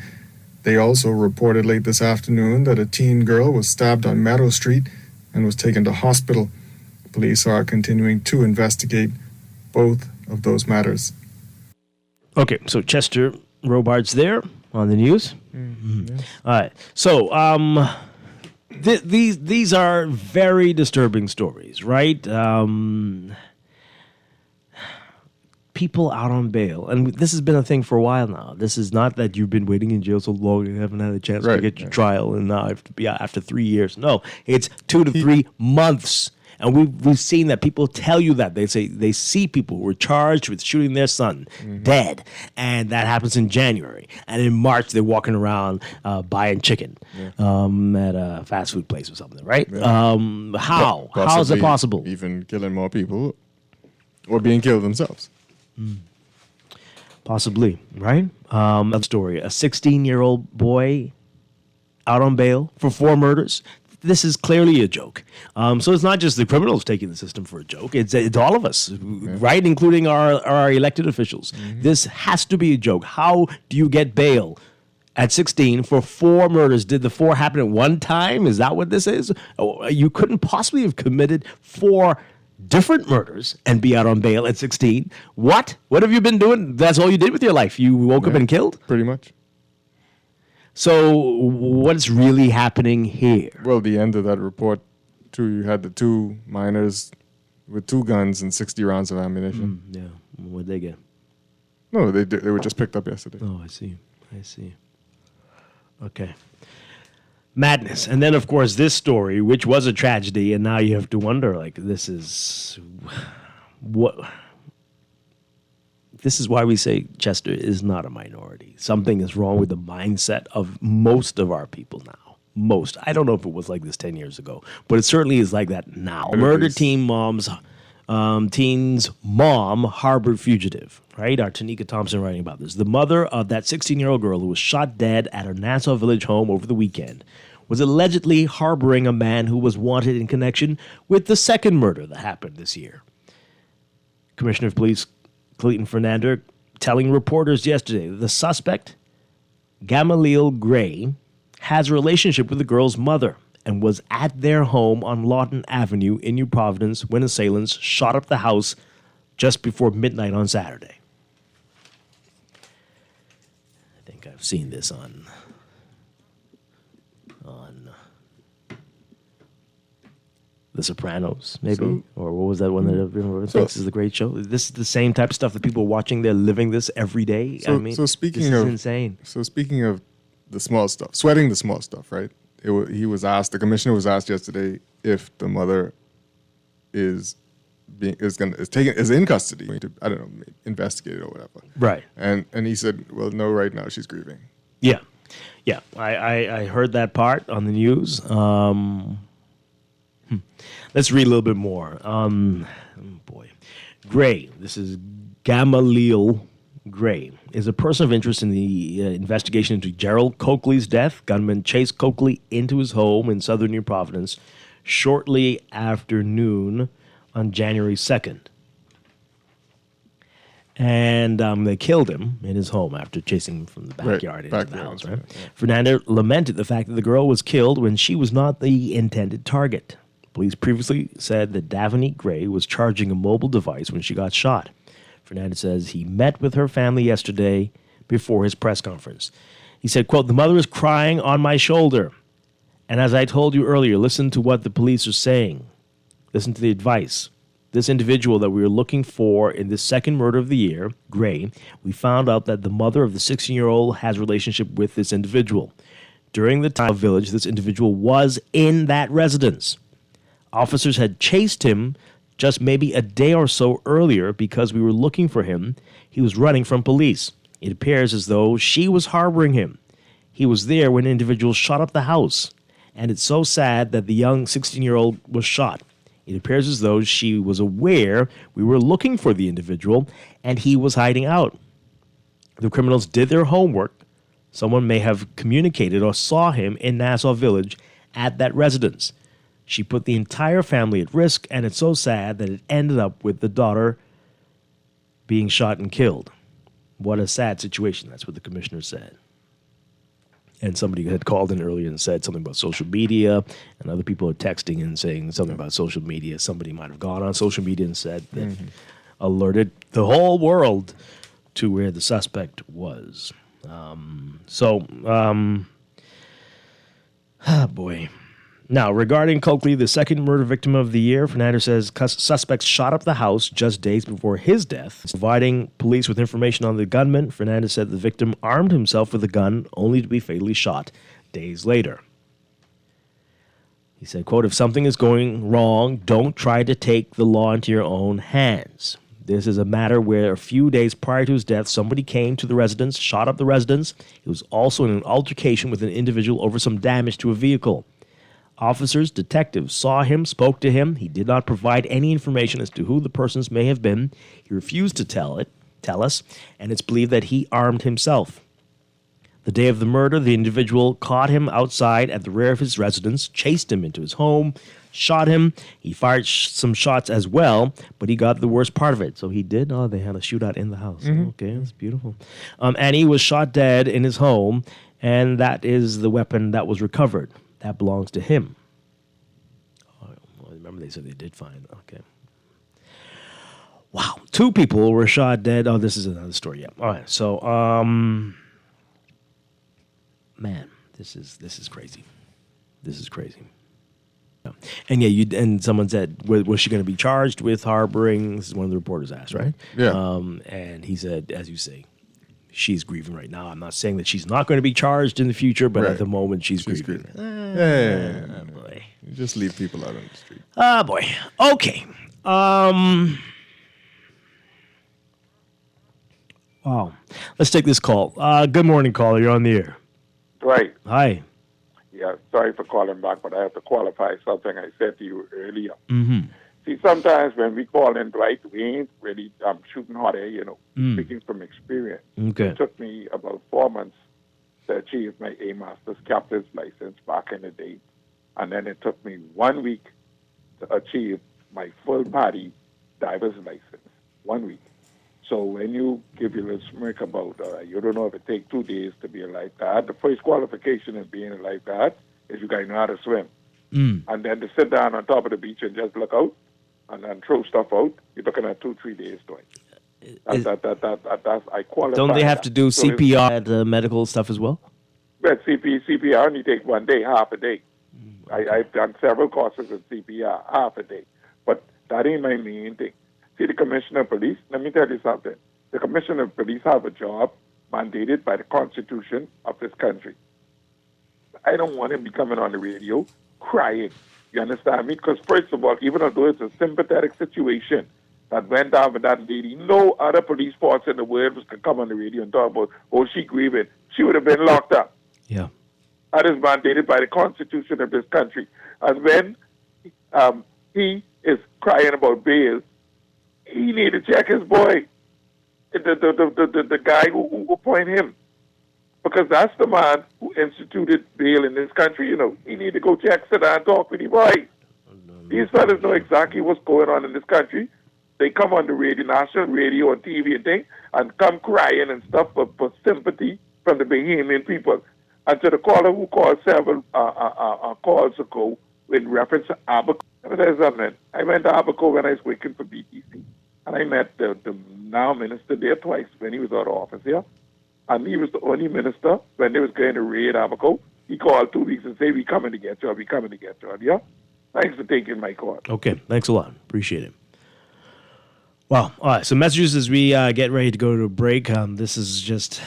they also reported late this afternoon that a teen girl was stabbed on Meadow Street and was taken to hospital. Police are continuing to investigate both of those matters. Okay, so Chester Robards there on the news. Mm-hmm. All right. So these are very disturbing stories, right? People out on bail, and this has been a thing for a while now. This is not that you've been waiting in jail so long and haven't had a chance to get your trial, and now after 3 years. No, it's 2 to 3 months. And we've seen that people tell you that. They say they see people who were charged with shooting their son dead. And that happens in January. And in March, they're walking around buying chicken at a fast food place or something, right? Yeah. How? How is it possible? Even killing more people or being killed themselves. Possibly, right? A story. A 16-year-old boy out on bail for 4 murders. This is clearly a joke. So it's not just the criminals taking the system for a joke. It's all of us, right? Including our elected officials. This has to be a joke. How do you get bail at 16 for 4 murders? Did the 4 happen at one time? Is that what this is? Oh, you couldn't possibly have committed 4 different murders and be out on bail at 16. What? What have you been doing? That's all you did with your life? You woke up and killed? Pretty much. So what's really happening here? Well, the end of that report, too, you had the 2 minors with 2 guns and 60 rounds of ammunition. Yeah. What'd they get? No, they were just picked up yesterday. Oh, I see. Okay. Madness. And then, of course, this story, which was a tragedy, and now you have to wonder, like, this is why we say Chester is not a minority. Something is wrong with the mindset of most of our people now. Most. I don't know if it was like this 10 years ago, but it certainly is like that now. Murder teen's mom harbored fugitive, right? Our Tanika Thompson writing about this. The mother of that 16-year-old girl who was shot dead at her Nassau Village home over the weekend was allegedly harboring a man who was wanted in connection with the second murder that happened this year. Commissioner of Police Clayton Fernander telling reporters yesterday that the suspect, Gamaliel Gray, has a relationship with the girl's mother and was at their home on Lawton Avenue in New Providence when assailants shot up the house just before midnight on Saturday. I think I've seen this on The Sopranos, maybe? Or what was that one that everyone thinks is the great show? This is the same type of stuff that people are watching. They're living this every day. This is insane. So speaking of the small stuff, sweating the small stuff, right? The commissioner was asked yesterday if the mother is in custody. I don't know, investigated or whatever. Right. And he said, well, no, right now she's grieving. Yeah. I heard that part on the news. Let's read a little bit more. Gray, this is Gamaliel Gray, is a person of interest in the investigation into Gerald Coakley's death. Gunmen chased Coakley into his home in southern New Providence shortly after noon on January 2nd. And they killed him in his home after chasing him from the backyard into the house. Right? Yeah. Fernando lamented the fact that the girl was killed when she was not the intended target. Police previously said that Daphne Gray was charging a mobile device when she got shot. Fernandez says he met with her family yesterday before his press conference. He said, quote, "The mother is crying on my shoulder. And as I told you earlier, listen to what the police are saying. Listen to the advice. This individual that we were looking for in this second murder of the year, Gray, we found out that the mother of the 16-year-old has a relationship with this individual. During the time of village, this individual was in that residence. Officers had chased him just maybe a day or so earlier because we were looking for him. He was running from police. It appears as though she was harboring him. He was there when individuals shot up the house. And it's so sad that the young 16-year-old was shot. It appears as though she was aware we were looking for the individual and he was hiding out. The criminals did their homework. Someone may have communicated or saw him in Nassau Village at that residence. She put the entire family at risk, and it's so sad that it ended up with the daughter being shot and killed. What a sad situation. That's what the commissioner said. And somebody had called in earlier and said something about social media, and other people are texting and saying something about social media. Somebody might have gone on social media and said that alerted the whole world to where the suspect was. Boy. Now, regarding Coakley, the second murder victim of the year, Fernandez says suspects shot up the house just days before his death. Providing police with information on the gunman, Fernandez said the victim armed himself with a gun only to be fatally shot days later. He said, quote, "If something is going wrong, don't try to take the law into your own hands. This is a matter where a few days prior to his death, somebody came to the residence, shot up the residence. He was also in an altercation with an individual over some damage to a vehicle. Officers, detectives saw him, spoke to him. He did not provide any information as to who the persons may have been. He refused to tell us, and it's believed that he armed himself. The day of the murder, the individual caught him outside at the rear of his residence, chased him into his home, shot him. He fired some shots as well, but he got the worst part of it. So he did. Oh, they had a shootout in the house. Okay, that's beautiful. And he was shot dead in his home, and that is the weapon that was recovered. That belongs to him. Oh, well, remember they said they did find. Okay. Wow. 2 people were shot dead. Oh, this is another story. Yeah. All right. So, man, this is crazy. This is crazy. And yeah, and someone said, was she going to be charged with harboring? This is one of the reporters asked, right? Yeah. And he said, as you say, she's grieving right now. I'm not saying that she's not going to be charged in the future, but at the moment she's grieving. Yeah. Boy. You just leave people out on the street. Ah, boy. Okay. Wow. Let's take this call. Good morning, caller. You're on the air. Dwight. Hi. Yeah, sorry for calling back, but I have to qualify something I said to you earlier. Mm-hmm. See, sometimes when we call in, Dwight, we ain't really shooting hot air, speaking from experience. Okay. It took me about 4 months to achieve my A-Master's captain's license back in the day. And then it took me 1 week to achieve my full body diver's license. 1 week. So when you give your little smirk about, you don't know if it takes 2 days to be a lifeguard, the first qualification in being a lifeguard is you got to know how to swim. And then to sit down on top of the beach and just look out and then throw stuff out, you're looking at 2-3 days doing. I qualify. Don't they have to do CPR and medical stuff as well? But CPR only take 1 day, half a day. I've done several courses in CPR, half a day. But that ain't my main thing. See, the Commissioner of Police, let me tell you something. The Commissioner of Police have a job mandated by the Constitution of this country. I don't want him to be coming on the radio crying. You understand me? Because first of all, even though it's a sympathetic situation that went down with that lady, no other police force in the world was going to come on the radio and talk about, oh, she grieving. She would have been locked up. Yeah. That is mandated by the Constitution of this country. And when he is crying about bail, he need to check his boy, the guy who appointed him. Because that's the man who instituted bail in this country, He need to go check, sit down, and talk with his boy. These fellas know exactly what's going on in this country. They come on the radio, national radio and TV and things, and come crying and stuff for sympathy from the Bahamian people. And to the caller who called several calls ago in reference to Abaco, let me tell you something. I went to Abaco when I was working for BTC. And I met the now minister there twice when he was out of office here. And he was the only minister when they was going to raid Abaco. He called 2 weeks and said, we coming to get you, we coming to get you. Yeah? Thanks for taking my call. Okay, thanks a lot. Appreciate it. Wow. All right, so messages as we get ready to go to a break. This is just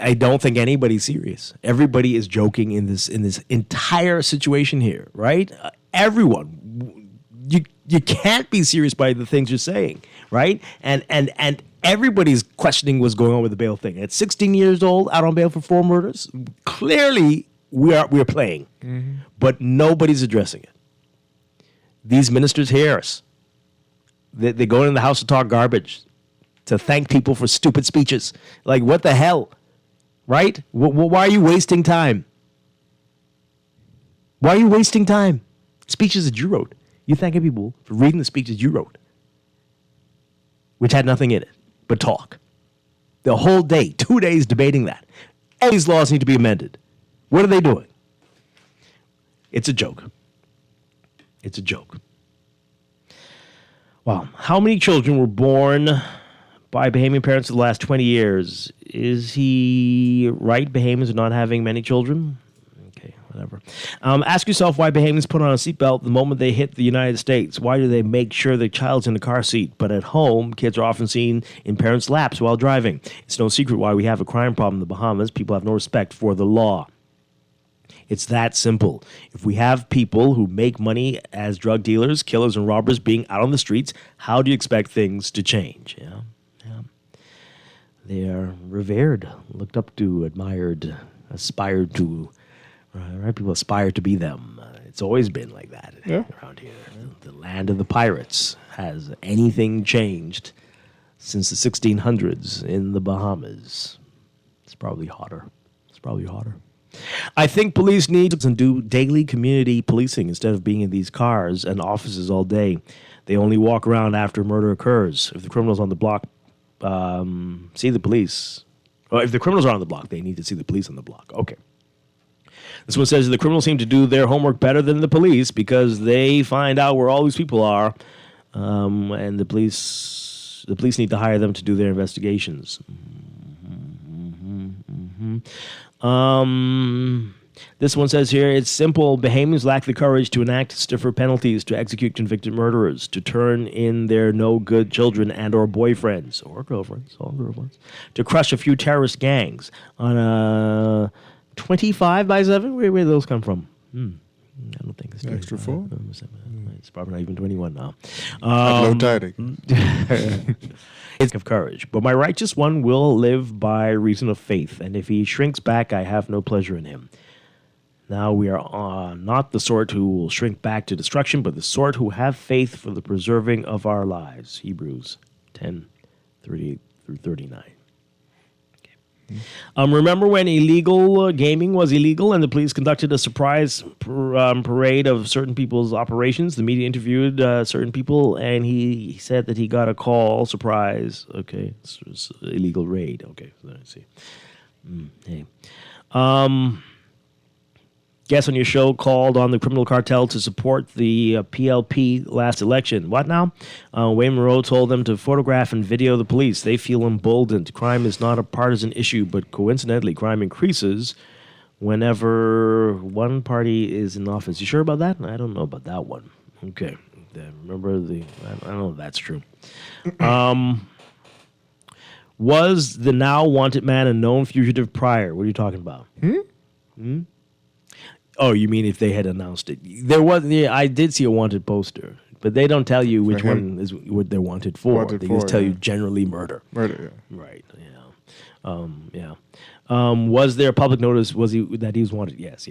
I don't think anybody's serious. Everybody is joking in this entire situation here, right? Everyone, you can't be serious by the things you're saying, right? And everybody's questioning what's going on with the bail thing. At 16 years old, out on bail for 4 murders, clearly we're playing, but nobody's addressing it. These ministers hear us. They go in the house to talk garbage, to thank people for stupid speeches. Like, what the hell? Right? Why are you wasting time? Why are you wasting time? Speeches that you wrote. You're thanking people for reading the speeches you wrote, which had nothing in it but talk. The whole day, 2 days debating that. All these laws need to be amended. What are they doing? It's a joke. It's a joke. Wow. How many children were born by Bahamian parents in the last 20 years? Is he right, Bahamians are not having many children? Okay, whatever. Ask yourself why Bahamians put on a seatbelt the moment they hit the United States. Why do they make sure the child's in the car seat? But at home, kids are often seen in parents' laps while driving. It's no secret why we have a crime problem in the Bahamas. People have no respect for the law. It's that simple. If we have people who make money as drug dealers, killers, and robbers being out on the streets, how do you expect things to change? Yeah. They are revered, looked up to, admired, aspired to. Right? People aspire to be them. It's always been like that around here. The land of the pirates. Has anything changed since the 1600s in the Bahamas? It's probably hotter. I think police need to do daily community policing instead of being in these cars and offices all day. They only walk around after murder occurs. If the criminal's on the block, see the police. Well, if the criminals are on the block, they need to see the police on the block. Okay. This one says the criminals seem to do their homework better than the police because they find out where all these people are, and the police need to hire them to do their investigations. This one says here, it's simple. Bahamians lack the courage to enact stiffer penalties to execute convicted murderers, to turn in their no-good children and or boyfriends, or girlfriends, to crush a few terrorist gangs on a 25 by 7? Where do those come from? I don't think it's extra 4. It's probably not even 21 now. Low tiding. It's of courage, but my righteous one will live by reason of faith, and if he shrinks back, I have no pleasure in him. Now we are not the sort who will shrink back to destruction, but the sort who have faith for the preserving of our lives. Hebrews 10:38 through 39. Remember when illegal gaming was illegal and the police conducted a surprise parade of certain people's operations? The media interviewed certain people, and he said that he got a call, surprise. Okay, it's illegal raid. Okay, let's see. Hey. Guest on your show called on the criminal cartel to support the PLP last election. What now? Wayne Moreau told them to photograph and video the police. They feel emboldened. Crime is not a partisan issue, but coincidentally, crime increases whenever one party is in office. You sure about that? I don't know about that one. Okay. Remember I don't know if that's true. Was the now wanted man a known fugitive prior? What are you talking about? Oh, you mean if they had announced it? There was. Yeah, I did see a wanted poster, but they don't tell you which one is what they're wanted for. They just tell you generally murder. Murder, yeah. Right. Yeah. Was there a public notice? That he was wanted? Yes.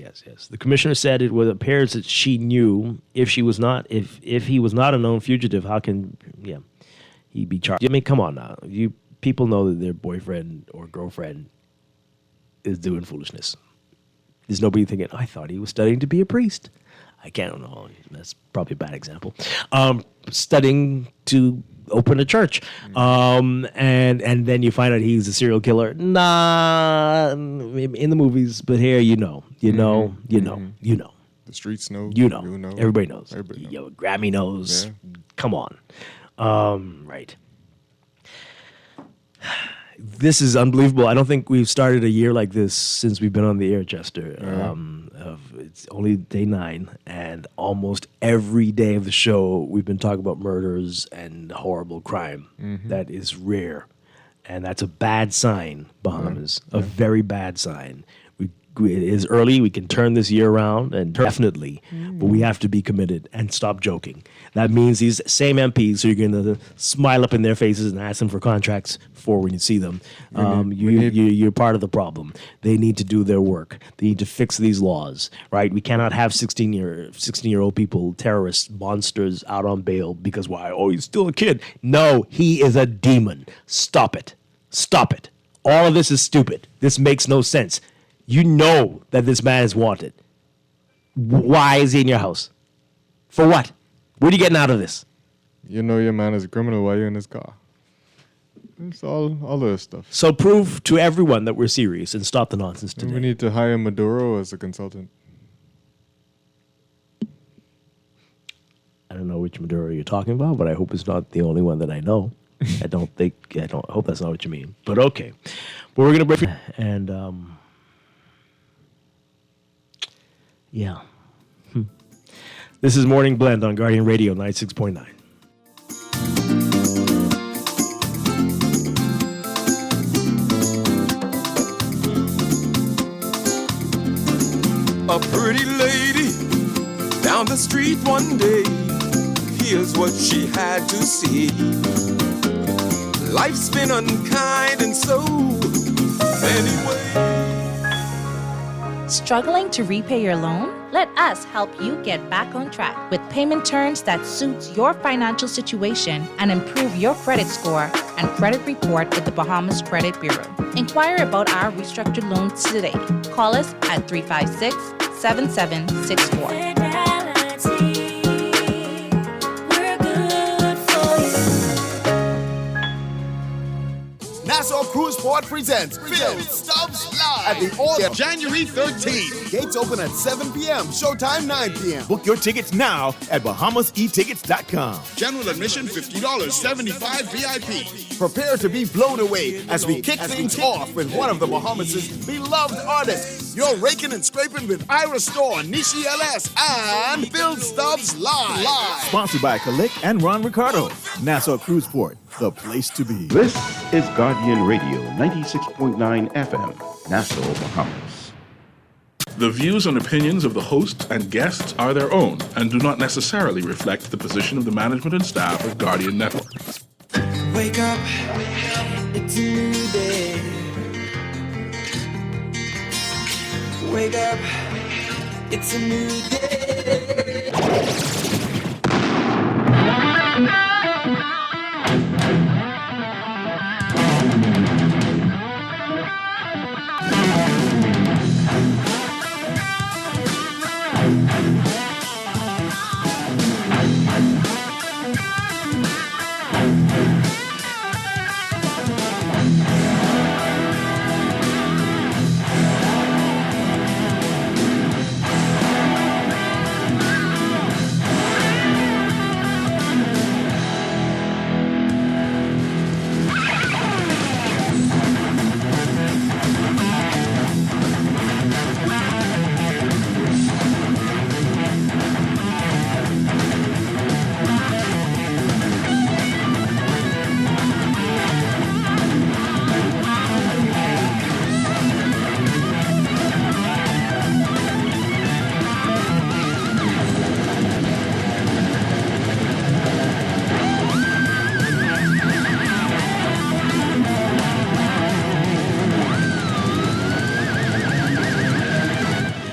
The commissioner said it appears that she knew if he was not a known fugitive. How can he be charged? I mean, come on now. You people know that their boyfriend or girlfriend is doing foolishness. There's nobody thinking, I thought he was studying to be a priest. I can't know. That's probably a bad example. Studying to open a church. And then you find out he's a serial killer. Nah, in the movies, but here you know. The streets know. You know. Everybody knows. Grammy knows. Yeah. Come on. Right. This is unbelievable. I don't think we've started a year like this since we've been on the air, Chester. It's only day 9, and almost every day of the show, we've been talking about murders and horrible crime. That is rare. And that's a bad sign, Bahamas. A very bad sign. It is early. We can turn this year around, and definitely, but we have to be committed and stop joking. That means these same MPs who you're going to smile up in their faces and ask them for contracts for when you see them. You're part of the problem. They need to do their work. They need to fix these laws, right? We cannot have 16-year-old people, terrorists, monsters out on bail because why? Oh, he's still a kid. No, he is a demon. Stop it. Stop it. All of this is stupid. This makes no sense. You know that this man is wanted. Why is he in your house? For what? What are you getting out of this? You know your man is a criminal while you're in his car. It's all of this stuff. So prove to everyone that we're serious and stop the nonsense today. We need to hire Maduro as a consultant. I don't know which Maduro you're talking about, but I hope it's not the only one that I know. I hope that's not what you mean. But okay. But we're going to break and yeah. This is Morning Blend on Guardian Radio 96.9. A pretty lady down the street one day. Here's what she had to see. Life's been unkind in so many ways. Struggling to repay your loan? Let us help you get back on track with payment terms that suits your financial situation and improve your credit score and credit report with the Bahamas Credit Bureau. Inquire about our restructured loans today. Call us at 356-7764. Nassau Cruise Port presents Phil Stubbs Live at the All January 13th. Gates open at 7 p.m. Showtime 9 p.m. Book your tickets now at BahamasEtickets.com. General admission $50, 75 VIP. Prepare to be blown away as we kick things off with one of the Bahamas' beloved artists. You're raking and scraping with Ira Storr, Nishi LS, and Phil Stubbs Live. Sponsored by Kalik and Ron Ricardo. Nassau Cruise Port, the place to be. This is Guardian Radio 96.9 FM, Nassau, Bahamas. The views and opinions of the host and guests are their own and do not necessarily reflect the position of the management and staff of Guardian Network. Wake up, it's a new day. Wake up, it's a new day.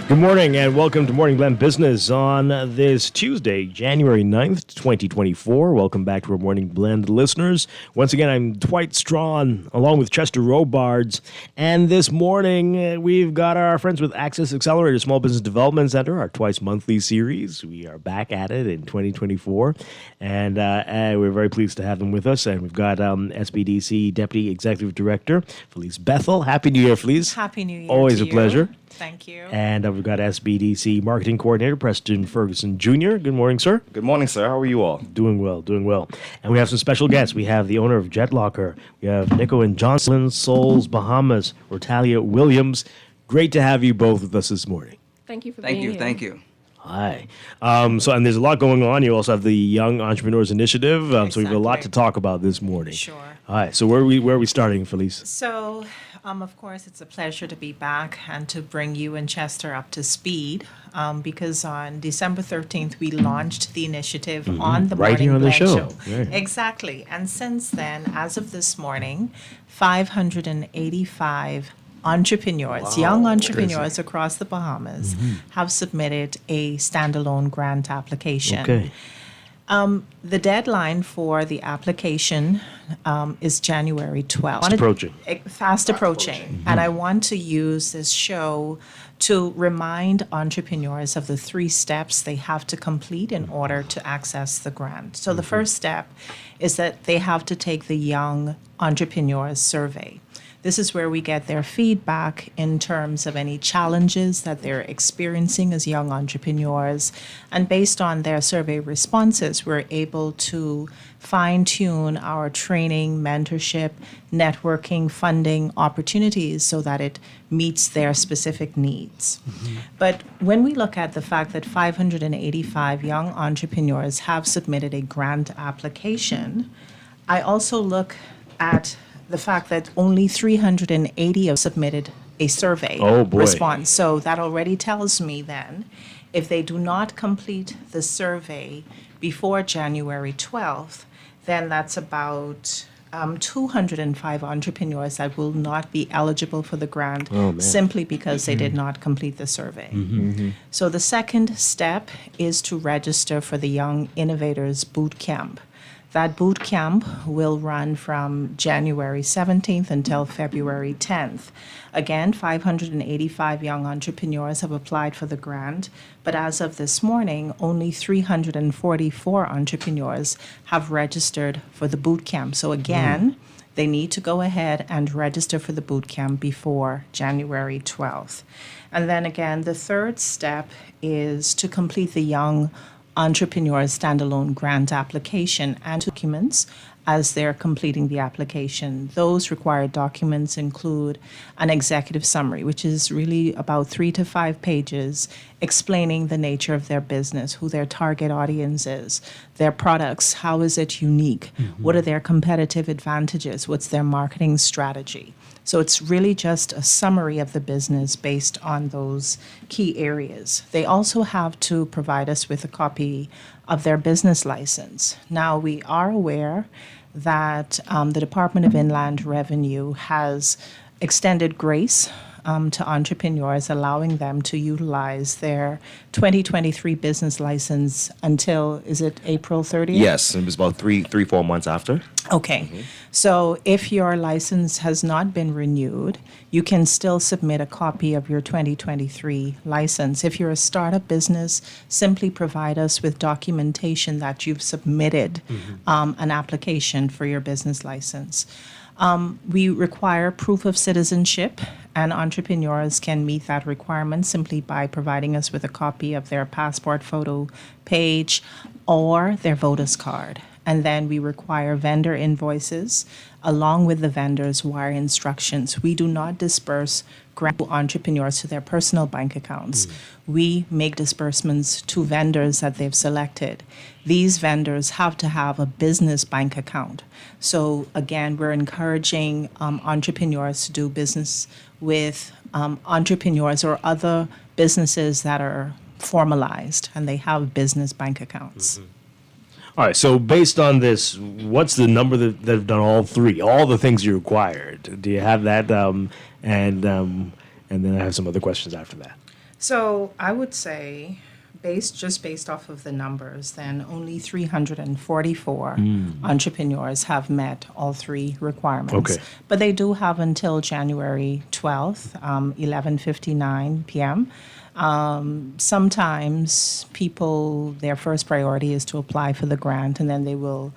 Good morning and welcome to Morning Blend Business on this Tuesday, January 9th, 2024. Welcome back to our Morning Blend listeners. Once again, I'm Dwight Strachan along with Chester Robards. And this morning, we've got our friends with Access Accelerator Small Business Development Center, our twice monthly series. We are back at it in 2024. And we're very pleased to have them with us. And we've got SBDC Deputy Executive Director, Felice Bethel. Happy New Year, Felice. Happy New Year. Always a pleasure. Thank you. And we've got SBDC Marketing Coordinator, Preston Ferguson Jr. Good morning, sir. Good morning, sir. How are you all? Doing well, doing well. And we have some special guests. We have the owner of Jet Locker. We have Nico and Johnson, Souls, Bahamas, Rotalia Williams. Great to have you both with us this morning. Thank you for being here. Thank you. Hi. And there's a lot going on. You also have the Young Entrepreneurs Initiative. So we have a lot to talk about this morning. Sure. All right. So where are we starting, Felice? So, of course, it's a pleasure to be back and to bring you and Chester up to speed because on December 13th, we launched the initiative on the Right Morning here on the Blend show. Yeah. Exactly. And since then, as of this morning, 585 entrepreneurs, young entrepreneurs across the Bahamas have submitted a standalone grant application. Okay. The deadline for the application is January 12th. Fast approaching. And I want to use this show to remind entrepreneurs of the 3 steps they have to complete in order to access the grant. So the first step is that they have to take the Young Entrepreneurs Survey. This is where we get their feedback in terms of any challenges that they're experiencing as young entrepreneurs. And based on their survey responses, we're able to fine-tune our training, mentorship, networking, funding opportunities so that it meets their specific needs. But when we look at the fact that 585 young entrepreneurs have submitted a grant application, I also look at the fact that only 380 have submitted a survey response. So that already tells me then, if they do not complete the survey before January 12th, then that's about 205 entrepreneurs that will not be eligible for the grant simply because they did not complete the survey. So the second step is to register for the Young Innovators Boot Camp. That boot camp will run from January 17th until February 10th. Again, 585 young entrepreneurs have applied for the grant, but as of this morning, only 344 entrepreneurs have registered for the boot camp. So again, they need to go ahead and register for the boot camp before January 12th. And then again, the third step is to complete the Young Entrepreneurs Standalone Grant application and documents as they're completing the application. Those required documents include an executive summary, which is really about 3 to 5 pages explaining the nature of their business, who their target audience is, their products, how is it unique, what are their competitive advantages, what's their marketing strategy. So it's really just a summary of the business based on those key areas. They also have to provide us with a copy of their business license. Now, we are aware that the Department of Inland Revenue has extended grace to entrepreneurs, allowing them to utilize their 2023 business license until, is it April 30th? Yes, it was about 4 months after. Okay. So if your license has not been renewed, you can still submit a copy of your 2023 license. If you're a startup business, simply provide us with documentation that you've submitted an application for your business license. We require proof of citizenship, and entrepreneurs can meet that requirement simply by providing us with a copy of their passport photo page or their voter's card. And then we require vendor invoices along with the vendor's wire instructions. We do not disperse grant to entrepreneurs to their personal bank accounts. We make disbursements to vendors that they've selected. These vendors have to have a business bank account. So again, we're encouraging entrepreneurs to do business with entrepreneurs or other businesses that are formalized and they have business bank accounts. All right, so based on this, what's the number that have done all 3, all the things you required? Do you have that? And then I have some other questions after that. So I would say, based off of the numbers, then only 344 entrepreneurs have met all 3 requirements. Okay. But they do have until January 12th, 11:59 p.m. Sometimes people, their first priority is to apply for the grant, and then they will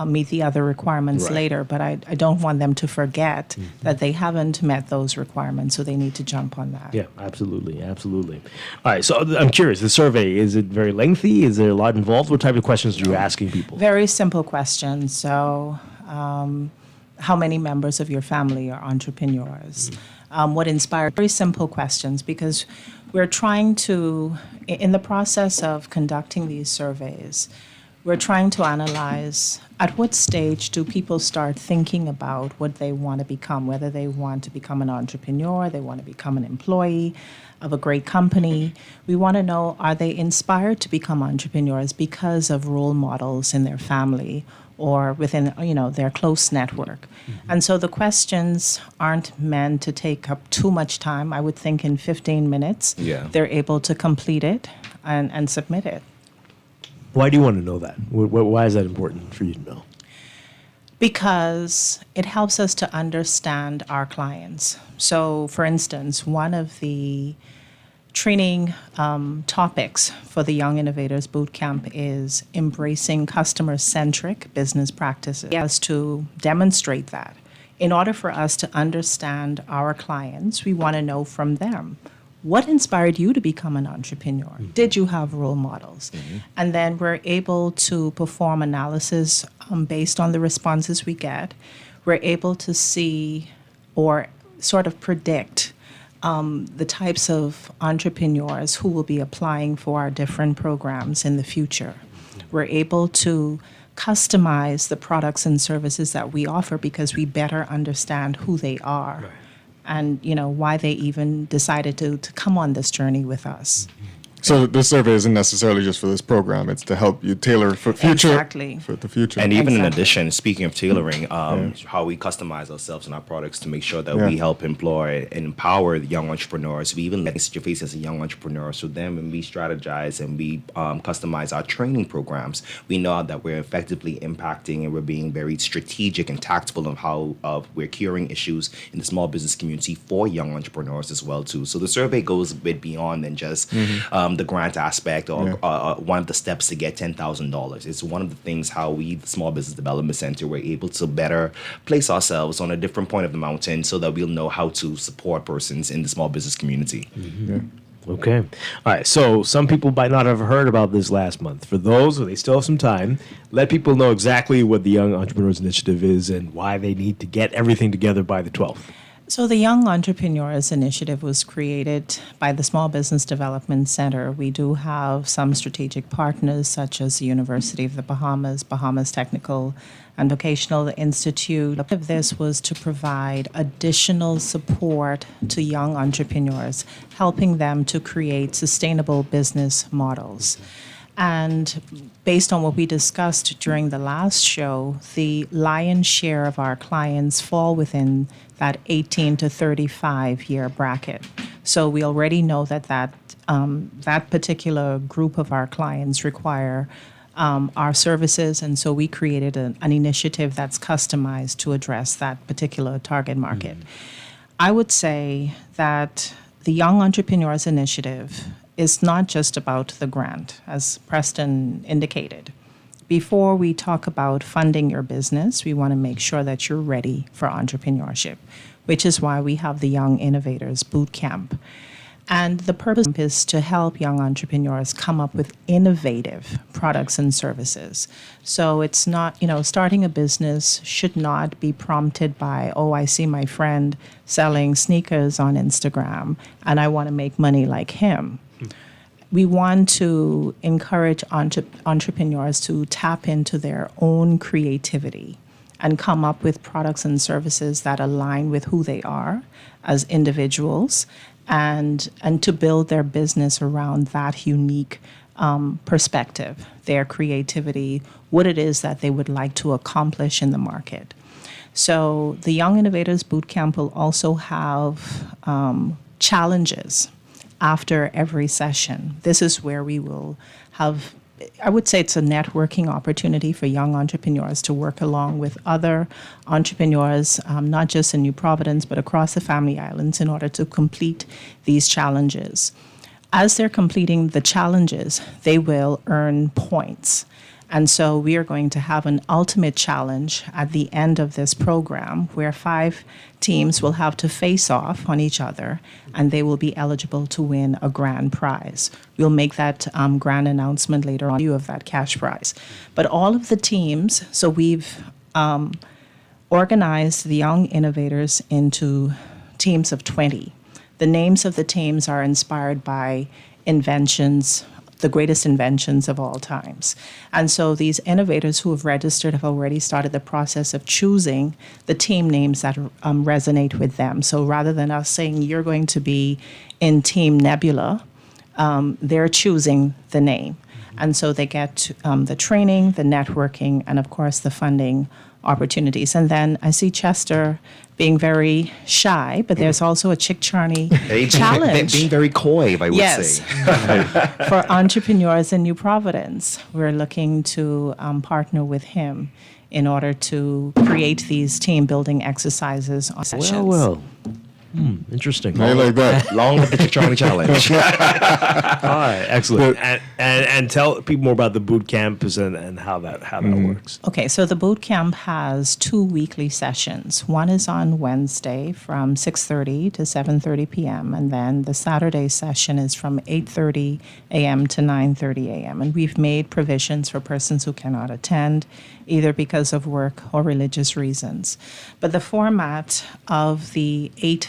meet the other requirements later. But I don't want them to forget that they haven't met those requirements, so they need to jump on that. Yeah, absolutely, absolutely. All right, so I'm curious, the survey, is it very lengthy? Is there a lot involved? What type of questions are you asking people? Very simple questions. So how many members of your family are entrepreneurs? what inspired. Very simple questions, because we're trying to, in the process of conducting these surveys, we're trying to analyze at what stage do people start thinking about what they want to become, whether they want to become an entrepreneur, they want to become an employee of a great company. We want to know, are they inspired to become entrepreneurs because of role models in their family or within, their close network? And so the questions aren't meant to take up too much time. I would think in 15 minutes, they're able to complete it and submit it. Why do you want to know that? Why is that important for you to know? Because it helps us to understand our clients. So, for instance, one of the training topics for the Young Innovators Bootcamp is embracing customer-centric business practices. As to demonstrate that, in order for us to understand our clients, we want to know from them, what inspired you to become an entrepreneur? Did you have role models? And then we're able to perform analysis based on the responses we get. We're able to see or sort of predict the types of entrepreneurs who will be applying for our different programs in the future. We're able to customize the products and services that we offer because we better understand who they are. And why they even decided to come on this journey with us. So this survey isn't necessarily just for this program; it's to help you tailor for future, for the future. And even in addition, speaking of tailoring, how we customize ourselves and our products to make sure that we help employ and empower the young entrepreneurs. We even let you face as a young entrepreneur. So then, when we strategize and we customize our training programs, we know that we're effectively impacting and we're being very strategic and tactful of how we're curing issues in the small business community for young entrepreneurs as well too. So the survey goes a bit beyond than just the grant aspect or one of the steps to get $10,000. It's one of the things how we, the Small Business Development Center, we're able to better place ourselves on a different point of the mountain so that we'll know how to support persons in the small business community. Okay. All right. So some people might not have heard about this last month. For those, they still have some time. Let people know exactly what the Young Entrepreneurs Initiative is and why they need to get everything together by the 12th. So the Young Entrepreneurs Initiative was created by the Small Business Development Center. We do have some strategic partners such as the University of the Bahamas, Bahamas Technical and Vocational Institute. The purpose of this was to provide additional support to young entrepreneurs, helping them to create sustainable business models. And based on what we discussed during the last show, the lion's share of our clients fall within that 18 to 35 year bracket. So we already know that particular group of our clients require our services, and so we created an initiative that's customized to address that particular target market. I would say that the Young Entrepreneurs Initiative is not just about the grant, as Preston indicated. Before we talk about funding your business, we want to make sure that you're ready for entrepreneurship, which is why we have the Young Innovators Bootcamp. And the purpose is to help young entrepreneurs come up with innovative products and services. So it's not, starting a business should not be prompted by, I see my friend selling sneakers on Instagram and I want to make money like him. We want to encourage entrepreneurs to tap into their own creativity and come up with products and services that align with who they are as individuals and to build their business around that unique perspective, their creativity, what it is that they would like to accomplish in the market. So the Young Innovators Bootcamp will also have challenges after every session. This is where we will have, I would say it's a networking opportunity for young entrepreneurs to work along with other entrepreneurs, not just in New Providence, but across the Family Islands in order to complete these challenges. As they're completing the challenges, they will earn points. And so we are going to have an ultimate challenge at the end of this program where 5 teams will have to face off on each other and they will be eligible to win a grand prize. We'll make that grand announcement later on, of that cash prize. But all of the teams, so we've organized the young innovators into teams of 20. The names of the teams are inspired by inventions, the greatest inventions of all times. And so these innovators who have registered have already started the process of choosing the team names that resonate with them. So rather than us saying you're going to be in Team Nebula, they're choosing the name. And so they get the training, the networking, and of course the funding opportunities. And then I see Chester being very shy, but there's also a Chick Charney challenge. Being very coy, I would yes. say. For entrepreneurs in New Providence, we're looking to partner with him in order to create these team building exercises on sessions. Well. Interesting. I like that. Long with the Chick Charney challenge. All right, excellent. And tell people more about the boot camps and how that works. Okay, so the boot camp has 2 weekly sessions. One is on Wednesday from 6:30 to 7:30 p.m. and then the Saturday session is from 8:30 a.m. to 9:30 a.m. And we've made provisions for persons who cannot attend, either because of work or religious reasons. But the format of the 8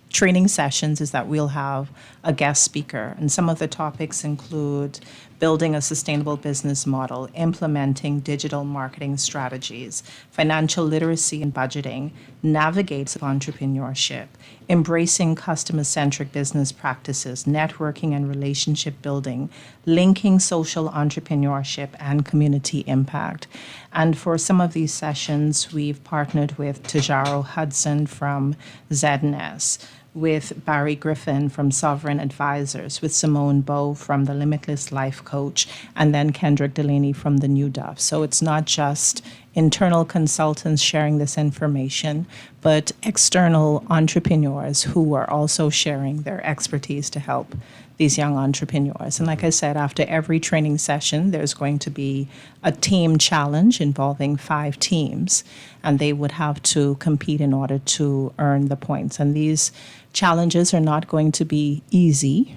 training sessions is that we'll have a guest speaker, and some of the topics include building a sustainable business model, implementing digital marketing strategies, financial literacy and budgeting, navigates entrepreneurship, embracing customer-centric business practices, networking and relationship building, linking social entrepreneurship and community impact. And for some of these sessions, we've partnered with Tajaro Hudson from ZNS, with Barry Griffin from Sovereign Advisors, with Simone Bowe from the Limitless Life Coach, and then Kendrick Delaney from the New Dove. So it's not just internal consultants sharing this information, but external entrepreneurs who are also sharing their expertise to help these young entrepreneurs. And like I said, after every training session, there's going to be a team challenge involving 5 teams, and they would have to compete in order to earn the points. And these challenges are not going to be easy.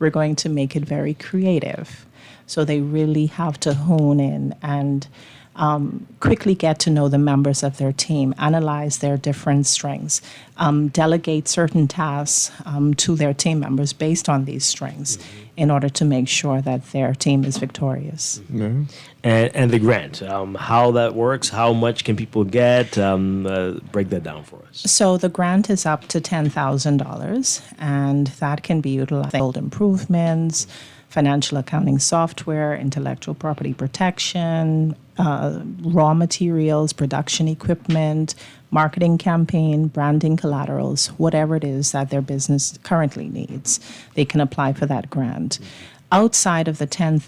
We're going to make it very creative. So they really have to hone in and quickly get to know the members of their team, analyze their different strengths, delegate certain tasks to their team members based on these strengths in order to make sure that their team is victorious. Mm-hmm. And the grant, how that works, how much can people get? Break that down for us. So the grant is up to $10,000, and that can be utilized for improvements, financial accounting software, intellectual property protection, raw materials, production equipment, marketing campaign, branding collaterals, whatever it is that their business currently needs. They can apply for that grant. Outside of the $10,000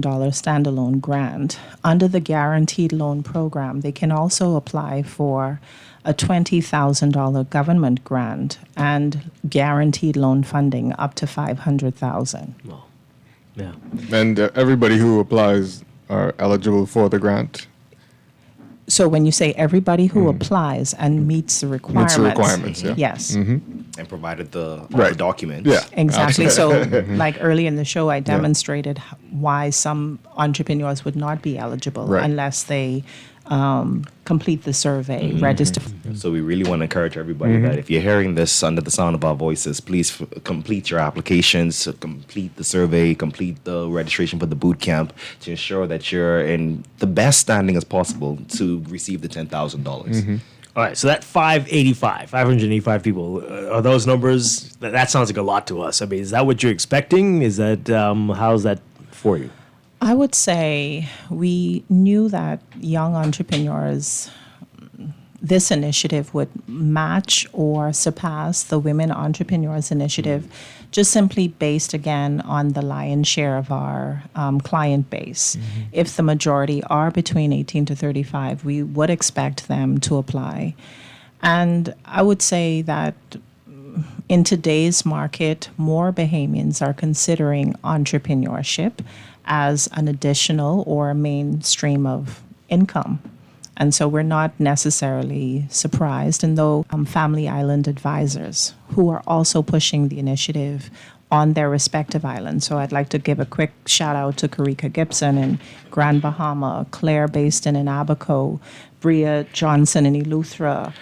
standalone grant, under the Guaranteed Loan Program, they can also apply for a $20,000 government grant and guaranteed loan funding up to $500,000. Wow. Yeah. And everybody who applies are eligible for the grant? So when you say everybody who applies and meets the requirements. Meets the requirements, yeah. Yes. Mm-hmm. And provided the Right. documents. Yeah. Exactly. So Absolutely. like early in the show, I demonstrated why some entrepreneurs would not be eligible Right. unless they complete the survey, register. So we really want to encourage everybody that if you're hearing this under the sound of our voices, please complete your applications, complete the survey, complete the registration for the boot camp to ensure that you're in the best standing as possible to receive the $10,000. All right, so that 585 people, are those numbers, that sounds like a lot to us. I mean, is that what you're expecting? Is that, how's that for you? I would say we knew that young entrepreneurs, this initiative would match or surpass the Women Entrepreneurs Initiative, just simply based, again, on the lion's share of our client base. If the majority are between 18 to 35, we would expect them to apply. And I would say that in today's market, more Bahamians are considering entrepreneurship as an additional or a mainstream of income. And so we're not necessarily surprised. And though Family Island advisors who are also pushing the initiative on their respective islands. So I'd like to give a quick shout out to Karika Gibson in Grand Bahama, Claire based in Abaco, Bria Johnson in Eleuthera,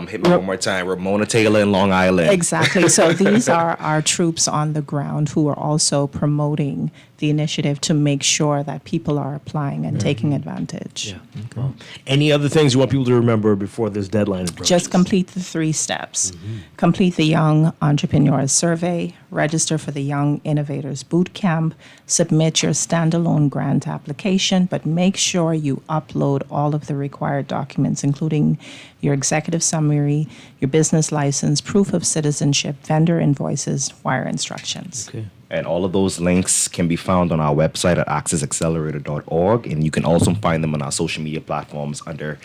Hit me one more time. Ramona Taylor in Long Island. Exactly. So these are our troops on the ground who are also promoting the initiative to make sure that people are applying and taking advantage. Yeah. Okay. Any other things you want people to remember before this deadline approaches? Just complete the 3 steps. Complete the Young Entrepreneurs Survey, register for the Young Innovators Boot Camp, submit your standalone grant application, but make sure you upload all of the required documents, including your executive summary, your business license, proof of citizenship, vendor invoices, wire instructions. Okay. And all of those links can be found on our website at accessaccelerator.org. And you can also find them on our social media platforms under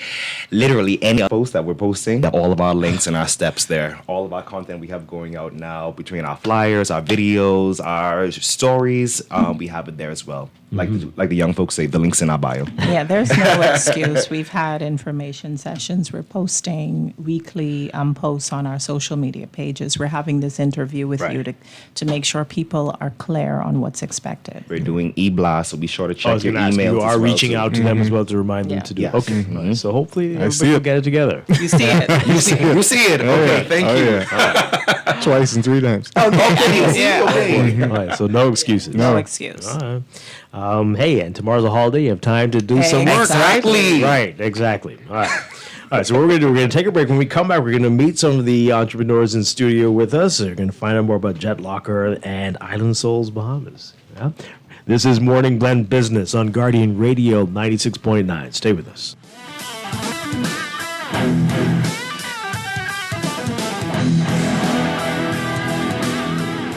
literally any post that we're posting. All of our links and our steps there. All of our content we have going out now between our flyers, our videos, our stories. We have it there as well. Like the young folks say, the link's in our bio. Yeah, there's no excuse. We've had information sessions. We're posting weekly posts on our social media pages. We're having this interview with you to make sure people are clear on what's expected. We're doing e-blast, so be sure to check your emails. You are reaching out to them as well to remind them to do. Yes. Okay, right. So hopefully everybody will get it together. You see it. You see it. Okay, thank you. Yeah. Twice and 3 times. Okay. Yeah. All right, so no excuses. No excuse. All right. Hey, and tomorrow's a holiday. You have time to do some work. Exactly. Right, exactly. All right. All right, so what we're going to do, we're going to take a break. When we come back, we're going to meet some of the entrepreneurs in studio with us. We're going to find out more about Jet Locker and Island Souls Bahamas. Yeah? This is Morning Blend Business on Guardian Radio 96.9. Stay with us.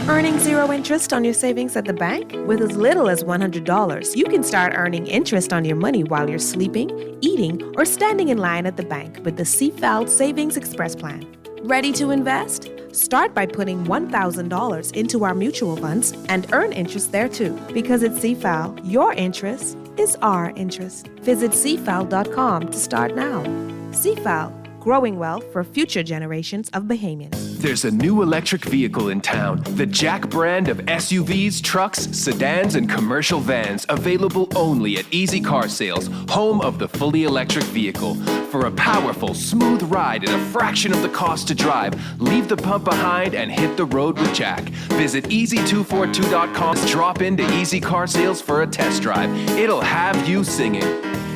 Earning zero interest on your savings at the bank? With as little as $100, you can start earning interest on your money while you're sleeping, eating, or standing in line at the bank with the CFAL Savings Express Plan. Ready to invest? Start by putting $1,000 into our mutual funds and earn interest there too. Because at CFAL, your interest is our interest. Visit CFAL.com to start now. CFAL, growing wealth for future generations of Bahamians. There's a new electric vehicle in town, the Jack brand of SUVs, trucks, sedans, and commercial vans, available only at Easy Car Sales, home of the fully electric vehicle. For a powerful, smooth ride at a fraction of the cost to drive, leave the pump behind and hit the road with Jack. Visit easy242.com. Drop into Easy Car Sales for a test drive. It'll have you singing.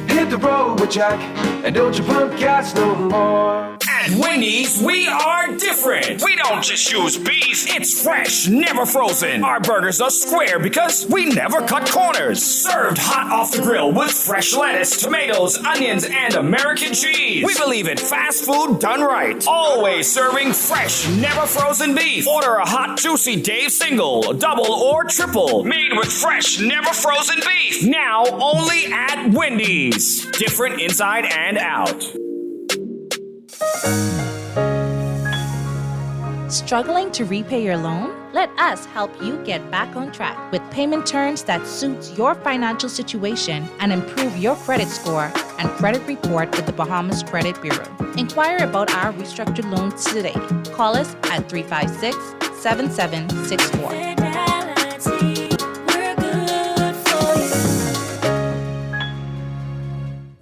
Hit the road with Jack, and don't you pump gas no more. At Wendy's, we are different. We don't just use beef, it's fresh, never frozen. Our burgers are square because we never cut corners. Served hot off the grill with fresh lettuce, tomatoes, onions, and American cheese. We believe in fast food done right. Always serving fresh, never frozen beef. Order a hot, juicy Dave single, double, or triple. Made with fresh, never frozen beef. Now only at Wendy's. Different inside and out. Struggling to repay your loan? Let us help you get back on track with payment terms that suits your financial situation and improve your credit score and credit report with the Bahamas Credit Bureau. Inquire about our restructured loans today. Call us at 356-7764.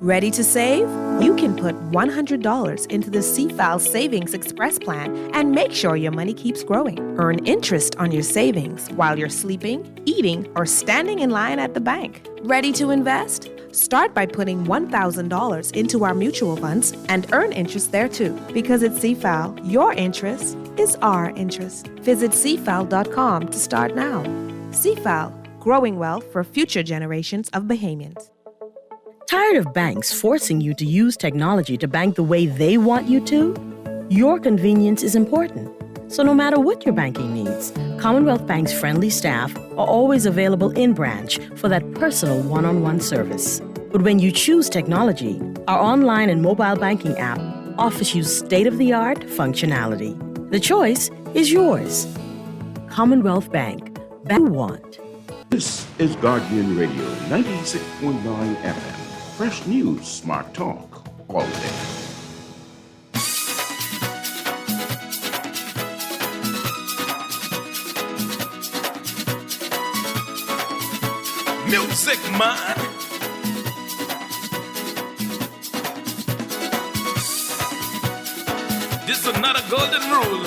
Ready to save? You can put $100 into the CFAL Savings Express Plan and make sure your money keeps growing. Earn interest on your savings while you're sleeping, eating, or standing in line at the bank. Ready to invest? Start by putting $1,000 into our mutual funds and earn interest there too. Because at CFAL, your interest is our interest. Visit CFAL.com to start now. CFAL, growing wealth for future generations of Bahamians. Tired of banks forcing you to use technology to bank the way they want you to? Your convenience is important. So no matter what your banking needs, Commonwealth Bank's friendly staff are always available in branch for that personal one-on-one service. But when you choose technology, our online and mobile banking app offers you state-of-the-art functionality. The choice is yours. Commonwealth Bank. Bank you want. This is Guardian Radio 96.9 FM. Fresh news, smart talk, all day. Music, man. just another golden rule.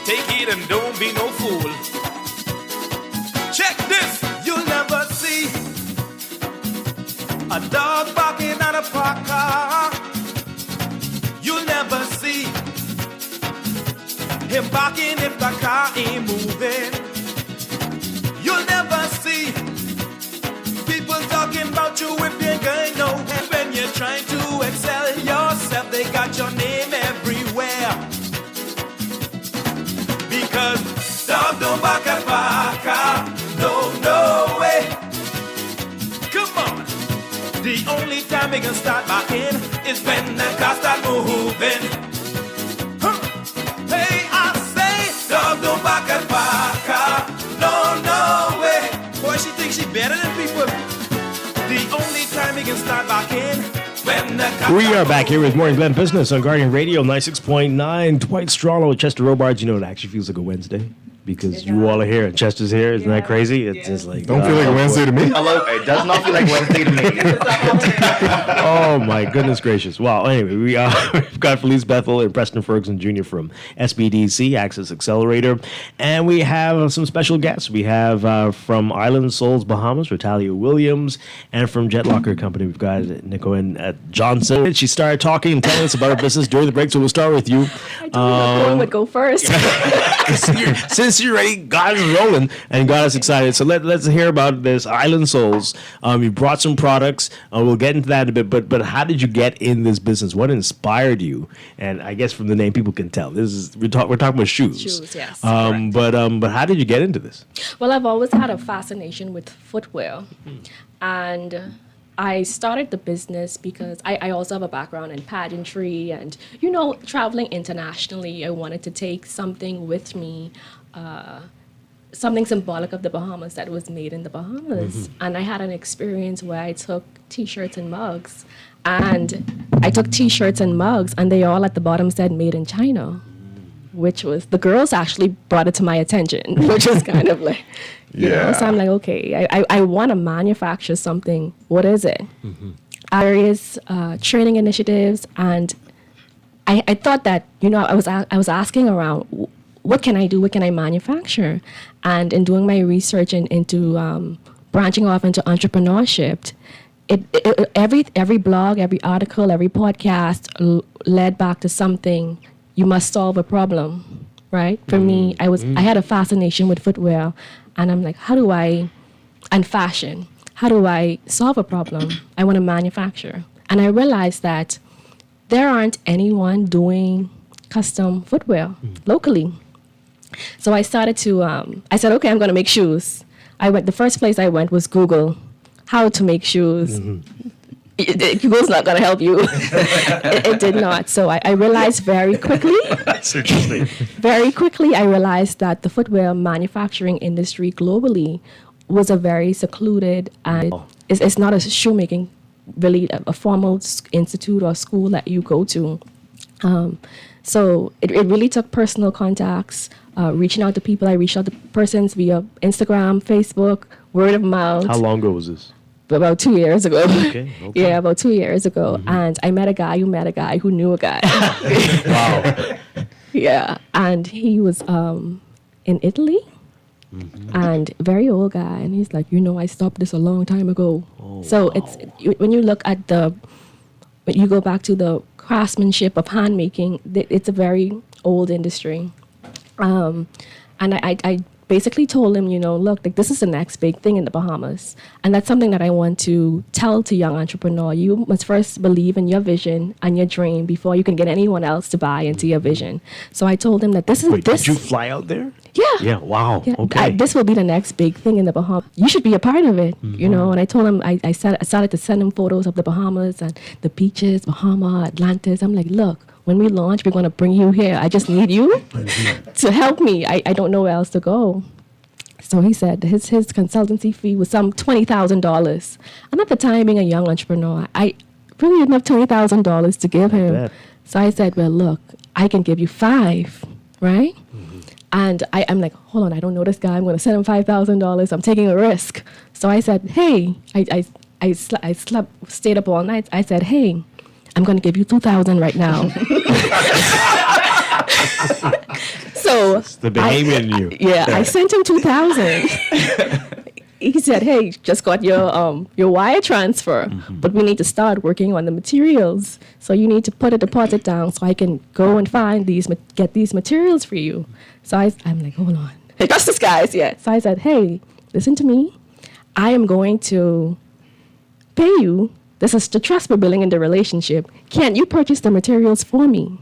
Take it and don't be no fool. Check this. You'll never see a dog barking at a parked car. You'll never see him barking if the car ain't moving. You'll never see people talking about you if you're going nowhere. When you're trying to excel yourself, they got your name everywhere. Because dog don't bark at Parker, no way. Come on. The only time we can start barking is when the car start moving. Huh. Hey, I say, dog don't bark at Parker, no way. Boy, she thinks she better than people. The only time we can start barking when the car We are back here with Morning Glen Business on Guardian Radio 96.9. Dwight Strollo with Chester Robards. You know, it actually feels like a Wednesday because you all are here and Chester's here. Isn't that crazy? It's just like... Don't feel like a Wednesday to me. Hello, it does not feel like Wednesday to me. Oh, my goodness gracious. Well, anyway, we've got Felice Bethel and Preston Ferguson Jr. from SBDC, Access Accelerator. And we have some special guests. We have from Island Souls, Bahamas, Ratalia Williams. And from Jet Locker Company, we've got Nico and Johnson. She started talking and telling us about her business during the break, so we'll start with you. I told you would go first. Since you already got us rolling and got us excited, so let's hear about this Island Souls. You brought some products. We'll get into that in a bit. But how did you get in this business? What inspired you? And I guess from the name, people can tell. We're talking about shoes. Shoes, yes. But how did you get into this? Well, I've always had a fascination with footwear, and I started the business because I also have a background in pageantry and, traveling internationally. I wanted to take something with me, something symbolic of the Bahamas that was made in the Bahamas. And I had an experience where I took T-shirts and mugs. And I took T-shirts and mugs, and they all at the bottom said made in China, which was, the girls actually brought it to my attention, which was kind of like... So I'm like, okay, I want to manufacture something. What is it? Various training initiatives, and I thought that I was asking around, what can I do? What can I manufacture? And in doing my research into branching off into entrepreneurship, every blog, every article, every podcast led back to something. You must solve a problem, right? For me, I had a fascination with footwear. And I'm like, and fashion, how do I solve a problem? I want to manufacture. And I realized that there aren't anyone doing custom footwear locally. So I started to, I said, okay, I'm going to make shoes. The first place I went was Google, how to make shoes. Google's not going to help you. It did not. So I realized very quickly. That's interesting. Very quickly, I realized that the footwear manufacturing industry globally was a very secluded, and it's not a shoemaking, really a formal institute or school that you go to. So it really took personal contacts, reaching out to people. I reached out to persons via Instagram, Facebook, word of mouth. How long ago was this? About 2 years ago. Okay. Yeah, about 2 years ago. And I met a guy who knew a guy. Wow. Yeah, and he was in Italy, and very old guy. And he's like, I stopped this a long time ago. So it's when you look at when you go back to the craftsmanship of handmaking, it's a very old industry. And I basically told him, look, this is the next big thing in the Bahamas. And that's something that I want to tell to young entrepreneur. You must first believe in your vision and your dream before you can get anyone else to buy into your vision. So I told him that Did you fly out there? Yeah. Yeah, wow. Yeah. Okay. This will be the next big thing in the Bahamas. You should be a part of it, And I told him, I started to send him photos of the Bahamas and the beaches, Bahama, Atlantis. I'm like, look, when we launch, we're going to bring you here. I just need you to help me. I don't know where else to go. So he said his consultancy fee was some $20,000. And at the time, being a young entrepreneur, I really didn't have $20,000 to give him. So I said, well, look, I can give you 5, right? And I'm like, hold on, I don't know this guy. I'm going to send him $5,000. I'm taking a risk. So I said, hey, I stayed up all night. I said, hey, I'm going to give you $2,000 right now. So it's the Bahamian in you. Yeah, I sent him $2,000. He said, hey, just got your wire transfer, but we need to start working on the materials. So you need to put a deposit down so I can go and get these materials for you. So I'm like, hold on. Hey, trust this guys, yeah. So I said, hey, listen to me. I am going to pay you. This is the trust we're building in the relationship. Can't you purchase the materials for me?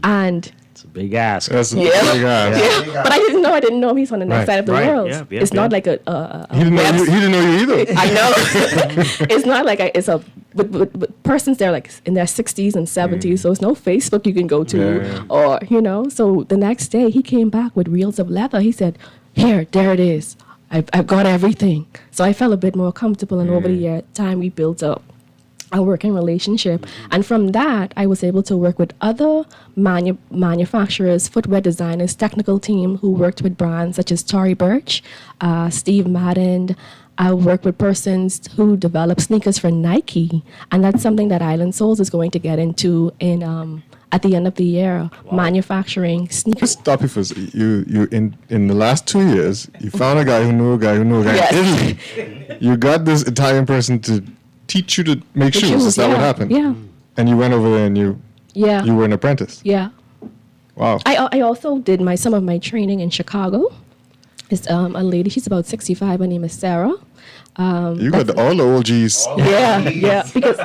And it's a big ask. But I didn't know he's on the next side of the world. It's not like a he didn't know you either. I know. It's not like with persons they're like in their 60s and 70s, so it's no Facebook you can go to or So the next day he came back with reels of leather. He said, "Here, there it is. I've got everything." So I felt a bit more comfortable, and over the time we built up a working relationship. And from that, I was able to work with other manufacturers, footwear designers, technical team who worked with brands such as Tory Burch, Steve Madden. I work with persons who develop sneakers for Nike. And that's something that Island Souls is going to get into at the end of the year, manufacturing sneakers. Stop you for you in the last 2 years, you found a guy who knew a guy who knew a guy in Italy. You got this Italian person to teach you to make shoes. Is that what happened? Yeah. And you went over there and you were an apprentice. Yeah. Wow. I also did some of my training in Chicago. It's a lady, she's about 65, her name is Sarah. You got all the OGs. Yeah, because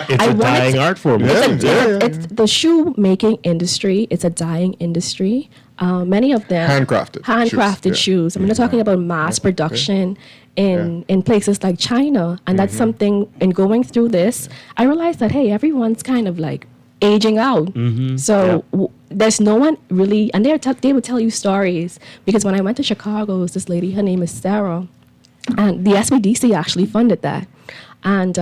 it's a dying art form. It's the shoe making industry. It's a dying industry. Many of them handcrafted shoes. I'm not talking about mass production in places like China, and that's something. In going through this, I realized that hey, everyone's kind of like aging out. So there's no one really, and they would tell you stories. Because when I went to Chicago, it was this lady. Her name is Sarah. And the SBDC actually funded that. And,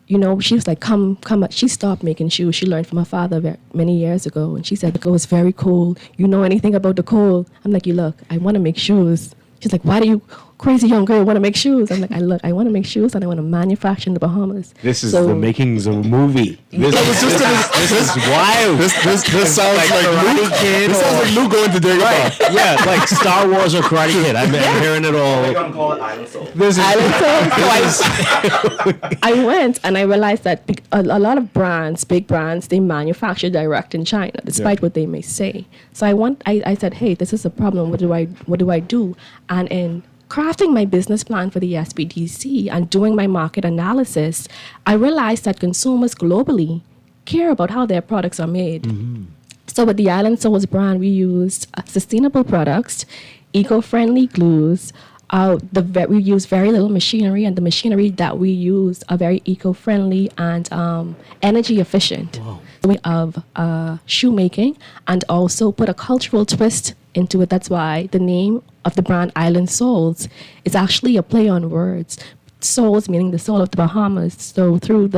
she was like, come. She stopped making shoes. She learned from her father many years ago. And she said, the coal is very cold. You know anything about the coal? I'm like, look, I want to make shoes. She's like, why do you, crazy young girl, want to make shoes? I'm like, I want to make shoes and I want to manufacture in the Bahamas. This is the makings of a movie. This is wild. This sounds like Luke. This sounds like Luke going to Dairy Farm. Yeah, like Star Wars or Karate Kid. I'm hearing it all. We're gonna call it Island Soul. I went and I realized that a lot of brands, big brands, they manufacture direct in China, despite what they may say. So I said, hey, this is a problem. What do I do? And in crafting my business plan for the SBDC and doing my market analysis, I realized that consumers globally care about how their products are made. So with the Island Souls brand, we used sustainable products, eco-friendly glues. We use very little machinery, and the machinery that we use are very eco-friendly and energy efficient. Way of shoemaking, and also put a cultural twist into it. That's why the name of the brand Island Souls is actually a play on words. Souls meaning the soul of the Bahamas. So through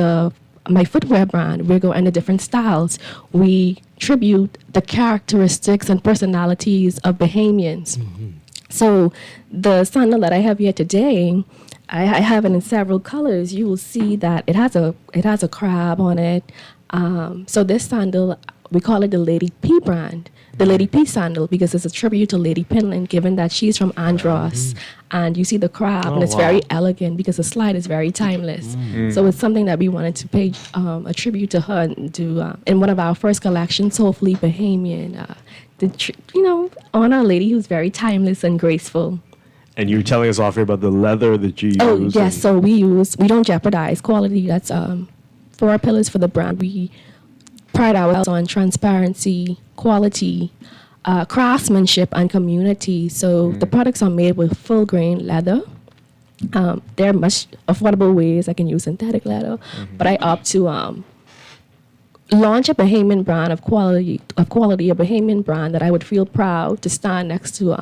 my footwear brand, we're going into different styles. We tribute the characteristics and personalities of Bahamians. So the sandal that I have here today, I have it in several colors. You will see that it has a crab on it. So this sandal, we call it the Lady P brand, the Lady P sandal, because it's a tribute to Lady Pinland, given that she's from Andros. And you see the crab, and it's very elegant because the slide is very timeless. So it's something that we wanted to pay a tribute to her and do in one of our first collections, Soulfully Bahamian. Honor a lady who's very timeless and graceful. And you're telling us off here about the leather that you use. Oh, yes. So we don't jeopardize quality. That's 4 pillars for the brand. We pride ourselves on transparency, quality, craftsmanship, and community. So the products are made with full grain leather. There are much affordable ways I can use synthetic leather, but I opt to launch a Bahamian brand of quality, a Bahamian brand that I would feel proud to stand next to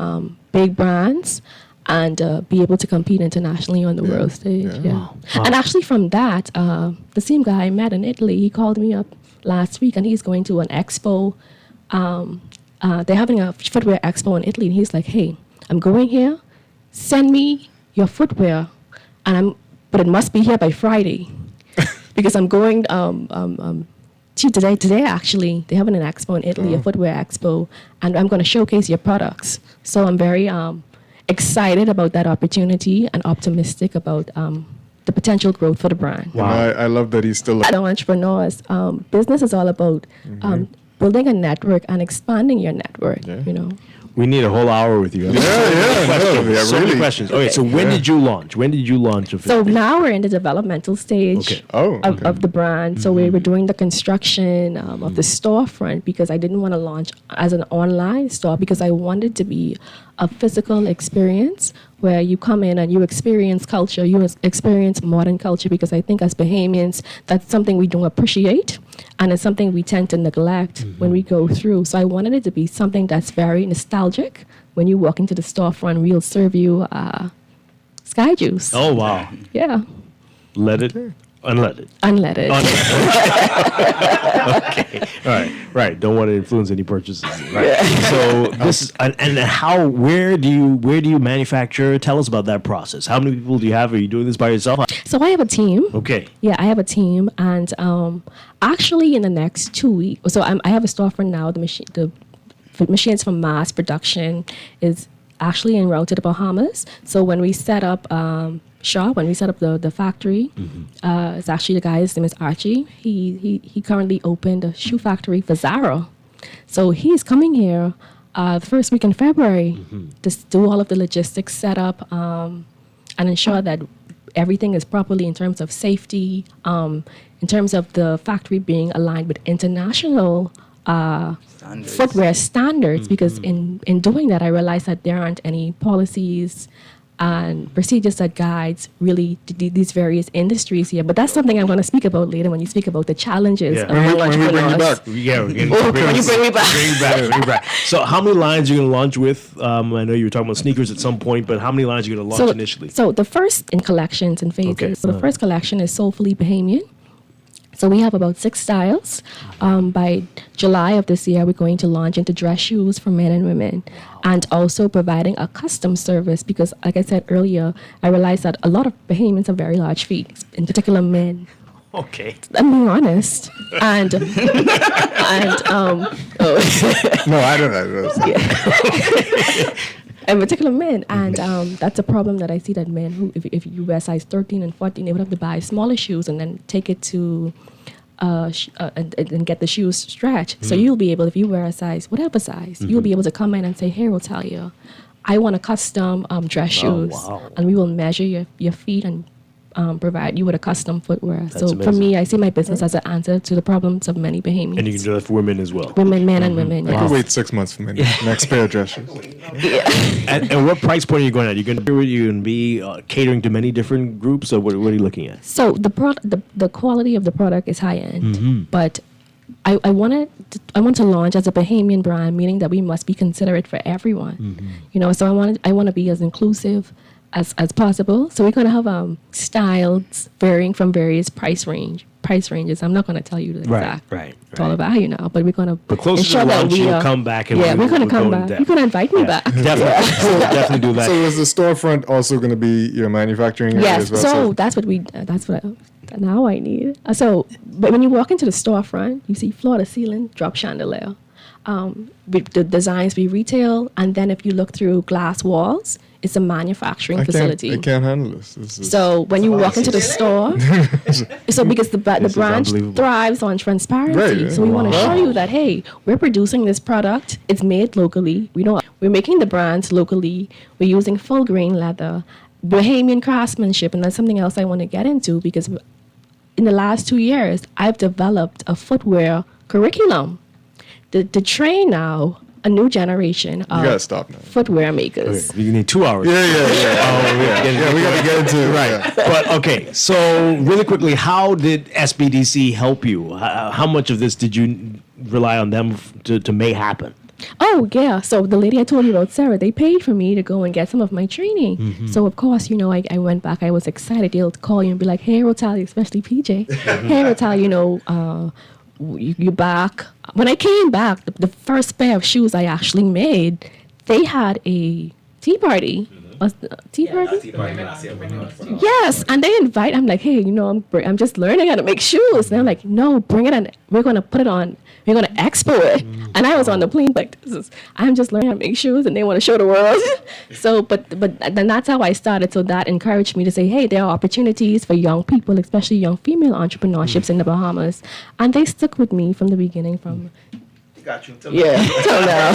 big brands and be able to compete internationally on the world stage. And actually from that, the same guy I met in Italy, he called me up last week and he's going to an expo. They're having a footwear expo in Italy, and he's like, hey, I'm going here. Send me your footwear but it must be here by Friday because I'm going. Today actually they're having an expo in Italy, a footwear expo, and I'm going to showcase your products. So I'm very excited about that opportunity and optimistic about the potential growth for the brand. Wow. I love that he's still entrepreneurs. Business is all about building a network and expanding your network. You know. We need a whole hour with you. So many questions. Okay, so when did you launch? So now we're in the developmental stage of the brand. So we were doing the construction of the storefront because I didn't want to launch as an online store because I wanted to be a physical experience where you come in and you experience culture, you experience modern culture, because I think as Bahamians, that's something we don't appreciate, and it's something we tend to neglect when we go through. So I wanted it to be something that's very nostalgic. When you walk into the storefront, we'll serve you sky juice. Oh, wow. Yeah. Leaded? Unleaded. Unleaded. Okay. All right. Right. Don't want to influence any purchases. Right. Yeah. So this is and how where do you manufacture? Tell us about that process. How many people do you have? Are you doing this by yourself? So I have a team. Okay. Yeah, I have a team, and actually in the next 2 weeks. So I have a storefront now. The machines for mass production is actually en route to the Bahamas. So when we set up when we set up the factory, it's actually the guy, his name is Archie. He currently opened a shoe factory for Zara. So he's coming here the first week in February to do all of the logistics setup and ensure that everything is properly in terms of safety, in terms of the factory being aligned with international footwear standards, because in doing that, I realized that there aren't any policies and procedures that guides really these various industries here. But that's something I'm going to speak about later when you speak about the challenges of when we bring you back. Yeah, when you bring me back. So how many lines are you going to launch with? I know you were talking about sneakers at some point, but how many lines are you going to launch initially? So the first in collections and phases. Okay. So the first collection is Soulfully Bahamian. So we have about 6 styles. By July of this year, we're going to launch into dress shoes for men and women, and also providing a custom service because, like I said earlier, I realized that a lot of Bahamians have very large feet, in particular men. Okay. I'm being honest. And no, I don't know. In particular men, and that's a problem that I see, that men who, if you wear size 13 and 14, they would have to buy smaller shoes and then take it to and get the shoes stretched. So you'll be able, if you wear a size, whatever size, you'll be able to come in and say, hey, Rotalia, I want a custom dress shoes, and we will measure your feet and provide you with a custom footwear. That's so amazing. For me, I see my business as an answer to the problems of many Bahamians. And you can do that for women as well. Women, men, and women. I can wait 6 months for my next pair of dress shoes. And what price point are you going at? You're going to be catering to many different groups, or what are you looking at? So the quality of the product is high end, but I want to launch as a Bahamian brand, meaning that we must be considerate for everyone. You know, so I want to be as inclusive as possible. So we're going to have styles varying from various price ranges. I'm not going to tell you the exact dollar value now, but we're going to. But closer to the launch, you'll come back and we're going to come back. You're going to invite me back. Definitely, we'll definitely do that. So is the storefront also going to be your manufacturing area as well? So that's what now I need. But when you walk into the storefront, you see floor to ceiling drop chandelier. The designs we retail, and then if you look through glass walls, it's a manufacturing facility. I can't handle this. So when you walk into the store, because the brand thrives on transparency, so we want to show you that, hey, we're producing this product. It's made locally. We're making the brands locally. We're using full grain leather, Bahamian craftsmanship, and that's something else I want to get into, because in the last 2 years, I've developed a footwear curriculum to train now a new generation of footwear makers. Okay, you need 2 hours. Yeah. We got to get into it. Right. But okay, so really quickly, how did SBDC help you? How much of this did you rely on them to make happen? Oh, yeah. So the lady I told you about, Sarah, they paid for me to go and get some of my training. So, of course, I went back. I was excited. They'll call you and be like, hey, Rotalia, especially PJ. Hey, Rotalia, you back. When I came back, the first pair of shoes I actually made, they had a tea party tea party? Yes, and they invite. I'm like, hey, I'm just learning how to make shoes. And they're like, no, bring it on. We're gonna put it on. We're gonna expo it. And I was on the plane like, I'm just learning how to make shoes, and they want to show the world. So, but then that's how I started. So that encouraged me to say, hey, there are opportunities for young people, especially young female entrepreneurships in the Bahamas, and they stuck with me from the beginning. Got you. Yeah, till now.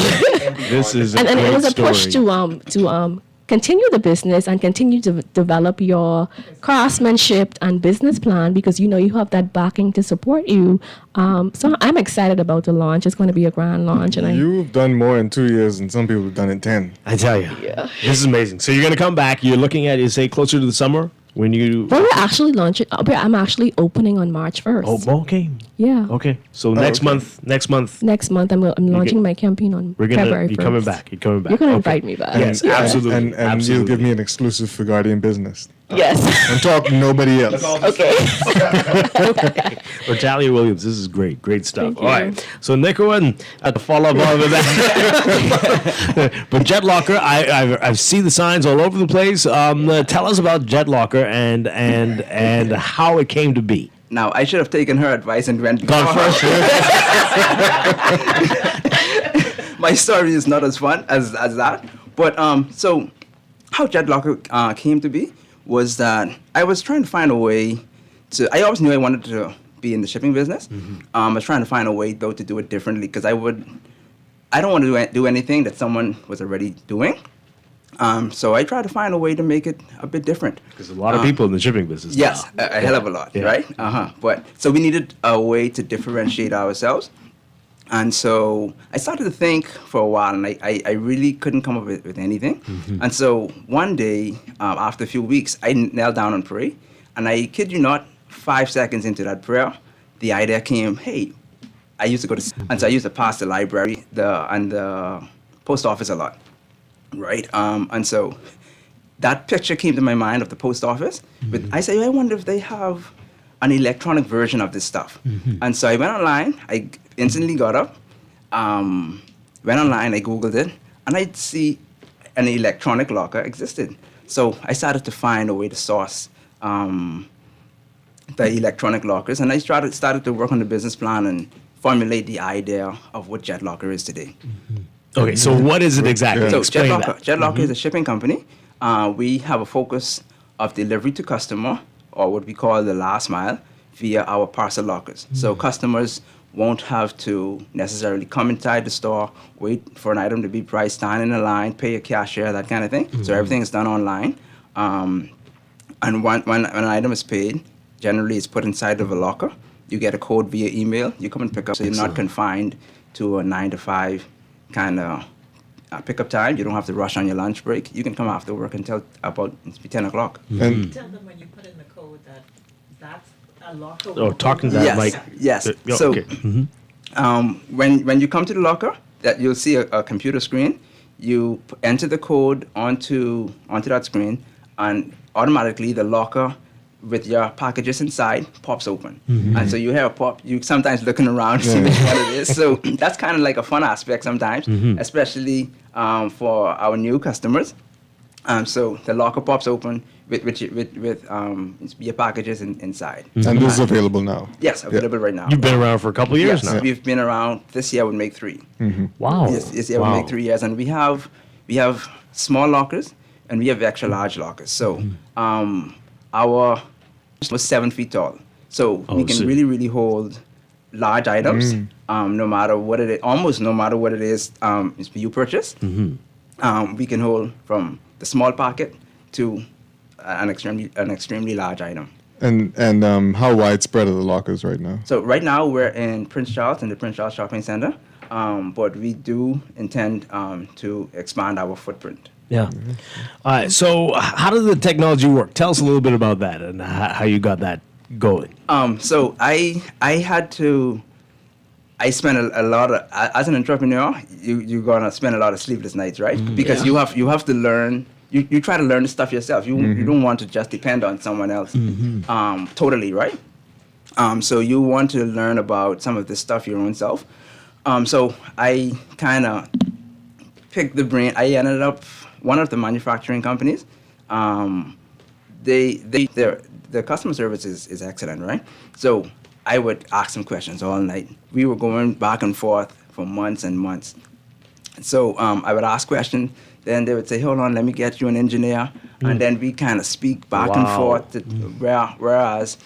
This is a and great it was a push story. to continue the business and continue to develop your craftsmanship and business plan, because you have that backing to support you. So I'm excited about the launch. It's going to be a grand launch, and You've done more in 2 years than some people have done in 10. I tell you, this is amazing. So you're going to come back. You're looking at, say, closer to the summer when you. Well, we're actually launching. I'm actually opening on March 1st. Oh, okay. Yeah. Okay. So next month. Next month, I'm launching my campaign on February 1st. You're coming back. You're coming back. You're going to Okay. invite me back. Yes, Yeah. absolutely. And absolutely. you'll give me an exclusive for Guardian Business. Yes. I'm talking nobody else. Okay. Natalia Williams, this is great. Great stuff. Thank All you. right. So Nico and to follow up on that. But Jet Locker, I see the signs all over the place. Tell us about Jet Locker and how it came to be. Now, I should have taken her advice and went Gone first. My story is not as fun as that. But so how Jet Locker came to be was that I was trying to find a way to. I always knew I wanted to be in the shipping business. I was trying to find a way though to do it differently, because I don't want to do anything that someone was already doing. So I try to find a way to make it a bit different. Because a lot of people in the shipping business. Yes, now. a hell of a lot, Yeah. right? But so we needed a way to differentiate ourselves. And so I started to think for a while, and I really couldn't come up with anything. And so one day, after a few weeks, I knelt down and prayed. And I kid you not, 5 seconds into that prayer, the idea came, hey, I used to go to, and so I used to pass the library and the post office a lot, right? And so that picture came to my mind of the post office. But I said, I wonder if they have an electronic version of this stuff. And so I went online, I instantly got up, went online, I Googled it, and I'd see an electronic locker existed. So I started to find a way to source the electronic lockers, and I started to work on the business plan and formulate the idea of what Jet Locker is today. Okay, so what is it exactly? So Explain Jet Locker that. is a shipping company. We have a focus of delivery to customer, or what we call the last mile, via our parcel lockers. So customers won't have to necessarily come inside the store, wait for an item to be priced, stand in a line, pay a cashier, that kind of thing. So everything is done online. And when an item is paid, generally it's put inside of a locker. You get a code via email. You come and pick up. So you're not confined to a 9 to 5 kind of pickup time. You don't have to rush on your lunch break. You can come after work until about 10 o'clock. And Tell them when you put in the code that that's a locker. Oh, talking to that Yes, mic. yes. Yeah, So okay. when you come to the locker, that you'll see a computer screen. You enter the code onto that screen, and automatically the locker with your packages inside pops open. And so you hear a pop. You sometimes looking around to see which one it is. So that's kind of like a fun aspect sometimes, especially for our new customers. So the locker pops open with your packages inside. And this is available now. Yes, available right now. You've been around for a couple of years Yes, now. we've been around. This year would make 3. Wow. This year would make 3 years, and we have small lockers and we have extra large lockers. So our was 7 feet tall, so we can really hold large items, no matter what it is. Almost no matter what it is you purchase. We can hold from the small packet to an extremely large item. And how widespread are the lockers right now? So right now we're in Prince Charles, in the Prince Charles Shopping Center, but we do intend to expand our footprint. Yeah. All right. So how does the technology work? Tell us a little bit about that and how you got that going. So I spent a lot of, as an entrepreneur, you're gonna spend a lot of sleepless nights, right? Because you have to learn. You try to learn the stuff yourself. You don't want to just depend on someone else totally, right? So you want to learn about some of this stuff your own self. So I kind of picked the brain. I ended up one of the manufacturing companies, the customer service is excellent, right? So I would ask them questions all night. We were going back and forth for months and months. So I would ask questions, then they would say, hold on, let me get you an engineer. And then we kind of speak back and forth, whereas,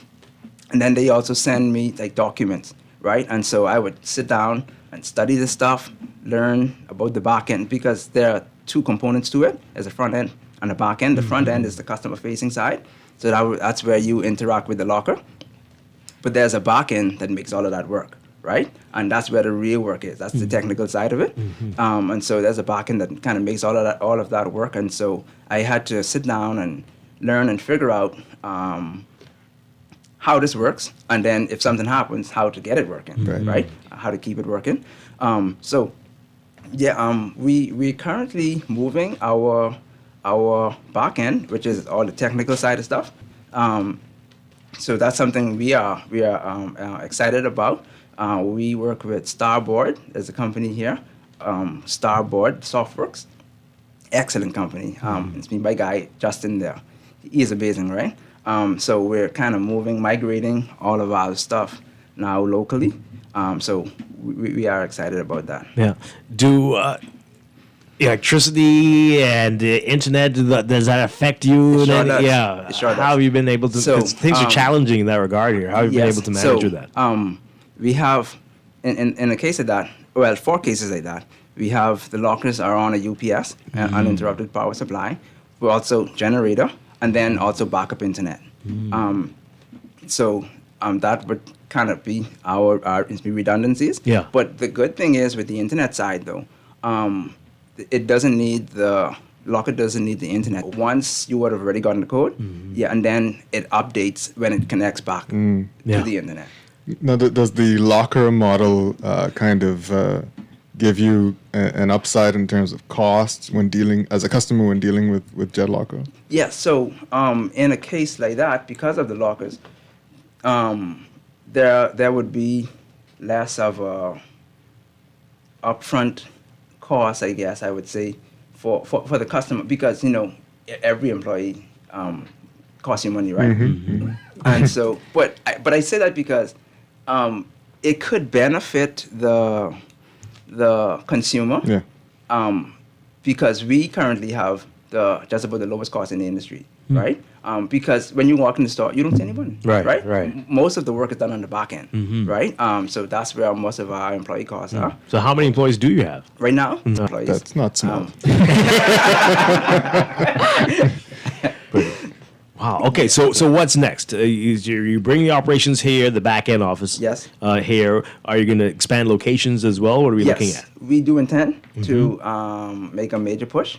and then they also send me like documents, right? And so I would sit down and study the stuff, learn about the back end, because there are two components to it. There's a front end and a back end. The front end is the customer facing side. So that's where you interact with the locker. But there's a back end that makes all of that work, right? And that's where the real work is. That's the technical side of it. And so there's a back end that kind of makes all of that work. And so I had to sit down and learn and figure out how this works, and then if something happens, how to get it working, right? How to keep it working. We're currently moving our back end, which is all the technical side of stuff. So that's something we are excited about. We work with Starboard. There's a company here, Starboard Softworks. Excellent company. It's made by Guy Justin there. He is amazing, right? So we're kind of migrating all of our stuff now locally. So we are excited about that. Yeah. Do electricity and internet, does that affect you? It sure does. Yeah. It sure does. How have you been able to? So, 'cause things are challenging in that regard here. How have you been able to manage with that? We have, in a case of that, well, 4 cases like that, we have the lockers are on a UPS, uninterrupted power supply. We also generator, and then also backup internet. That would kind of be our redundancies. Yeah. But the good thing is with the internet side, though, it doesn't need the locker doesn't need the internet. Once you would have already gotten the code, and then it updates when it connects back to the internet. Now, does the locker model kind of give you an upside in terms of costs when dealing as a customer when dealing with JetLocker? Yes. So in a case like that, because of the lockers, there would be less of a upfront cost, I guess I would say, for the customer, because every employee costs you money, right? And so, but I say that because it could benefit the consumer. Yeah. Because we currently have just about the lowest cost in the industry, right? Because when you walk in the store, you don't see anybody, right? Most of the work is done on the back end, right? So that's where most of our employee costs are. So how many employees do you have? Right now? Employees. That's not small. Wow. Okay. So what's next? You bring the operations here, the back end office. Yes. Here, are you going to expand locations as well? What are we looking at? We do intend to make a major push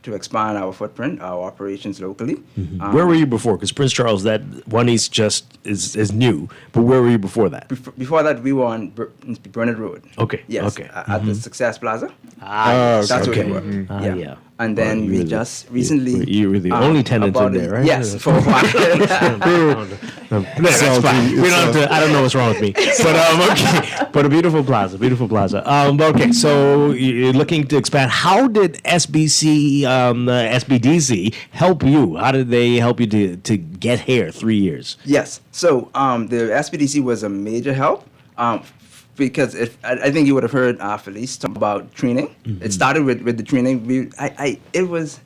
to expand our footprint, our operations locally. Where were you before? Because Prince Charles, that one is new. But where were you before that? Before that, we were on Burnett Road. Okay. Yes. Okay. At the Success Plaza. That's where we were. Yeah. And then we just recently... You were the only tenant in there, right? Yes, for a while. That's fine. We don't have to, I don't know what's wrong with me. But okay. But a beautiful plaza. Okay, so you're looking to expand. How did SBDC help you? How did they help you to get here 3 years? Yes. So the SBDC was a major help. Because I think you would have heard Felice talk about training. It started with the training. It was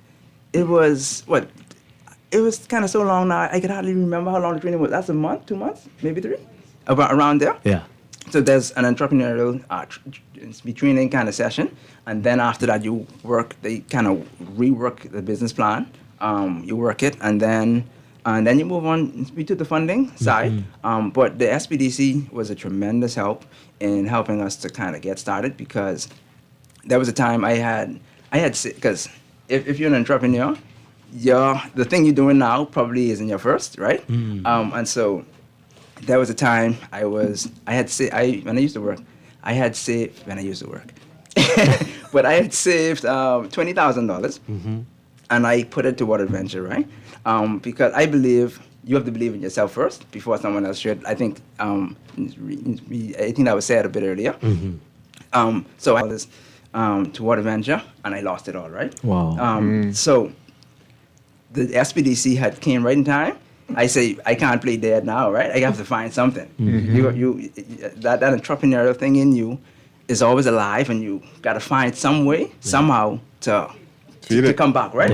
kind of so long now. I could hardly remember how long the training was. That's a month, 2 months, maybe 3, around there. Yeah. So there's an entrepreneurial training kind of session, and then after that they kind of rework the business plan. You work it, and then you move on to the funding side. But the SBDC was a tremendous help in helping us to kind of get started, because there was a time I had because if you're an entrepreneur, the thing you're doing now probably isn't your first, right? And so there was a time when I used to work, but I had saved $20,000, and I put it toward adventure, right? Because I believe you have to believe in yourself first before someone else should. I think that was said a bit earlier. So I was toward a venture, and I lost it all, right? Wow. So the SPDC had came right in time. I say, I can't play dead now, right? I have to find something. That entrepreneurial thing in you is always alive, and you got to find some way, somehow, to come back, right?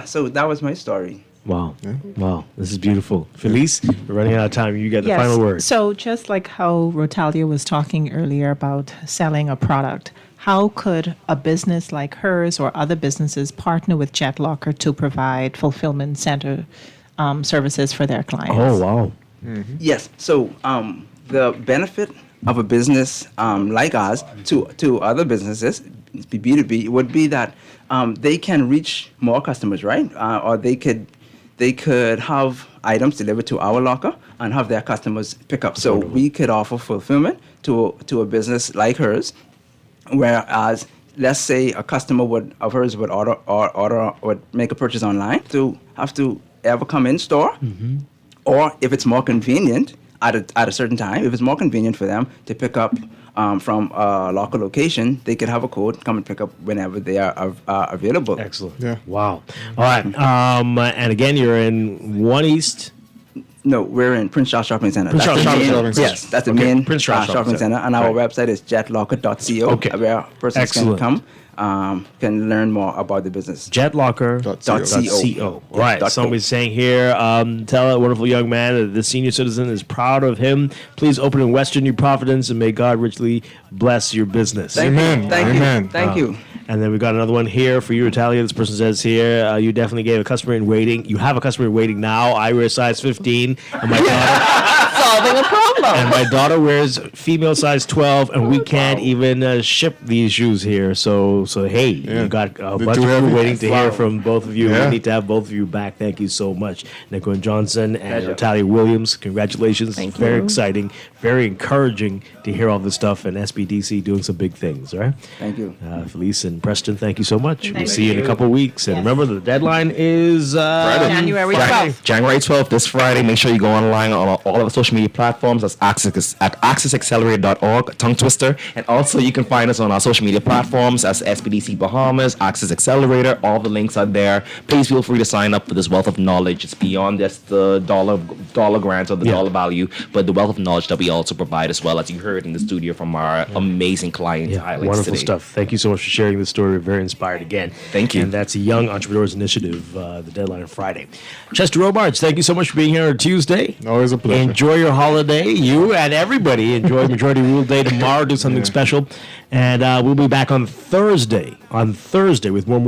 So that was my story. Wow. Wow. This is beautiful. Felice, we're running out of time. You get the final word. So just like how Rotalia was talking earlier about selling a product, how could a business like hers or other businesses partner with JetLocker to provide fulfillment center services for their clients? Oh, wow. Yes. So the benefit of a business like ours to other businesses, B2B, would be that they can reach more customers, right? Or they could have items delivered to our locker and have their customers pick up. So we could offer fulfillment to a business like hers, whereas let's say a customer of hers would would make a purchase online, to have to ever come in store, or if it's more convenient at a certain time, if it's more convenient for them to pick up from a local location, they could have a code, come and pick up whenever they are available. Excellent. Yeah. Wow. All right. And again, you're in 1 East. No, we're in Prince Charles Shopping Center. Prince Charles Shopping Center. Yes, that's the main Prince Charles Shopping Center. And our website is jetlocker.co, where persons can come, can learn more about the business. Jetlocker.co. Right. Somebody's saying here, tell that wonderful young man that the senior citizen is proud of him. Please open in Western New Providence, and may God richly bless your business. Thank you. And then we got another one here for you, Natalia. This person says here, you definitely gave a customer in waiting. You have a customer in waiting now. I wear size 15, and my daughter solving a problem. And my daughter wears female size 12, and we can't even ship these shoes here. So hey, you got a bunch of people waiting to hear from both of you. We need to have both of you back. Thank you so much, Nico and Johnson and Natalia Williams. Congratulations. Thank Very you. exciting, very encouraging to hear all this stuff, and SBDC doing some big things. All right. Thank you, Felice and Preston. Thank you so much. Thank We'll see you in a you. couple of weeks. And remember, the deadline is January 12th. January 12th, this Friday. Make sure you go online on all of the social media platforms. That's at accessaccelerator.org, tongue twister. And also, you can find us on our social media platforms as SBDC Bahamas, Access Accelerator. All the links are there. Please feel free to sign up for this wealth of knowledge. It's beyond just the dollar grants or the dollar value, but the wealth of knowledge that we also provide, as well as you heard in the studio from our amazing client highlights wonderful today. stuff. Thank you so much for sharing this story. We're very inspired again. Thank you. And that's a Young Entrepreneurs Initiative, the deadline on Friday. Chester Robards, thank you so much for being here on Tuesday. Always a pleasure. Enjoy your holiday. You and everybody enjoy Majority Rule Day tomorrow. Do something special. And we'll be back on Thursday with more morning